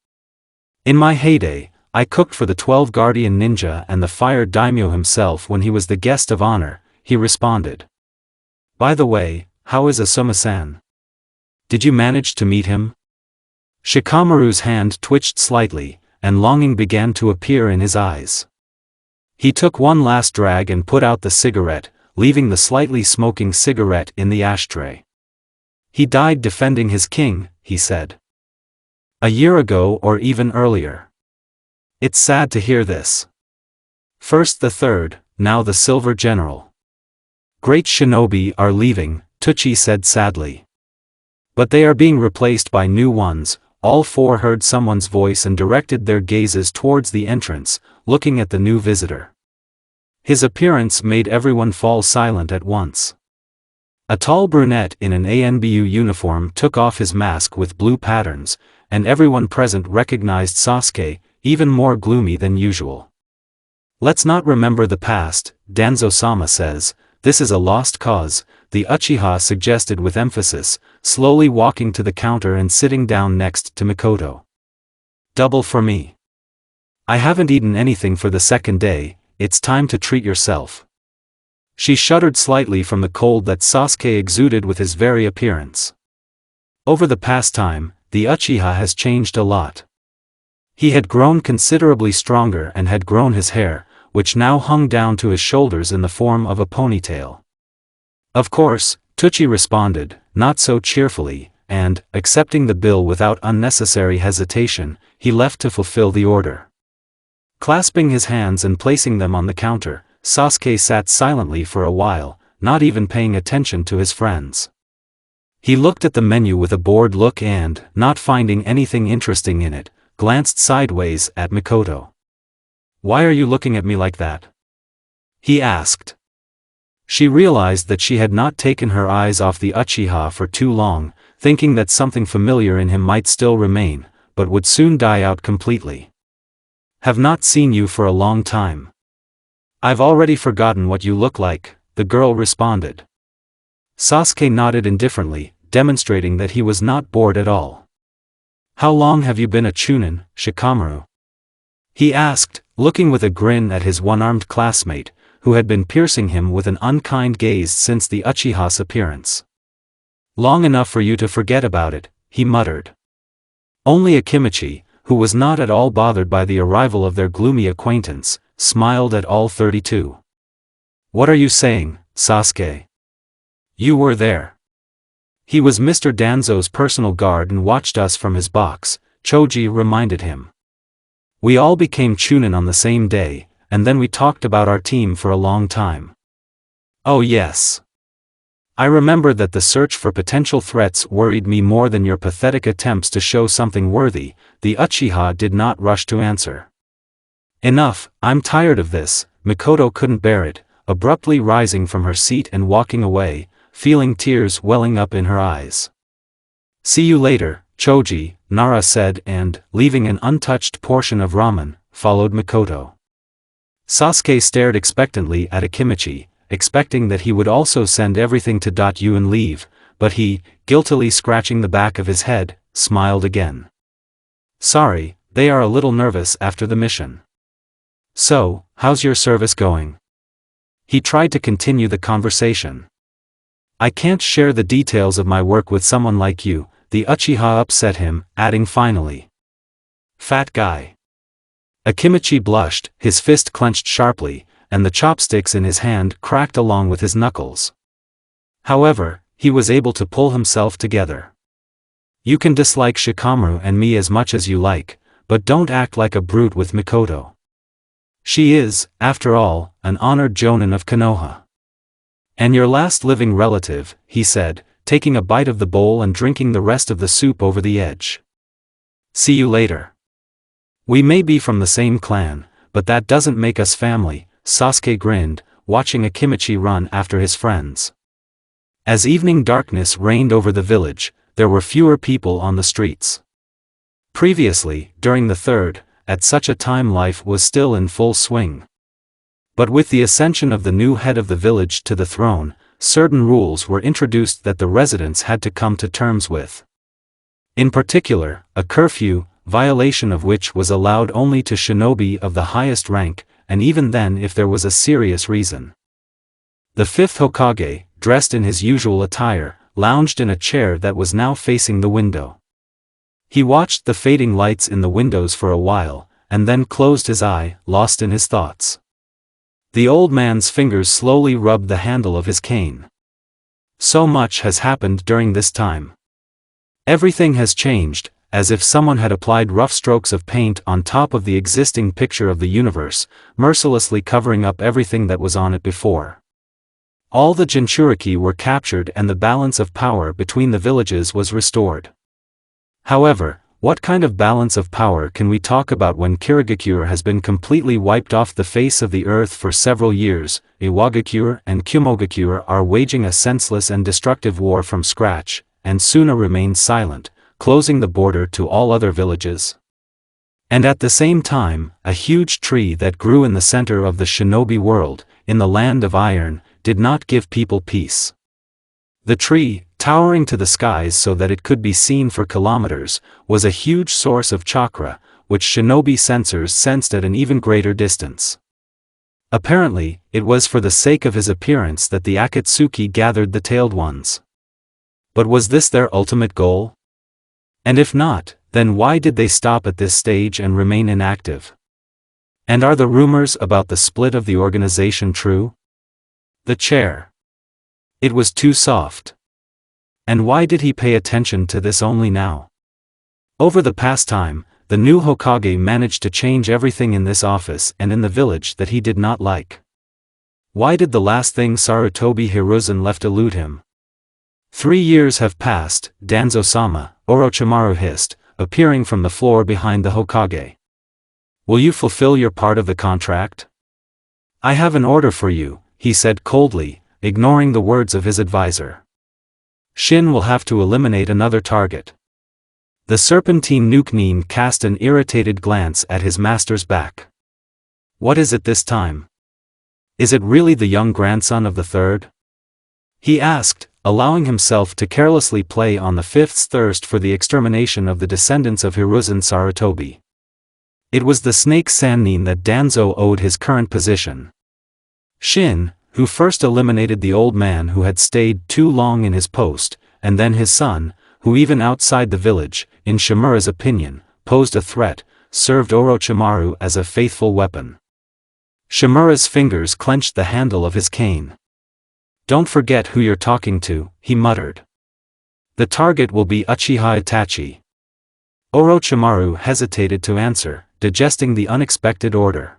In my heyday, I cooked for the 12 Guardian Ninja and the Fire Daimyo himself when he was the guest of honor, he responded. By the way, how is Asuma-san? Did you manage to meet him? Shikamaru's hand twitched slightly, and longing began to appear in his eyes. He took one last drag and put out the cigarette, leaving the slightly smoking cigarette in the ashtray. He died defending his king, he said. A year ago or even earlier. It's sad to hear this. First the third, now the Silver General. Great shinobi are leaving, Tucci said sadly. But they are being replaced by new ones. All four heard someone's voice and directed their gazes towards the entrance, looking at the new visitor. His appearance made everyone fall silent at once. A tall brunette in an ANBU uniform took off his mask with blue patterns, and everyone present recognized Sasuke, even more gloomy than usual. Let's not remember the past, Danzo-sama says, this is a lost cause, the Uchiha suggested with emphasis, slowly walking to the counter and sitting down next to Mikoto. Double for me. I haven't eaten anything for the second day, it's time to treat yourself. She shuddered slightly from the cold that Sasuke exuded with his very appearance. Over the past time, the Uchiha has changed a lot. He had grown considerably stronger and had grown his hair, which now hung down to his shoulders in the form of a ponytail. Of course, Tucci responded, not so cheerfully, and, accepting the bill without unnecessary hesitation, he left to fulfill the order. Clasping his hands and placing them on the counter, Sasuke sat silently for a while, not even paying attention to his friends. He looked at the menu with a bored look and, not finding anything interesting in it, glanced sideways at Mikoto. "Why are you looking at me like that?" he asked. She realized that she had not taken her eyes off the Uchiha for too long, thinking that something familiar in him might still remain, but would soon die out completely. "Have not seen you for a long time. I've already forgotten what you look like," the girl responded. Sasuke nodded indifferently, demonstrating that he was not bored at all. "How long have you been a chunin, Shikamaru?" he asked, looking with a grin at his one-armed classmate, who had been piercing him with an unkind gaze since the Uchiha's appearance. "Long enough for you to forget about it," he muttered. Only Akimichi, who was not at all bothered by the arrival of their gloomy acquaintance, smiled at all 32. "What are you saying, Sasuke? You were there." "He was Mr. Danzo's personal guard and watched us from his box," Choji reminded him. "We all became chunin on the same day, and then we talked about our team for a long time." "Oh yes. I remember that the search for potential threats worried me more than your pathetic attempts to show something worthy," the Uchiha did not rush to answer. "Enough, I'm tired of this," Mikoto couldn't bear it, abruptly rising from her seat and walking away, feeling tears welling up in her eyes. "See you later, Choji," Nara said and, leaving an untouched portion of ramen, followed Mikoto. Sasuke stared expectantly at Akimichi, expecting that he would also send everything to .u and leave, but he, guiltily scratching the back of his head, smiled again. "Sorry, they are a little nervous after the mission. So, how's your service going?" He tried to continue the conversation. "I can't share the details of my work with someone like you," the Uchiha upset him, adding finally. "Fat guy." Akimichi blushed, his fist clenched sharply, and the chopsticks in his hand cracked along with his knuckles. However, he was able to pull himself together. "You can dislike Shikamaru and me as much as you like, but don't act like a brute with Mikoto. She is, after all, an honored jonin of Konoha. And your last living relative," he said, taking a bite of the bowl and drinking the rest of the soup over the edge. "See you later. We may be from the same clan, but that doesn't make us family," Sasuke grinned, watching Akimichi run after his friends. As evening darkness reigned over the village, there were fewer people on the streets. Previously, during the third, at such a time life was still in full swing. But with the ascension of the new head of the village to the throne, certain rules were introduced that the residents had to come to terms with. In particular, a curfew, violation of which was allowed only to shinobi of the highest rank, and even then if there was a serious reason. The fifth Hokage, dressed in his usual attire, lounged in a chair that was now facing the window. He watched the fading lights in the windows for a while, and then closed his eye, lost in his thoughts. The old man's fingers slowly rubbed the handle of his cane. So much has happened during this time. Everything has changed, as if someone had applied rough strokes of paint on top of the existing picture of the universe, mercilessly covering up everything that was on it before. All the Jinchuriki were captured and the balance of power between the villages was restored. However, what kind of balance of power can we talk about when Kirigakure has been completely wiped off the face of the earth for several years? Iwagakure and Kumogakure are waging a senseless and destructive war from scratch, and Suna remains silent, closing the border to all other villages. And at the same time, a huge tree that grew in the center of the shinobi world, in the land of iron, did not give people peace. The tree, towering to the skies so that it could be seen for kilometers, was a huge source of chakra, which shinobi sensors sensed at an even greater distance. Apparently, it was for the sake of his appearance that the Akatsuki gathered the tailed ones. But was this their ultimate goal? And if not, then why did they stop at this stage and remain inactive? And are the rumors about the split of the organization true? The chair. It was too soft. And why did he pay attention to this only now? Over the past time, the new Hokage managed to change everything in this office and in the village that he did not like. Why did the last thing Sarutobi Hiruzen left elude him? 3 years have passed, Danzo-sama, Orochimaru hissed, appearing from the floor behind the Hokage. Will you fulfill your part of the contract? I have an order for you, he said coldly, ignoring the words of his advisor. Shin will have to eliminate another target. The Serpentine Nuke-nin cast an irritated glance at his master's back. What is it this time? Is it really the young grandson of the third? He asked, allowing himself to carelessly play on the fifth's thirst for the extermination of the descendants of Hiruzen Sarutobi. It was the snake Sannin that Danzo owed his current position. Shin, who first eliminated the old man who had stayed too long in his post, and then his son, who even outside the village, in Shimura's opinion, posed a threat, served Orochimaru as a faithful weapon. Shimura's fingers clenched the handle of his cane. Don't forget who you're talking to, he muttered. The target will be Uchiha Itachi. Orochimaru hesitated to answer, digesting the unexpected order.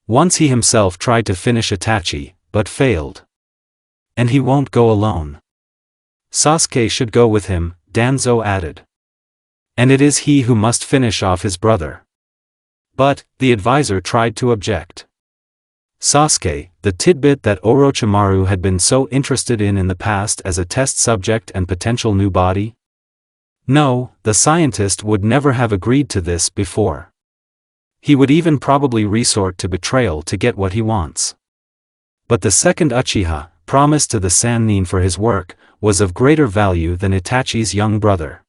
Once he himself tried to finish Itachi, but failed. And he won't go alone. Sasuke should go with him, Danzo added. And it is he who must finish off his brother. But, the advisor tried to object. Sasuke, the tidbit that Orochimaru had been so interested in the past as a test subject and potential new body? No, the scientist would never have agreed to this before. He would even probably resort to betrayal to get what he wants. But the second Uchiha, promised to the Sannin for his work, was of greater value than Itachi's young brother.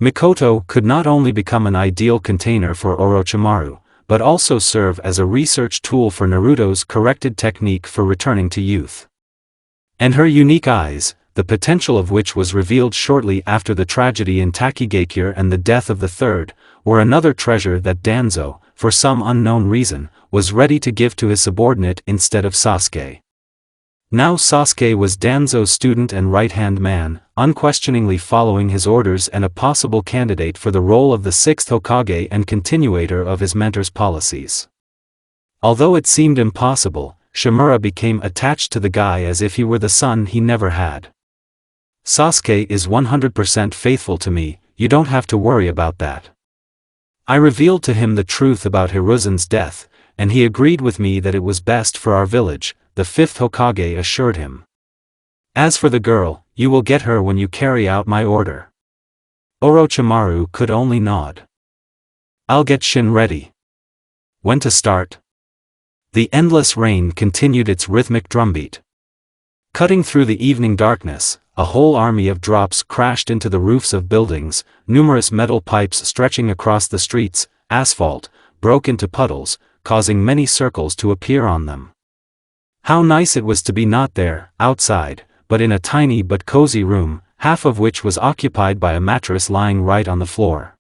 Mikoto could not only become an ideal container for Orochimaru, but also serve as a research tool for Naruto's corrected technique for returning to youth. And her unique eyes, the potential of which was revealed shortly after the tragedy in Takigakure and the death of the third, were another treasure that Danzo, for some unknown reason, was ready to give to his subordinate instead of Sasuke. Now Sasuke was Danzo's student and right-hand man, unquestioningly following his orders and a possible candidate for the role of the sixth Hokage and continuator of his mentor's policies. Although it seemed impossible, Shimura became attached to the guy as if he were the son he never had. Sasuke is 100% faithful to me, you don't have to worry about that. I revealed to him the truth about Hiruzen's death, and he agreed with me that it was best for our village, the fifth Hokage assured him. As for the girl, you will get her when you carry out my order. Orochimaru could only nod. I'll get Shin ready. When to start? The endless rain continued its rhythmic drumbeat. Cutting through the evening darkness, a whole army of drops crashed into the roofs of buildings, numerous metal pipes stretching across the streets, asphalt, broke into puddles, causing many circles to appear on them. How nice it was to be not there, outside, but in a tiny but cozy room, half of which was occupied by a mattress lying right on the floor.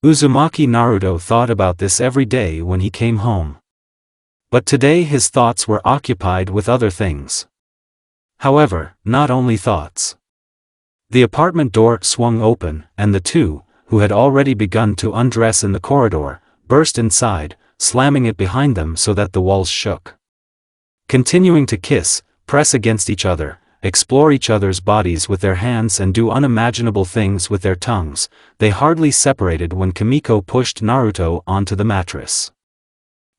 Uzumaki Naruto thought about this every day when he came home. But today his thoughts were occupied with other things. However, not only thoughts. The apartment door swung open, and the two, who had already begun to undress in the corridor, burst inside, slamming it behind them so that the walls shook. Continuing to kiss, press against each other, explore each other's bodies with their hands and do unimaginable things with their tongues, they hardly separated when Kimiko pushed Naruto onto the mattress.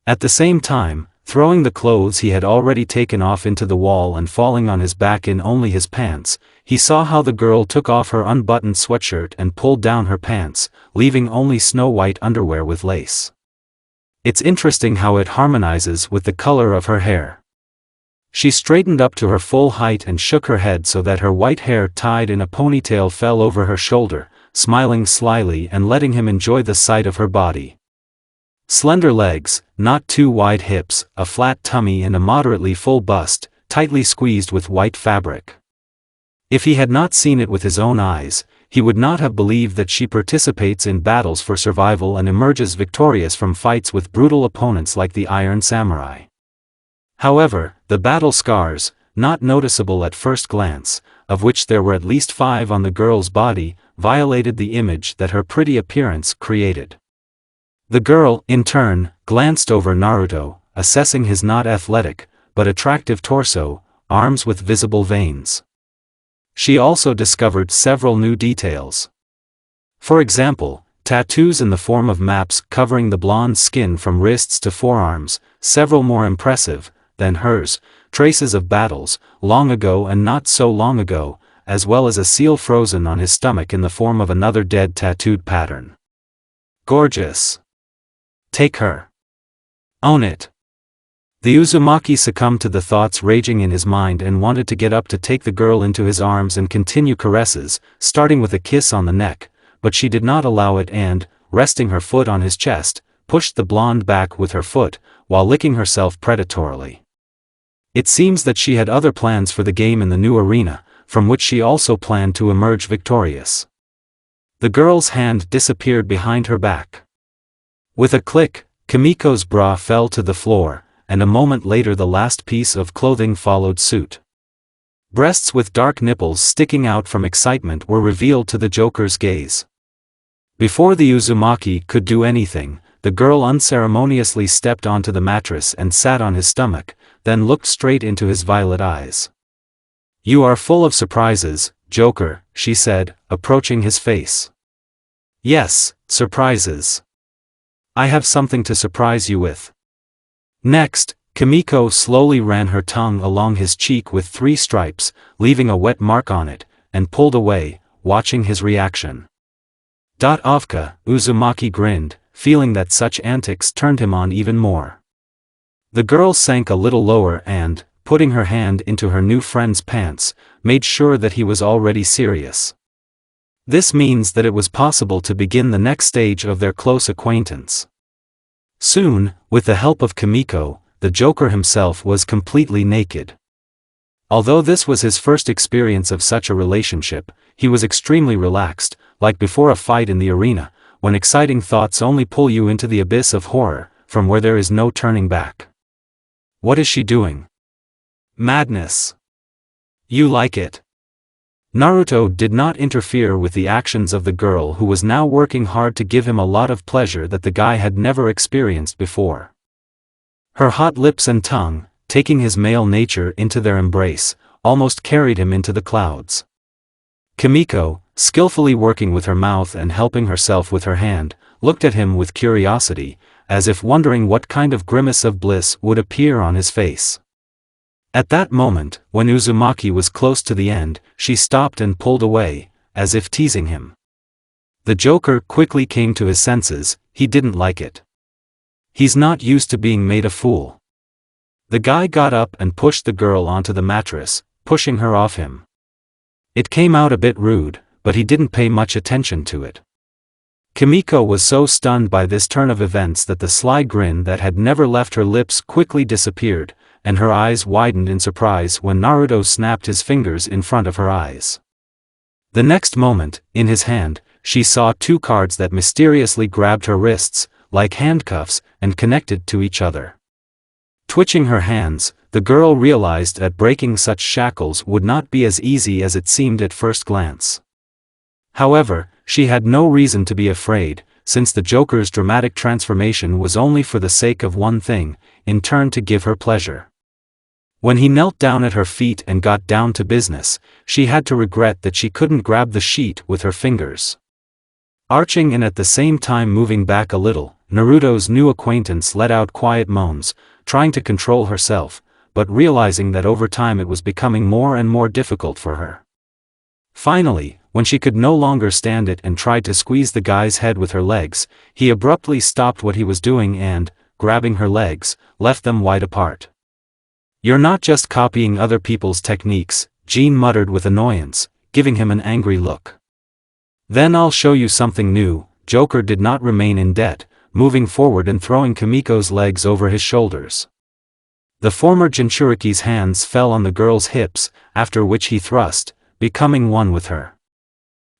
At the same time, throwing the clothes he had already taken off into the wall and falling on his back in only his pants, he saw how the girl took off her unbuttoned sweatshirt and pulled down her pants, leaving only snow-white underwear with lace. It's interesting how it harmonizes with the color of her hair. She straightened up to her full height and shook her head so that her white hair tied in a ponytail fell over her shoulder, smiling slyly and letting him enjoy the sight of her body. Slender legs, not too wide hips, a flat tummy and a moderately full bust, tightly squeezed with white fabric. If he had not seen it with his own eyes, he would not have believed that she participates in battles for survival and emerges victorious from fights with brutal opponents like the Iron Samurai. However, the battle scars, not noticeable at first glance, of which there were at least 5 on the girl's body, violated the image that her pretty appearance created. The girl, in turn, glanced over Naruto, assessing his not athletic, but attractive torso, arms with visible veins. She also discovered several new details. For example, tattoos in the form of maps covering the blonde skin from wrists to forearms, several more impressive than hers, traces of battles, long ago and not so long ago, as well as a seal frozen on his stomach in the form of another dead tattooed pattern. Gorgeous. Take her. Own it. The Uzumaki succumbed to the thoughts raging in his mind and wanted to get up to take the girl into his arms and continue caresses, starting with a kiss on the neck, but she did not allow it and, resting her foot on his chest, pushed the blonde back with her foot, while licking herself predatorily. It seems that she had other plans for the game in the new arena, from which she also planned to emerge victorious. The girl's hand disappeared behind her back. With a click, Kimiko's bra fell to the floor, and a moment later the last piece of clothing followed suit. Breasts with dark nipples sticking out from excitement were revealed to the Joker's gaze. Before the Uzumaki could do anything, the girl unceremoniously stepped onto the mattress and sat on his stomach, then looked straight into his violet eyes. "You are full of surprises, Joker," she said, approaching his face. "Yes, surprises. I have something to surprise you with." Next, Kimiko slowly ran her tongue along his cheek with 3 stripes, leaving a wet mark on it, and pulled away, watching his reaction. Ofka, Uzumaki grinned, feeling that such antics turned him on even more. The girl sank a little lower and, putting her hand into her new friend's pants, made sure that he was already serious. This means that it was possible to begin the next stage of their close acquaintance. Soon, with the help of Kimiko, the Joker himself was completely naked. Although this was his first experience of such a relationship, he was extremely relaxed, like before a fight in the arena, when exciting thoughts only pull you into the abyss of horror, from where there is no turning back. What is she doing? Madness. You like it. Naruto did not interfere with the actions of the girl who was now working hard to give him a lot of pleasure that the guy had never experienced before. Her hot lips and tongue, taking his male nature into their embrace, almost carried him into the clouds. Kimiko, skillfully working with her mouth and helping herself with her hand, looked at him with curiosity, as if wondering what kind of grimace of bliss would appear on his face. At that moment, when Uzumaki was close to the end, she stopped and pulled away, as if teasing him. The Joker quickly came to his senses. He didn't like it. He's not used to being made a fool. The guy got up and pushed the girl onto the mattress, pushing her off him. It came out a bit rude, but he didn't pay much attention to it. Kimiko was so stunned by this turn of events that the sly grin that had never left her lips quickly disappeared, and her eyes widened in surprise when Naruto snapped his fingers in front of her eyes. The next moment, in his hand, she saw 2 cards that mysteriously grabbed her wrists, like handcuffs, and connected to each other. Twitching her hands, the girl realized that breaking such shackles would not be as easy as it seemed at first glance. However, she had no reason to be afraid, since the Joker's dramatic transformation was only for the sake of one thing, in turn to give her pleasure. When he knelt down at her feet and got down to business, she had to regret that she couldn't grab the sheet with her fingers. Arching and at the same time moving back a little, Naruto's new acquaintance let out quiet moans, trying to control herself, but realizing that over time it was becoming more and more difficult for her. Finally, when she could no longer stand it and tried to squeeze the guy's head with her legs, he abruptly stopped what he was doing and, grabbing her legs, left them wide apart. "You're not just copying other people's techniques," Jean muttered with annoyance, giving him an angry look. "Then I'll show you something new." Joker did not remain in debt, moving forward and throwing Kimiko's legs over his shoulders. The former Jinchuriki's hands fell on the girl's hips, after which he thrust, becoming one with her.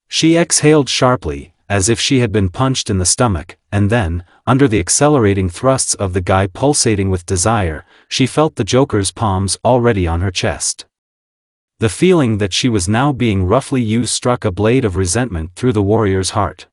She exhaled sharply, as if she had been punched in the stomach, and then, under the accelerating thrusts of the guy pulsating with desire, she felt the Joker's palms already on her chest. The feeling that she was now being roughly used struck a blade of resentment through the warrior's heart.